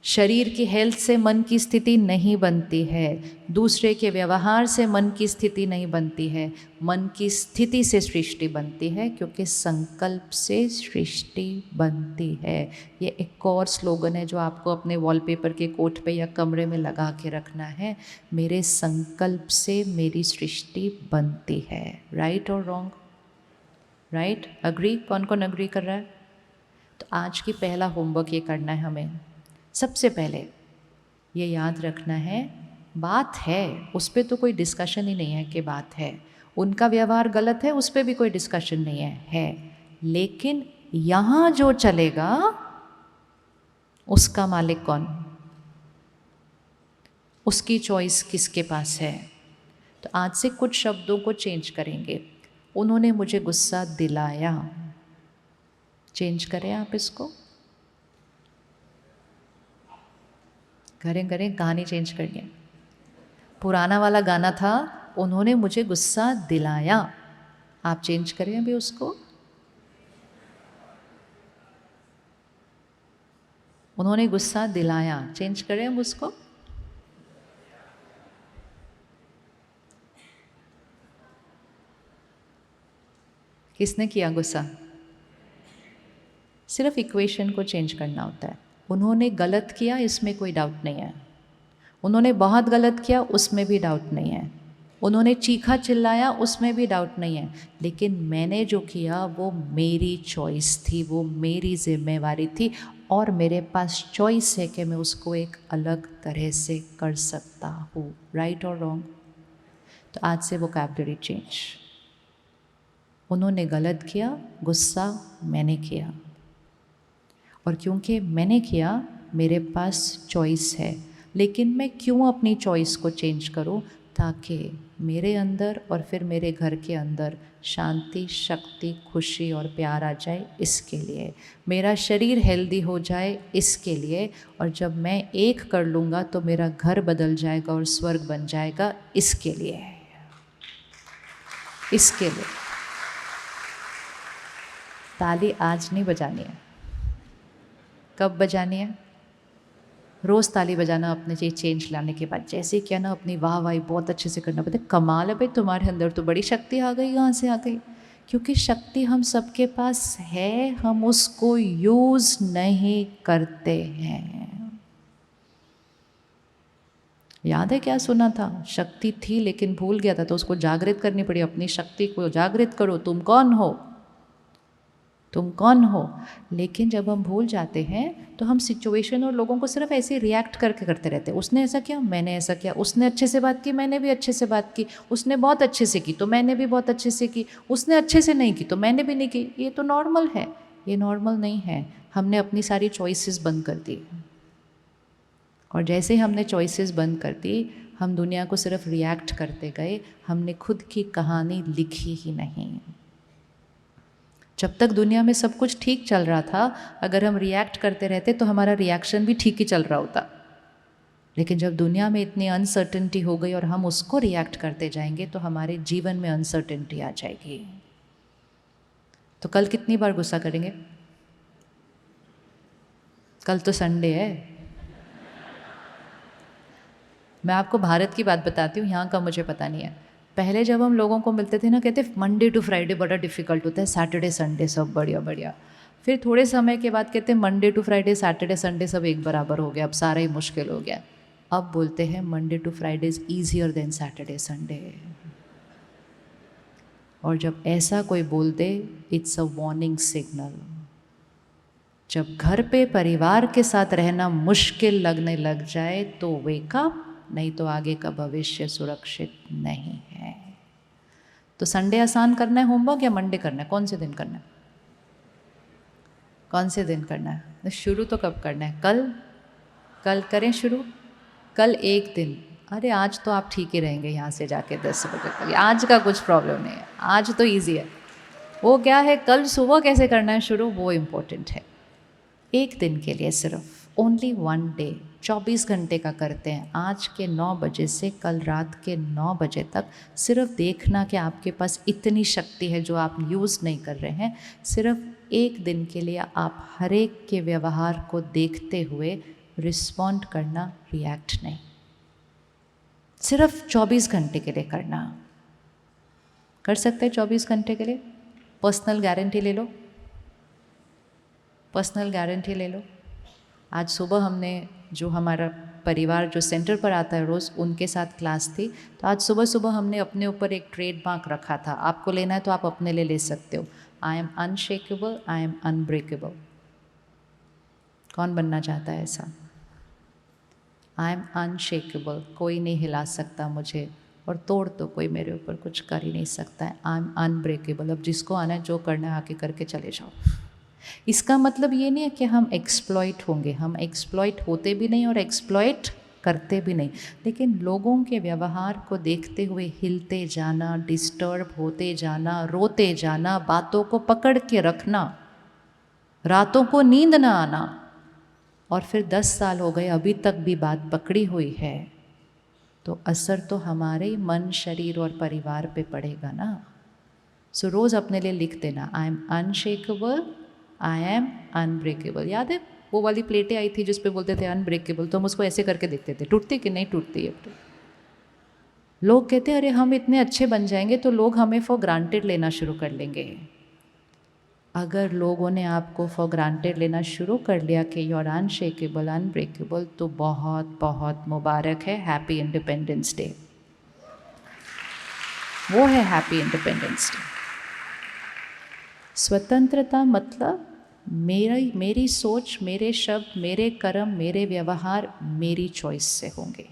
B: शरीर की हेल्थ से मन की स्थिति नहीं बनती है, दूसरे के व्यवहार से मन की स्थिति नहीं बनती है, मन की स्थिति से सृष्टि बनती है, क्योंकि संकल्प से सृष्टि बनती है। ये एक और स्लोगन है जो आपको अपने वॉलपेपर के कोट पे या कमरे में लगा के रखना है, मेरे संकल्प से मेरी सृष्टि बनती है। राइट और रॉन्ग? राइट? अग्री? कौन कौन अग्री कर रहा है? तो आज की पहला होमवर्क ये करना है हमें। सबसे पहले ये याद रखना है, बात है, उस पर तो कोई डिस्कशन ही नहीं है कि बात है, उनका व्यवहार गलत है, उस पर भी कोई डिस्कशन नहीं है, लेकिन यहाँ जो चलेगा उसका मालिक कौन, उसकी चॉइस किसके पास है। तो आज से कुछ शब्दों को चेंज करेंगे। उन्होंने मुझे गुस्सा दिलाया, चेंज करें आप इसको, करें कहानी चेंज करनी है। पुराना वाला गाना था उन्होंने मुझे गुस्सा दिलाया, आप चेंज करें अभी उसको। उन्होंने गुस्सा दिलाया, चेंज करें हम उसको। किसने किया गुस्सा? सिर्फ इक्वेशन को चेंज करना होता है। उन्होंने गलत किया, इसमें कोई डाउट नहीं है। उन्होंने बहुत गलत किया, उसमें भी डाउट नहीं है। उन्होंने चीखा चिल्लाया, उसमें भी डाउट नहीं है। लेकिन मैंने जो किया वो मेरी चॉइस थी, वो मेरी जिम्मेवारी थी, और मेरे पास चॉइस है कि मैं उसको एक अलग तरह से कर सकता हूँ। राइट और रॉन्ग? तो आज से वोकैबुलरी चेंज। उन्होंने गलत किया, गुस्सा मैंने किया, और क्योंकि मैंने किया मेरे पास चॉइस है। लेकिन मैं क्यों अपनी चॉइस को चेंज करूं? ताकि मेरे अंदर और फिर मेरे घर के अंदर शांति, शक्ति, खुशी और प्यार आ जाए, इसके लिए। मेरा शरीर हेल्दी हो जाए, इसके लिए। और जब मैं एक कर लूँगा तो मेरा घर बदल जाएगा और स्वर्ग बन जाएगा, इसके लिए। इसके लिए ताली आज नहीं बजानी है। कब बजानी है? रोज़ ताली बजाना अपने चीज़ चेंज लाने के बाद। जैसे क्या ना अपनी वाह वाही बहुत अच्छे से करना पड़ता है। कमाल है भाई, तुम्हारे अंदर तो बड़ी शक्ति आ गई, कहाँ से आ गई? क्योंकि शक्ति हम सबके पास है, हम उसको यूज़ नहीं करते हैं। याद है क्या सुना था? शक्ति थी लेकिन भूल गया था, तो उसको जागृत करनी पड़ी। अपनी शक्ति को जागृत करो। तुम कौन हो? तुम कौन हो? लेकिन जब हम भूल जाते हैं तो हम सिचुएशन और लोगों को सिर्फ ऐसे रिएक्ट करके करते रहते हैं। उसने ऐसा किया, मैंने ऐसा किया। उसने अच्छे से बात की, मैंने भी अच्छे से बात की। उसने बहुत अच्छे से की तो मैंने भी बहुत अच्छे से की। उसने अच्छे से नहीं की तो मैंने भी नहीं की। ये तो नॉर्मल है। ये नॉर्मल नहीं है। हमने अपनी सारी चॉइसेस बंद कर दी, और जैसे ही हमने चॉइसेस बंद कर दी, हम दुनिया को सिर्फ रिएक्ट करते गए। हमने खुद की कहानी लिखी ही नहीं। जब तक दुनिया में सब कुछ ठीक चल रहा था, अगर हम रिएक्ट करते रहते तो हमारा रिएक्शन भी ठीक ही चल रहा होता। लेकिन जब दुनिया में इतनी अनसर्टेनिटी हो गई और हम उसको रिएक्ट करते जाएंगे तो हमारे जीवन में अनसर्टेनिटी आ जाएगी। तो कल कितनी बार गुस्सा करेंगे? कल तो संडे है। मैं आपको भारत की बात बताती हूँ, यहाँ का मुझे पता नहीं है। पहले जब हम लोगों को मिलते थे ना, कहते मंडे टू फ्राइडे बड़ा डिफ़िकल्ट होता है, सैटरडे संडे सब बढ़िया बढ़िया। फिर थोड़े समय के बाद कहते Monday to Friday, Saturday Sunday सब एक बराबर हो गया, अब सारा ही मुश्किल हो गया। अब बोलते हैं Monday to Friday is easier than Saturday Sunday. और जब ऐसा कोई बोल दे, इट्स अ वार्निंग सिग्नल। जब घर पे परिवार के साथ रहना मुश्किल लगने लग जाए तो वेक अप, नहीं तो आगे का भविष्य सुरक्षित नहीं है। तो संडे आसान करना है होमवर्क या मंडे करना है? कौन से दिन करना है? कौन से दिन करना है? तो शुरू तो कब करना है? कल करें शुरू। कल एक दिन। अरे आज तो आप ठीक ही रहेंगे यहाँ से जाके 10 बजे तक। आज का कुछ प्रॉब्लम नहीं है, आज तो ईजी है। वो क्या है, कल सुबह कैसे करना है शुरू, वो इम्पोर्टेंट है। एक दिन के लिए सिर्फ, ओनली वन डे, 24 घंटे का करते हैं। आज के 9 बजे से कल रात के 9 बजे तक सिर्फ देखना कि आपके पास इतनी शक्ति है जो आप यूज़ नहीं कर रहे हैं। सिर्फ एक दिन के लिए आप हर एक के व्यवहार को देखते हुए रिस्पॉन्ड करना, रिएक्ट नहीं। सिर्फ 24 घंटे के लिए करना। कर सकते हैं 24 घंटे के लिए? पर्सनल गारंटी ले लो, पर्सनल गारंटी ले लो। आज सुबह हमने, जो हमारा परिवार जो सेंटर पर आता है रोज़, उनके साथ क्लास थी। तो आज सुबह सुबह हमने अपने ऊपर एक ट्रेडमार्क रखा था। आपको लेना है तो आप अपने लिए ले सकते हो। I am unshakeable, I am unbreakable. कौन बनना चाहता है ऐसा? आई एम अनशेकेबल, कोई नहीं हिला सकता मुझे, और तोड़ तो कोई मेरे ऊपर कुछ कर ही नहीं सकता है। I M unbreakable. अब जिसको आना है, जो करना है आके करके चले जाओ। इसका मतलब ये नहीं है कि हम एक्सप्लॉइट होंगे, हम एक्सप्लॉइट होते भी नहीं और एक्सप्लॉइट करते भी नहीं, लेकिन लोगों के व्यवहार को देखते हुए हिलते जाना, डिस्टर्ब होते जाना, रोते जाना, बातों को पकड़ के रखना, रातों को नींद ना आना, और फिर 10 साल हो गए अभी तक भी बात पकड़ी हुई है, तो असर तो हमारे ही मन, शरीर और परिवार पे पड़ेगा ना। सो रोज़ अपने लिए लिख देना, I am unshakeable, I am unbreakable. याद है वो वाली प्लेटें आई थी जिस पे बोलते थे अनब्रेकेबल, तो हम उसको ऐसे करके देखते थे टूटती कि नहीं टूटती है। लोग कहते हैं अरे हम इतने अच्छे बन जाएंगे तो लोग हमें फॉर ग्रांटेड लेना शुरू कर लेंगे। अगर लोगों ने आपको फॉर ग्रांटेड लेना शुरू कर लिया कि यू आर अनशेकेबल, अनब्रेकेबल, तो बहुत बहुत मुबारक है, हैप्पी इंडिपेंडेंस डे। वो है हैप्पी इंडिपेंडेंस डे। स्वतंत्रता मतलब मेरी सोच, मेरे शब्द, मेरे कर्म, मेरे व्यवहार मेरी चॉइस से होंगे।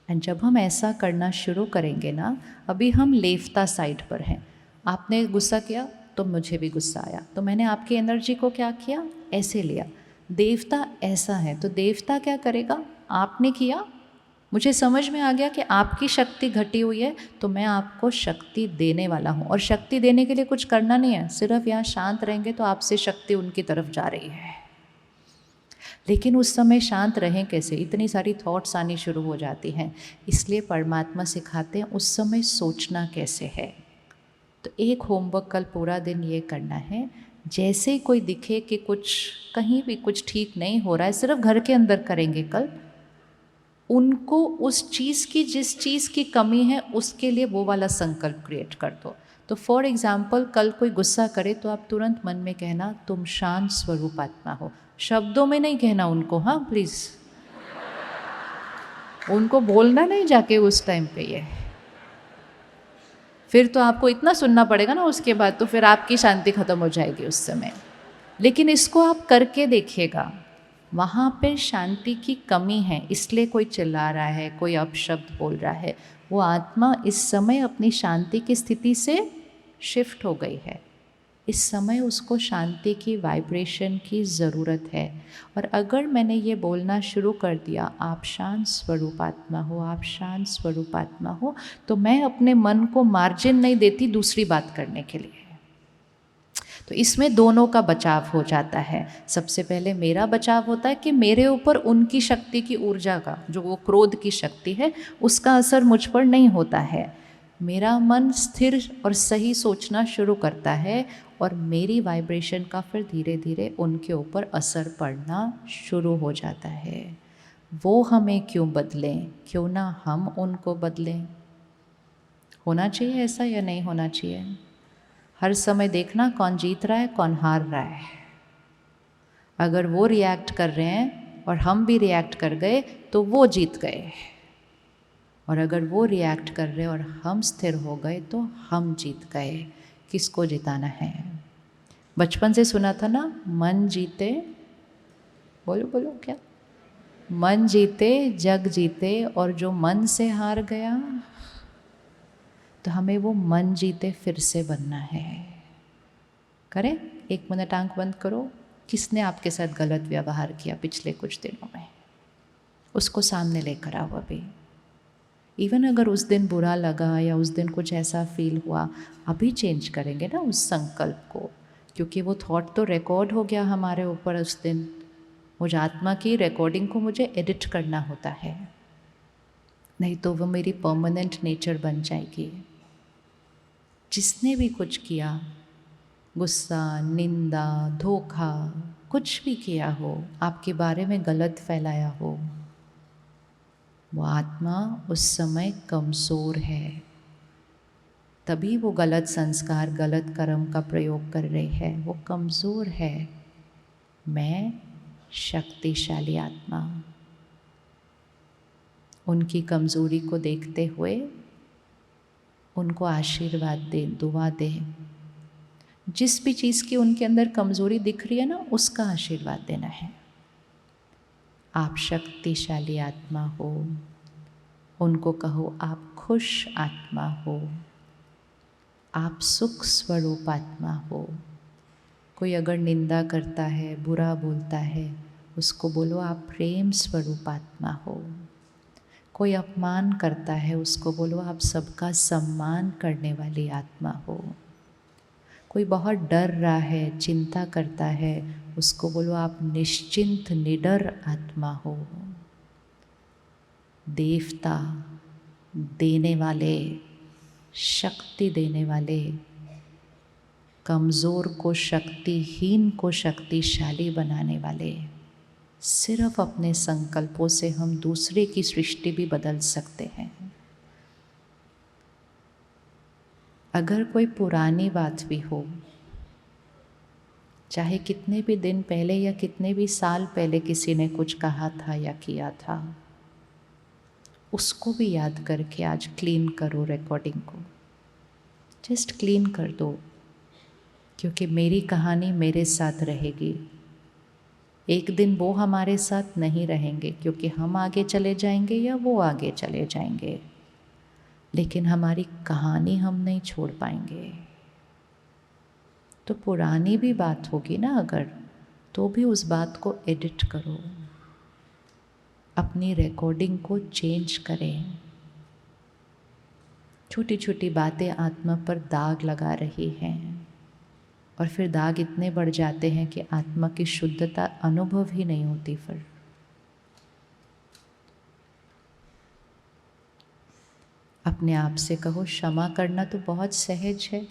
B: एंड जब हम ऐसा करना शुरू करेंगे ना, अभी हम लेफ्ता साइड पर हैं, आपने गुस्सा किया तो मुझे भी गुस्सा आया, तो मैंने आपकी एनर्जी को क्या किया, ऐसे लिया। देवता ऐसा है, तो देवता क्या करेगा, आपने किया, मुझे समझ में आ गया कि आपकी शक्ति घटी हुई है, तो मैं आपको शक्ति देने वाला हूँ। और शक्ति देने के लिए कुछ करना नहीं है, सिर्फ यहाँ शांत रहेंगे तो आपसे शक्ति उनकी तरफ जा रही है। लेकिन उस समय शांत रहें कैसे, इतनी सारी थॉट्स आनी शुरू हो जाती हैं। इसलिए परमात्मा सिखाते हैं उस समय सोचना कैसे है। तो एक होमवर्क कल पूरा दिन ये करना है, जैसे ही कोई दिखे कि कुछ कहीं भी कुछ ठीक नहीं हो रहा है, सिर्फ घर के अंदर करेंगे कल, उनको उस चीज़ की, जिस चीज़ की कमी है उसके लिए वो वाला संकल्प क्रिएट कर दो। तो फॉर एग्जाम्पल कल कोई गुस्सा करे तो आप तुरंत मन में कहना तुम शांत स्वरूप आत्मा हो। शब्दों में नहीं कहना उनको, हाँ प्लीज़, उनको बोलना नहीं जाके उस टाइम पे ये, फिर तो आपको इतना सुनना पड़ेगा ना उसके बाद, तो फिर आपकी शांति खत्म हो जाएगी उस समय। लेकिन इसको आप करके देखिएगा, वहाँ पे शांति की कमी है, इसलिए कोई चिल्ला रहा है, कोई अपशब्द बोल रहा है, वो आत्मा इस समय अपनी शांति की स्थिति से शिफ्ट हो गई है। इस समय उसको शांति की वाइब्रेशन की ज़रूरत है। और अगर मैंने ये बोलना शुरू कर दिया आप शांत स्वरूप आत्मा हो, आप शांत स्वरूप आत्मा हो, तो मैं अपने मन को मार्जिन नहीं देती दूसरी बात करने के लिए। तो इसमें दोनों का बचाव हो जाता है। सबसे पहले मेरा बचाव होता है कि मेरे ऊपर उनकी शक्ति की ऊर्जा का, जो वो क्रोध की शक्ति है, उसका असर मुझ पर नहीं होता है। मेरा मन स्थिर और सही सोचना शुरू करता है और मेरी वाइब्रेशन का फिर धीरे धीरे उनके ऊपर असर पड़ना शुरू हो जाता है। वो हमें क्यों बदलें, क्यों ना हम उनको बदलें। होना चाहिए ऐसा या नहीं होना चाहिए? हर समय देखना कौन जीत रहा है कौन हार रहा है। अगर वो रिएक्ट कर रहे हैं और हम भी रिएक्ट कर गए तो वो जीत गए, और अगर वो रिएक्ट कर रहे और हम स्थिर हो गए तो हम जीत गए। किसको जिताना है? बचपन से सुना था ना, मन जीते, बोलो बोलो क्या, मन जीते जग जीते, और जो मन से हार गया, तो हमें वो मन जीते फिर से बनना है। करें? 1 मिनट आंख बंद करो। किसने आपके साथ गलत व्यवहार किया पिछले कुछ दिनों में, उसको सामने लेकर आओ अभी। इवन अगर उस दिन बुरा लगा या उस दिन कुछ ऐसा फील हुआ, अभी चेंज करेंगे ना उस संकल्प को, क्योंकि वो थॉट तो रिकॉर्ड हो गया हमारे ऊपर उस दिन। मुझे आत्मा की रिकॉर्डिंग को मुझे एडिट करना होता है, नहीं तो वो मेरी परमानेंट नेचर बन जाएगी। जिसने भी कुछ किया, गुस्सा, निंदा, धोखा, कुछ भी किया हो, आपके बारे में गलत फैलाया हो, वो आत्मा उस समय कमज़ोर है, तभी वो गलत संस्कार, गलत कर्म का प्रयोग कर रही है। वो कमज़ोर है। मैं शक्तिशाली आत्मा, उनकी कमज़ोरी को देखते हुए उनको आशीर्वाद दे, दुआ दे। जिस भी चीज़ की उनके अंदर कमज़ोरी दिख रही है ना, उसका आशीर्वाद देना है। आप शक्तिशाली आत्मा हो, उनको कहो आप खुश आत्मा हो, आप सुख स्वरूप आत्मा हो, कोई अगर निंदा करता है, बुरा बोलता है, उसको बोलो आप प्रेम स्वरूप आत्मा हो। कोई अपमान करता है, उसको बोलो आप सबका सम्मान करने वाली आत्मा हो। कोई बहुत डर रहा है, चिंता करता है, उसको बोलो आप निश्चिंत निडर आत्मा हो। देवता, देने वाले, शक्ति देने वाले, कमज़ोर को शक्तिहीन को शक्तिशाली बनाने वाले। सिर्फ अपने संकल्पों से हम दूसरे की सृष्टि भी बदल सकते हैं। अगर कोई पुरानी बात भी हो, चाहे कितने भी दिन पहले या कितने भी साल पहले किसी ने कुछ कहा था या किया था, उसको भी याद करके आज क्लीन करो रिकॉर्डिंग को। जस्ट क्लीन कर दो, क्योंकि मेरी कहानी मेरे साथ रहेगी। एक दिन वो हमारे साथ नहीं रहेंगे, क्योंकि हम आगे चले जाएंगे या वो आगे चले जाएंगे, लेकिन हमारी कहानी हम नहीं छोड़ पाएंगे। तो पुरानी भी बात होगी ना अगर, तो भी उस बात को एडिट करो, अपनी रिकॉर्डिंग को चेंज करें। छोटी छोटी बातें आत्मा पर दाग लगा रही हैं, और फिर दाग इतने बढ़ जाते हैं कि आत्मा की शुद्धता अनुभव ही नहीं होती। फिर अपने आप से कहो क्षमा करना तो बहुत सहज है,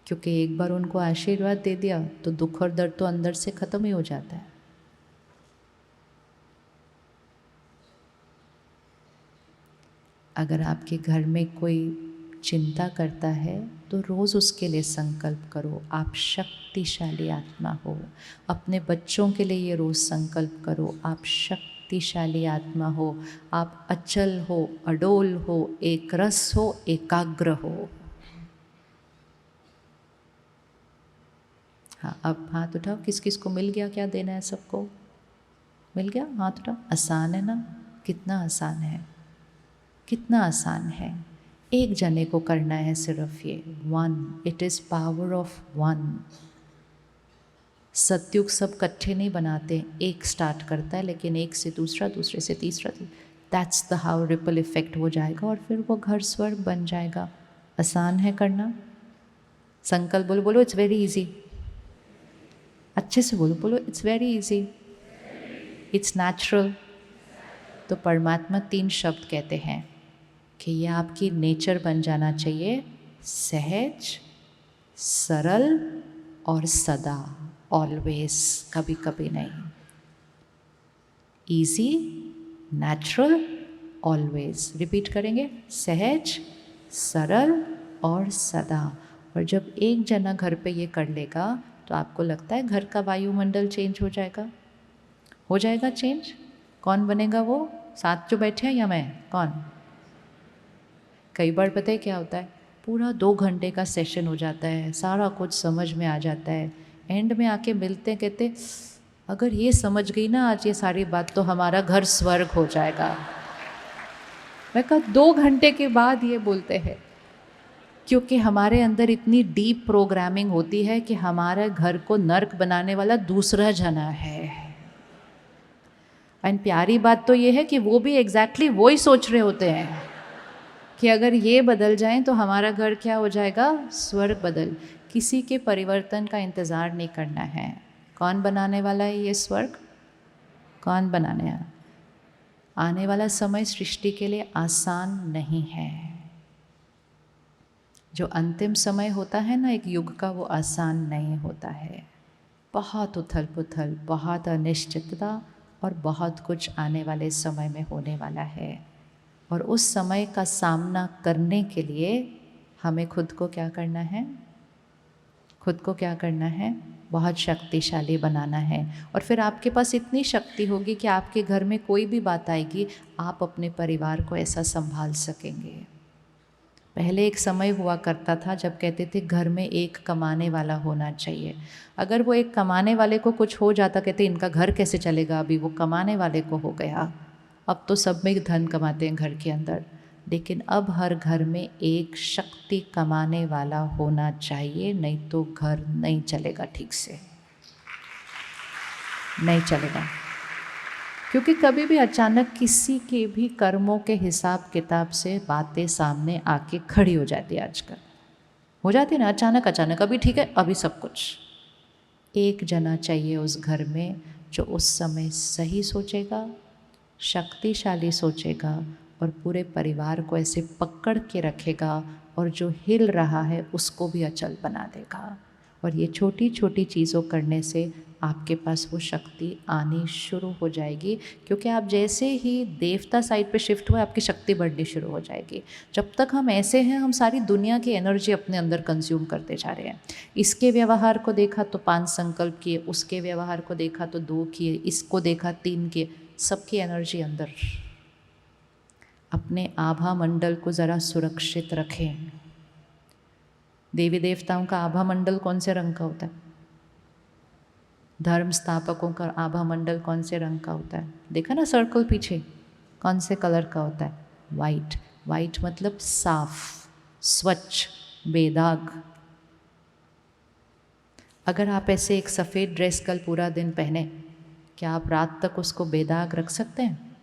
B: क्योंकि एक बार उनको आशीर्वाद दे दिया तो दुख और दर्द तो अंदर से ख़त्म ही हो जाता है। अगर आपके घर में कोई चिंता करता है तो रोज़ उसके लिए संकल्प करो आप शक्तिशाली आत्मा हो। अपने बच्चों के लिए ये रोज़ संकल्प करो आप शक्तिशाली आत्मा हो, आप अचल हो, अडोल हो, एक रस हो, एकाग्र हो। हाँ, अब हाथ उठाओ, किस किस को मिल गया, क्या देना है सबको? मिल गया? हाथ उठाओ। आसान है ना? कितना आसान है, कितना आसान है। एक जने को करना है सिर्फ ये, one. It is power of one. सतयुग सब इकट्ठे नहीं बनाते, एक स्टार्ट करता है, लेकिन एक से दूसरा, दूसरे से तीसरा, that's the how ripple effect हो जाएगा, और फिर वो घर स्वर्ग बन जाएगा। आसान है करना। संकल्प बोलो, बोलो इट्स वेरी इजी। अच्छे से बोलो, बोलो it's very easy, it's natural. तो परमात्मा 3 शब्द कहते हैं कि ये आपकी नेचर बन जाना चाहिए, सहज, सरल और सदा, ऑलवेज, कभी कभी नहीं। Easy, natural, always. रिपीट करेंगे, सहज, सरल और सदा। और जब एक जना घर पे ये कर लेगा तो आपको लगता है घर का वायुमंडल चेंज हो जाएगा? हो जाएगा चेंज। कौन बनेगा वो? साथ जो बैठे हैं या मैं? कौन? कई बार पता है क्या होता है, पूरा 2 घंटे का सेशन हो जाता है, सारा कुछ समझ में आ जाता है, एंड में आके मिलते हैं, कहते अगर ये समझ गई ना आज ये सारी बात तो हमारा घर स्वर्ग हो जाएगा। मैं कहा 2 घंटे के बाद ये बोलते हैं, क्योंकि हमारे अंदर इतनी डीप प्रोग्रामिंग होती है कि हमारे घर को नर्क बनाने वाला दूसरा जना है। एंड प्यारी बात तो ये है कि वो भी एग्जैक्टली वो ही सोच रहे होते हैं कि अगर ये बदल जाएं तो हमारा घर क्या हो जाएगा? स्वर्ग बदल। किसी के परिवर्तन का इंतज़ार नहीं करना है। कौन बनाने वाला है ये स्वर्ग? कौन बनाने वाला? आने वाला समय सृष्टि के लिए आसान नहीं है। जो अंतिम समय होता है ना एक युग का, वो आसान नहीं होता है। बहुत उथल पुथल, बहुत अनिश्चितता और बहुत कुछ आने वाले समय में होने वाला है। और उस समय का सामना करने के लिए हमें खुद को क्या करना है? खुद को क्या करना है? बहुत शक्तिशाली बनाना है। और फिर आपके पास इतनी शक्ति होगी कि आपके घर में कोई भी बात आएगी, आप अपने परिवार को ऐसा संभाल सकेंगे। पहले एक समय हुआ करता था जब कहते थे घर में एक कमाने वाला होना चाहिए। अगर वो एक कमाने वाले को कुछ हो जाता, कहते इनका घर कैसे चलेगा, अभी वो कमाने वाले को हो गया। अब तो सब में धन कमाते हैं घर के अंदर। लेकिन अब हर घर में एक शक्ति कमाने वाला होना चाहिए, नहीं तो घर नहीं चलेगा ठीक से, नहीं चलेगा। क्योंकि कभी भी अचानक किसी के भी कर्मों के हिसाब किताब से बातें सामने आके खड़ी हो जाती है, आजकल हो जाती है ना, अचानक अचानक, अभी ठीक है अभी सब कुछ। एक जना चाहिए उस घर में जो उस समय सही सोचेगा, शक्तिशाली सोचेगा और पूरे परिवार को ऐसे पकड़ के रखेगा और जो हिल रहा है उसको भी अचल बना देगा। और ये छोटी छोटी चीज़ों करने से आपके पास वो शक्ति आनी शुरू हो जाएगी, क्योंकि आप जैसे ही देवता साइड पे शिफ्ट हुए आपकी शक्ति बढ़नी शुरू हो जाएगी। जब तक हम ऐसे हैं हम सारी दुनिया की एनर्जी अपने अंदर कंज्यूम करते जा रहे हैं। इसके व्यवहार को देखा तो 5 संकल्प किए, उसके व्यवहार को देखा तो 2 किए, इसको देखा 3 किए, सबकी एनर्जी अंदर। अपने आभा मंडल को ज़रा सुरक्षित रखें। देवी देवताओं का आभा मंडल कौन से रंग का होता है? धर्म स्थापकों का आभा मंडल कौन से रंग का होता है? देखा ना सर्कल पीछे, कौन से कलर का होता है? वाइट। वाइट मतलब साफ, स्वच्छ, बेदाग। अगर आप ऐसे एक सफ़ेद ड्रेस कल पूरा दिन पहने, क्या आप रात तक उसको बेदाग रख सकते हैं?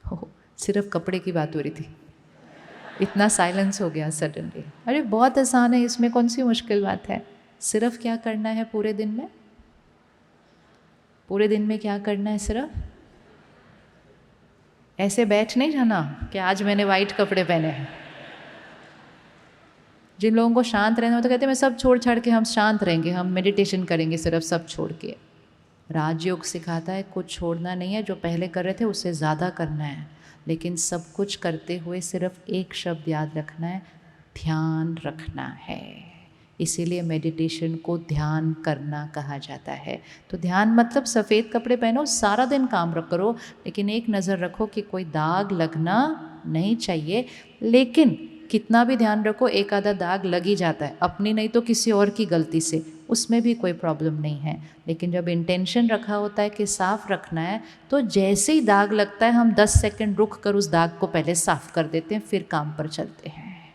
B: हो, सिर्फ कपड़े की बात हो रही थी, इतना साइलेंस हो गया सडनली। अरे बहुत आसान है, इसमें कौन सी मुश्किल बात है। सिर्फ क्या करना है पूरे दिन में? पूरे दिन में क्या करना है? सिर्फ ऐसे बैठ नहीं जाना कि आज मैंने वाइट कपड़े पहने हैं। जिन लोगों को शांत रहना होता, कहते हैं मैं सब छोड़ छाड़ के हम शांत रहेंगे, हम मेडिटेशन करेंगे सिर्फ सब छोड़ के। राजयोग सिखाता है कुछ छोड़ना नहीं है, जो पहले कर रहे थे उससे ज़्यादा करना है। लेकिन सब कुछ करते हुए सिर्फ एक शब्द याद रखना है, ध्यान रखना है। इसीलिए मेडिटेशन को ध्यान करना कहा जाता है। तो ध्यान मतलब सफ़ेद कपड़े पहनो, सारा दिन काम करो, लेकिन एक नज़र रखो कि कोई दाग लगना नहीं चाहिए। लेकिन कितना भी ध्यान रखो, एक आधा दाग लग ही जाता है, अपनी नहीं तो किसी और की गलती से, उसमें भी कोई प्रॉब्लम नहीं है। लेकिन जब इंटेंशन रखा होता है कि साफ़ रखना है, तो जैसे ही दाग लगता है हम 10 सेकंड रुक कर उस दाग को पहले साफ़ कर देते हैं, फिर काम पर चलते हैं।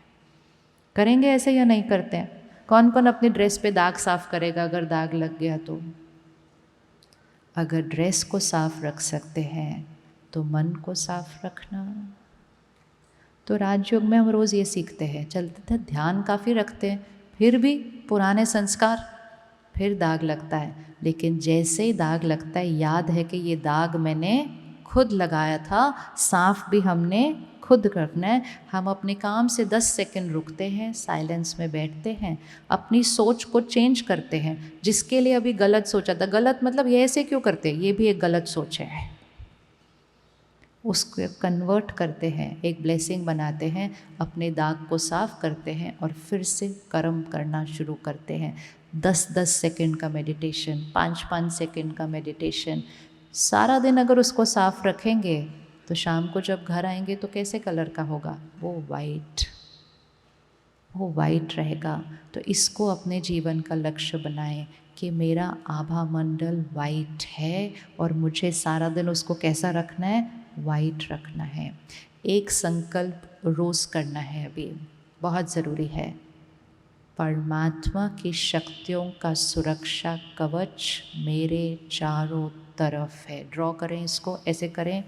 B: करेंगे ऐसे या नहीं करते हैं? कौन कौन अपनी ड्रेस पे दाग साफ़ करेगा अगर दाग लग गया तो? अगर ड्रेस को साफ़ रख सकते हैं तो मन को साफ़ रखना। तो राजयोग में हम रोज़ ये सीखते हैं, चलते थे ध्यान काफ़ी रखते हैं, फिर भी पुराने संस्कार, फिर दाग लगता है। लेकिन जैसे ही दाग लगता है याद है कि ये दाग मैंने खुद लगाया था, साफ़ भी हमने खुद करना है। हम अपने काम से 10 सेकंड रुकते हैं, साइलेंस में बैठते हैं, अपनी सोच को चेंज करते हैं। जिसके लिए अभी गलत सोचा था, गलत मतलब ये ऐसे क्यों करते हैं, ये भी एक गलत सोच है, उसको कन्वर्ट करते हैं, एक ब्लेसिंग बनाते हैं, अपने दाग को साफ़ करते हैं और फिर से कर्म करना शुरू करते हैं। 10-10 सेकंड का मेडिटेशन, 5-5 सेकंड का मेडिटेशन, सारा दिन अगर उसको साफ़ रखेंगे तो शाम को जब घर आएंगे तो कैसे कलर का होगा? वो वाइट रहेगा। तो इसको अपने जीवन का लक्ष्य बनाएं कि मेरा आभा मंडल वाइट है और मुझे सारा दिन उसको कैसा रखना है? वाइट रखना है। एक संकल्प रोज़ करना है, अभी बहुत ज़रूरी है। परमात्मा की शक्तियों का सुरक्षा कवच मेरे चारों तरफ है। ड्रॉ करें इसको, ऐसे करें,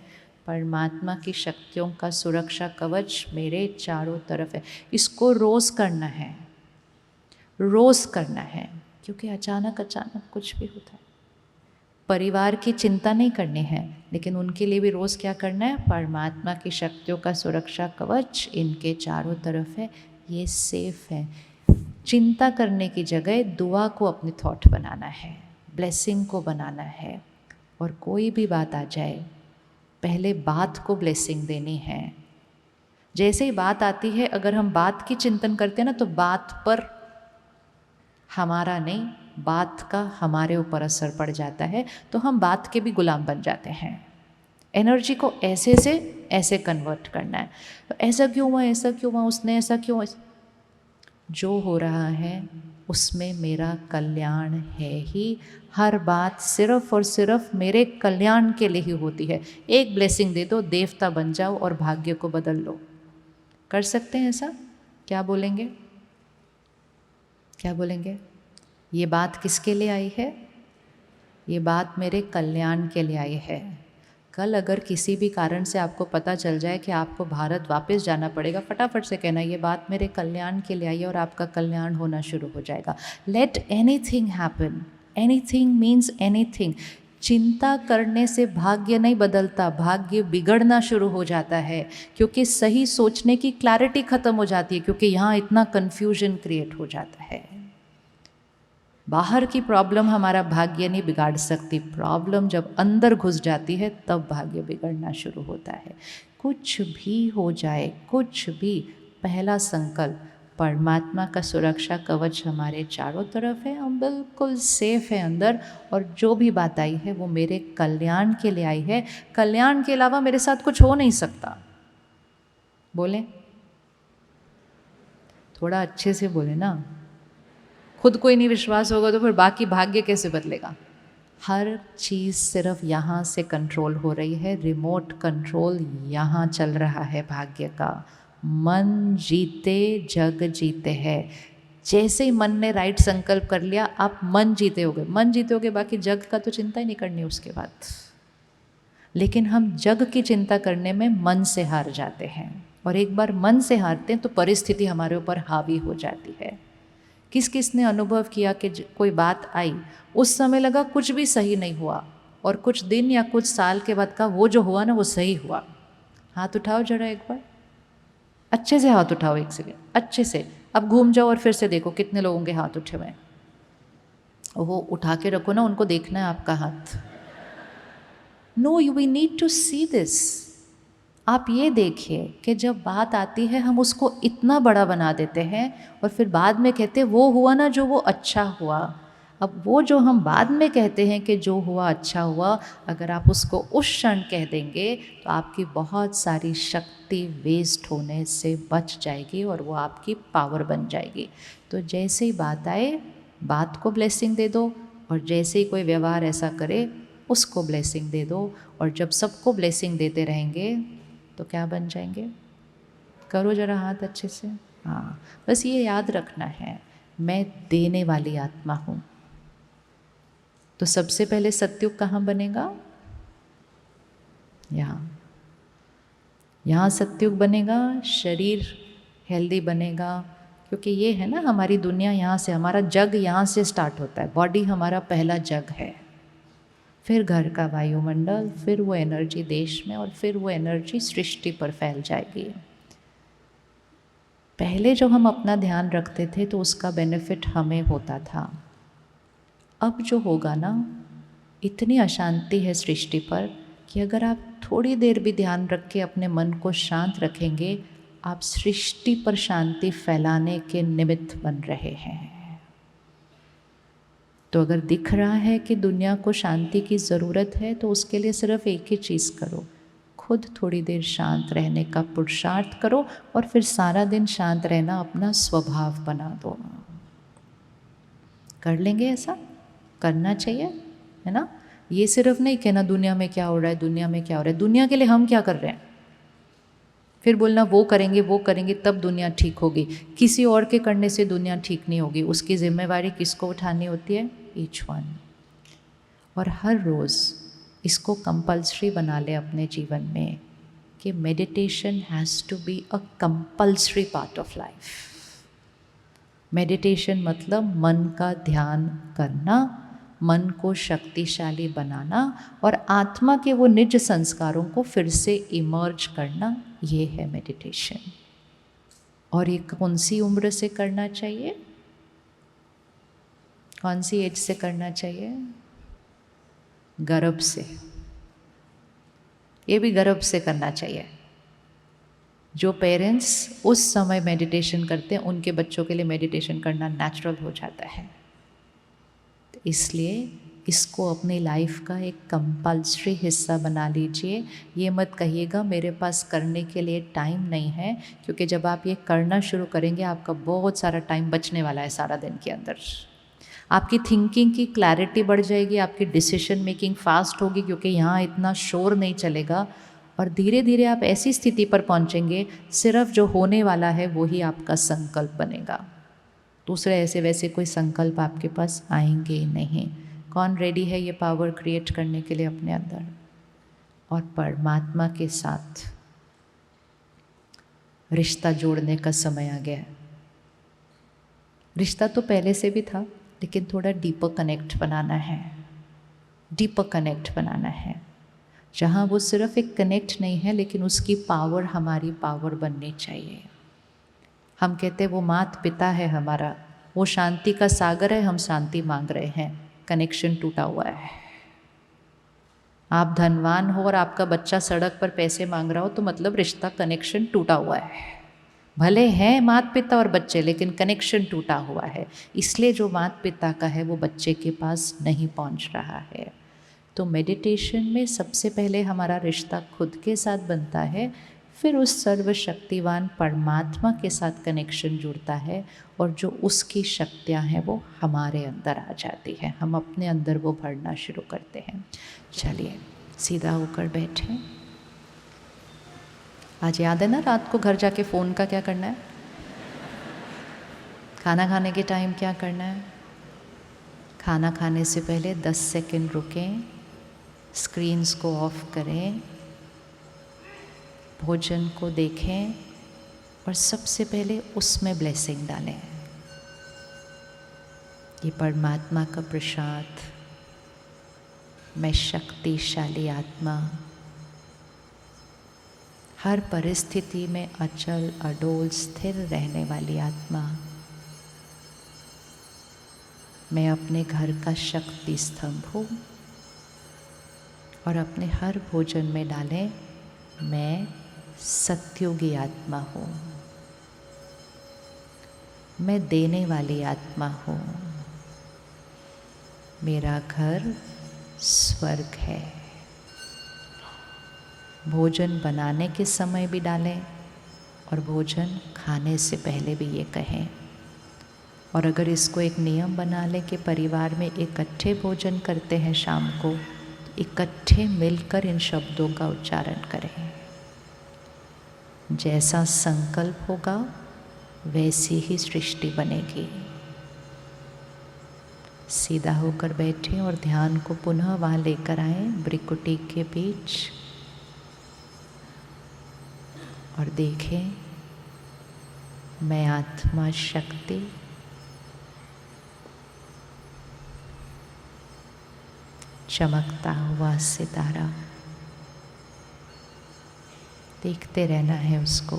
B: परमात्मा की शक्तियों का सुरक्षा कवच मेरे चारों तरफ है। इसको रोज़ करना है, रोज़ करना है, क्योंकि अचानक कुछ भी होता है। परिवार की चिंता नहीं करनी है, लेकिन उनके लिए भी रोज़ क्या करना है? परमात्मा की शक्तियों का सुरक्षा कवच इनके चारों तरफ है, ये सेफ है। चिंता करने की जगह दुआ को अपनी थॉट बनाना है, ब्लेसिंग को बनाना है। और कोई भी बात आ जाए, पहले बात को ब्लेसिंग देनी है। जैसे ही बात आती है, अगर हम बात की चिंतन करते हैं ना, तो बात पर हमारा नहीं, बात का हमारे ऊपर असर पड़ जाता है, तो हम बात के भी गुलाम बन जाते हैं। एनर्जी को ऐसे से ऐसे कन्वर्ट करना है। तो ऐसा क्यों हुआ, ऐसा क्यों हुआ, उसने ऐसा क्यों, जो हो रहा है उसमें मेरा कल्याण है ही। हर बात सिर्फ और सिर्फ मेरे कल्याण के लिए ही होती है। एक ब्लेसिंग दे दो, देवता बन जाओ और भाग्य को बदल लो। कर सकते हैं ऐसा? क्या बोलेंगे? क्या बोलेंगे? ये बात किसके लिए आई है? ये बात मेरे कल्याण के लिए आई है। कल अगर किसी भी कारण से आपको पता चल जाए कि आपको भारत वापस जाना पड़ेगा, फटाफट से कहना ये बात मेरे कल्याण के लिए आई है और आपका कल्याण होना शुरू हो जाएगा। Late anything happen, anything means anything. चिंता करने से भाग्य नहीं बदलता, भाग्य बिगड़ना शुरू हो जाता है, क्योंकि सही सोचने की क्लैरिटी खत्म हो जाती है, क्योंकि यहाँ इतना कन्फ्यूजन क्रिएट हो जाता है। बाहर की प्रॉब्लम हमारा भाग्य नहीं बिगाड़ सकती, प्रॉब्लम जब अंदर घुस जाती है तब भाग्य बिगड़ना शुरू होता है। कुछ भी हो जाए, कुछ भी, पहला संकल्प परमात्मा का सुरक्षा कवच हमारे चारों तरफ है, हम बिल्कुल सेफ है अंदर, और जो भी बात आई है वो मेरे कल्याण के लिए आई है। कल्याण के अलावा मेरे साथ कुछ हो नहीं सकता। बोले थोड़ा अच्छे से बोले ना, खुद को ही नहीं विश्वास होगा तो फिर बाकी भाग्य कैसे बदलेगा? हर चीज़ सिर्फ यहाँ से कंट्रोल हो रही है, रिमोट कंट्रोल यहाँ चल रहा है भाग्य का। मन जीते जग जीते है। जैसे ही मन ने राइट संकल्प कर लिया, आप मन जीते होगे, मन जीते होगे, बाकी जग का तो चिंता ही नहीं करनी उसके बाद। लेकिन हम जग की चिंता करने में मन से हार जाते हैं, और एक बार मन से हारते हैं तो परिस्थिति हमारे ऊपर हावी हो जाती है। किस किस ने अनुभव किया कि कोई बात आई, उस समय लगा कुछ भी सही नहीं हुआ, और कुछ दिन या कुछ साल के बाद का वो जो हुआ ना वो सही हुआ? हाथ उठाओ जरा एक बार, अच्छे से हाथ उठाओ, एक सेकेंड अच्छे से। अब घूम जाओ और फिर से देखो कितने लोगों के हाथ उठे हुए हैं। वो उठा के रखो ना, उनको देखना है आपका हाथ। No, we need to see this. आप ये देखिए कि जब बात आती है हम उसको इतना बड़ा बना देते हैं, और फिर बाद में कहते हैं वो हुआ ना जो वो अच्छा हुआ। अब वो जो हम बाद में कहते हैं कि जो हुआ अच्छा हुआ, अगर आप उसको उस क्षण कह देंगे तो आपकी बहुत सारी शक्ति वेस्ट होने से बच जाएगी और वो आपकी पावर बन जाएगी। तो जैसे ही बात आए, बात को ब्लेसिंग दे दो, और जैसे ही कोई व्यवहार ऐसा करे उसको ब्लेसिंग दे दो। और जब सबको ब्लेसिंग देते रहेंगे तो क्या बन जाएंगे? करो जरा हाथ अच्छे से। हाँ, बस ये याद रखना है, मैं देने वाली आत्मा हूँ। तो सबसे पहले सत्युग कहाँ बनेगा? यहाँ सत्युग बनेगा, शरीर हेल्दी बनेगा, क्योंकि ये है ना हमारी दुनिया, यहाँ से हमारा जग यहाँ से स्टार्ट होता है। बॉडी हमारा पहला जग है, फिर घर का वायुमंडल, फिर वो एनर्जी देश में, और फिर वो एनर्जी सृष्टि पर फैल जाएगी। पहले जो हम अपना ध्यान रखते थे तो उसका बेनिफिट हमें होता था। अब जो होगा ना, इतनी अशांति है सृष्टि पर कि अगर आप थोड़ी देर भी ध्यान रख के अपने मन को शांत रखेंगे, आप सृष्टि पर शांति फैलाने के निमित्त बन रहे हैं। तो अगर दिख रहा है कि दुनिया को शांति की ज़रूरत है, तो उसके लिए सिर्फ एक ही चीज़ करो, खुद थोड़ी देर शांत रहने का पुरुषार्थ करो, और फिर सारा दिन शांत रहना अपना स्वभाव बना दो। कर लेंगे ऐसा? करना चाहिए, है ना? ये सिर्फ नहीं कहना दुनिया में क्या हो रहा है, दुनिया में क्या हो रहा है। दुनिया के लिए हम क्या कर रहे हैं, फिर बोलना वो करेंगे तब दुनिया ठीक होगी। किसी और के करने से दुनिया ठीक नहीं होगी, उसकी जिम्मेवारी किसको उठानी होती है? Each one. और हर रोज़ इसको कंपल्सरी बना ले अपने जीवन में कि meditation has to be a compulsory part of life. Meditation मतलब मन का ध्यान करना, मन को शक्तिशाली बनाना, और आत्मा के वो निज संस्कारों को फिर से इमर्ज करना, ये है मेडिटेशन। और ये कौन सी उम्र से करना चाहिए? कौन सी एज से करना चाहिए? गर्भ से। ये भी गर्भ से करना चाहिए। जो पेरेंट्स उस समय मेडिटेशन करते हैं, उनके बच्चों के लिए मेडिटेशन करना नेचुरल हो जाता है। तो इसलिए इसको अपनी लाइफ का एक कंपल्सरी हिस्सा बना लीजिए। ये मत कहिएगा मेरे पास करने के लिए टाइम नहीं है, क्योंकि जब आप ये करना शुरू करेंगे आपका बहुत सारा टाइम बचने वाला है सारा दिन के अंदर। आपकी थिंकिंग की क्लैरिटी बढ़ जाएगी, आपकी डिसीजन मेकिंग फास्ट होगी, क्योंकि यहाँ इतना शोर नहीं चलेगा। और धीरे धीरे आप ऐसी स्थिति पर पहुँचेंगे सिर्फ जो होने वाला है वही आपका संकल्प बनेगा। दूसरे ऐसे वैसे कोई संकल्प आपके पास आएंगे ही नहीं। कौन रेडी है ये पावर क्रिएट करने के लिए अपने अंदर? और परमात्मा के साथ रिश्ता जोड़ने का समय आ गया है। रिश्ता तो पहले से भी था, लेकिन थोड़ा डीपर कनेक्ट बनाना है, डीपर कनेक्ट बनाना है, जहाँ वो सिर्फ एक कनेक्ट नहीं है लेकिन उसकी पावर हमारी पावर बननी चाहिए। हम कहते हैं वो माता पिता है हमारा, वो शांति का सागर है, हम शांति मांग रहे हैं, कनेक्शन टूटा हुआ है। आप धनवान हो और आपका बच्चा सड़क पर पैसे मांग रहा हो तो मतलब रिश्ता कनेक्शन टूटा हुआ है। भले हैं माता पिता और बच्चे, लेकिन कनेक्शन टूटा हुआ है, इसलिए जो माता पिता का है वो बच्चे के पास नहीं पहुंच रहा है। तो मेडिटेशन में सबसे पहले हमारा रिश्ता खुद के साथ बनता है, फिर उस सर्वशक्तिवान परमात्मा के साथ कनेक्शन जुड़ता है, और जो उसकी शक्तियाँ हैं वो हमारे अंदर आ जाती है, हम अपने अंदर वो भरना शुरू करते हैं। चलिए सीधा होकर बैठें। आज याद है ना रात को घर जाके फ़ोन का क्या करना है, खाना खाने के टाइम क्या करना है। खाना खाने से पहले 10 सेकंड रुकें, स्क्रीन्स को ऑफ करें, भोजन को देखें और सबसे पहले उसमें ब्लेसिंग डालें। ये परमात्मा का प्रसाद, मैं शक्तिशाली आत्मा, हर परिस्थिति में अचल अडोल स्थिर रहने वाली आत्मा, मैं अपने घर का शक्ति स्तंभ हूँ। और अपने हर भोजन में डालें, मैं सत्युगी आत्मा हूँ, मैं देने वाली आत्मा हूँ, मेरा घर स्वर्ग है। भोजन बनाने के समय भी डालें और भोजन खाने से पहले भी ये कहें। और अगर इसको एक नियम बना लें कि परिवार में इकट्ठे भोजन करते हैं शाम को, तो इकट्ठे मिलकर इन शब्दों का उच्चारण करें। जैसा संकल्प होगा वैसी ही सृष्टि बनेगी। सीधा होकर बैठें और ध्यान को पुनः वहाँ लेकर आएं, भ्रिकुटी के बीच, और देखें मैं आत्मा शक्ति चमकता हुआ सितारा, देखते रहना है उसको।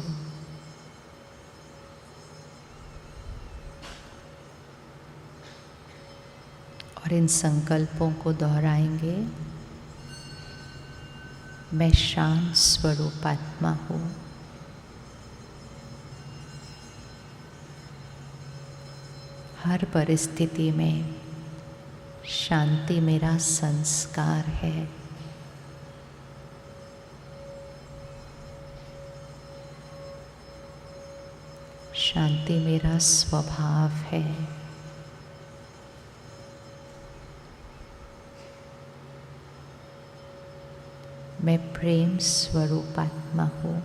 B: और इन संकल्पों को दोहराएंगे, मैं शांत स्वरूप आत्मा हूँ, हर परिस्थिति में शांति मेरा संस्कार है। शांति मेरा स्वभाव है। मैं प्रेम स्वरूप आत्मा हूँ,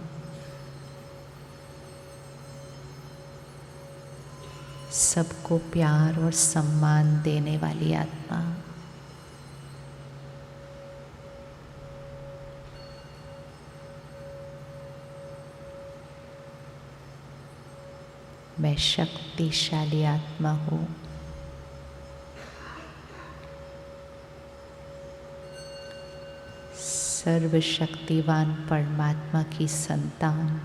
B: सबको प्यार और सम्मान देने वाली आत्मा। मैं शक्तिशाली आत्मा हूँ, सर्वशक्तिवान परमात्मा की संतान।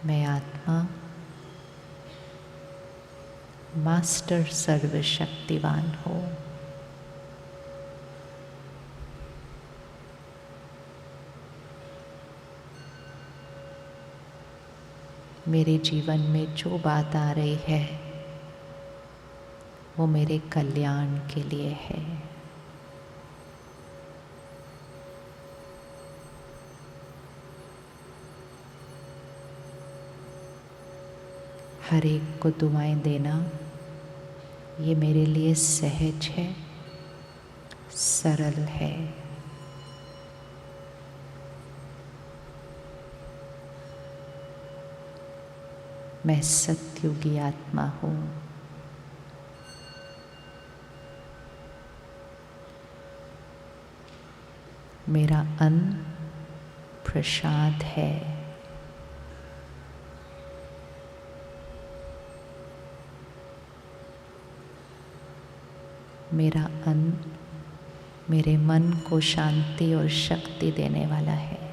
B: मैं आत्मा मास्टर सर्वशक्तिवान हूँ। मेरे जीवन में जो बात आ रही है वो मेरे कल्याण के लिए है। हर एक को दुआएं देना ये मेरे लिए सहज है, सरल है। मैं सतयुगी आत्मा हूँ। मेरा अन्न प्रसाद है। मेरा अन्न मेरे मन को शांति और शक्ति देने वाला है।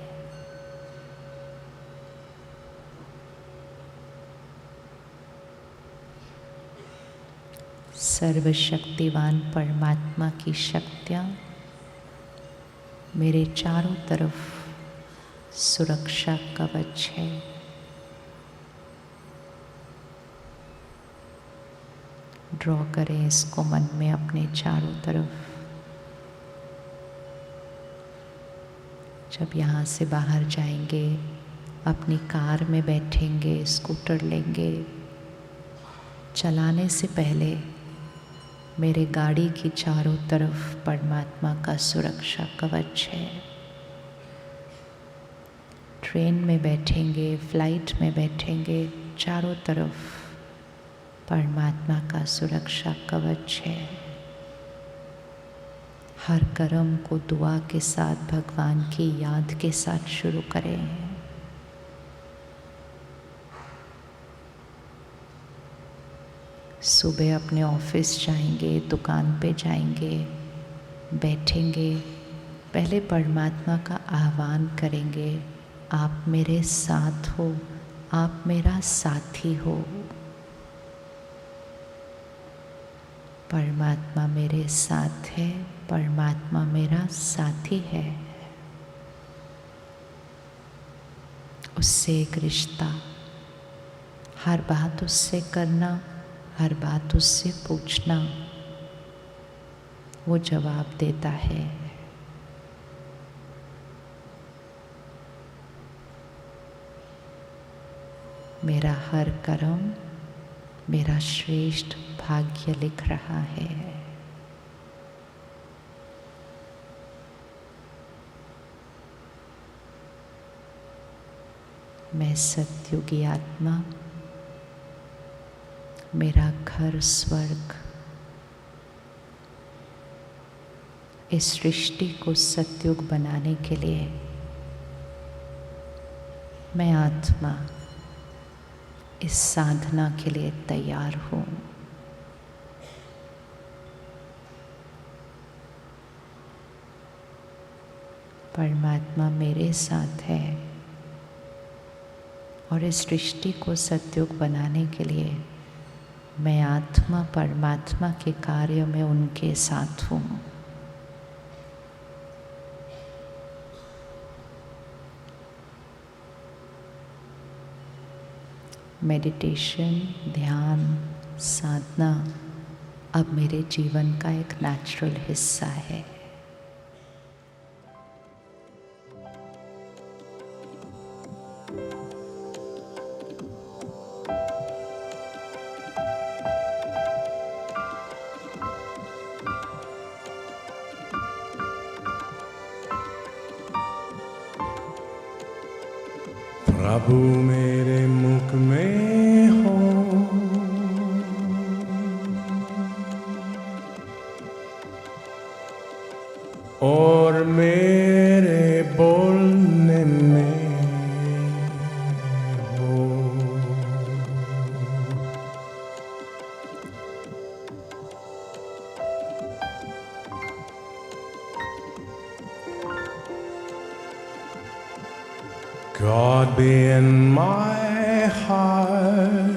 B: सर्वशक्तिवान परमात्मा की शक्तियाँ मेरे चारों तरफ सुरक्षा कवच है। ड्रॉ करें इसको मन में अपने चारों तरफ। जब यहाँ से बाहर जाएंगे, अपनी कार में बैठेंगे, स्कूटर लेंगे, चलाने से पहले मेरे गाड़ी की चारों तरफ परमात्मा का सुरक्षा कवच है। ट्रेन में बैठेंगे, फ्लाइट में बैठेंगे, चारों तरफ परमात्मा का सुरक्षा कवच है। हर कर्म को दुआ के साथ, भगवान की याद के साथ शुरू करें। सुबह अपने ऑफिस जाएंगे, दुकान पे जाएंगे, बैठेंगे, पहले परमात्मा का आह्वान करेंगे, आप मेरे साथ हो, आप मेरा साथी हो। परमात्मा मेरे साथ है, परमात्मा मेरा साथी है। उससे एक रिश्ता, हर बात उससे करना, हर बात उससे पूछना, वो जवाब देता है। मेरा हर कर्म मेरा श्रेष्ठ भाग्य लिख रहा है। मैं सतयुगी आत्मा, मेरा घर स्वर्ग। इस सृष्टि को सतयुग बनाने के लिए मैं आत्मा इस साधना के लिए तैयार हूँ। परमात्मा मेरे साथ है और इस सृष्टि को सतयुग बनाने के लिए मैं आत्मा परमात्मा के कार्य में उनके साथ हूँ। मेडिटेशन, ध्यान, साधना अब मेरे जीवन का एक नेचुरल हिस्सा है।
A: प्रभु मेरे मुख में हो, और मेरे बोलने में हो। God be in my heart,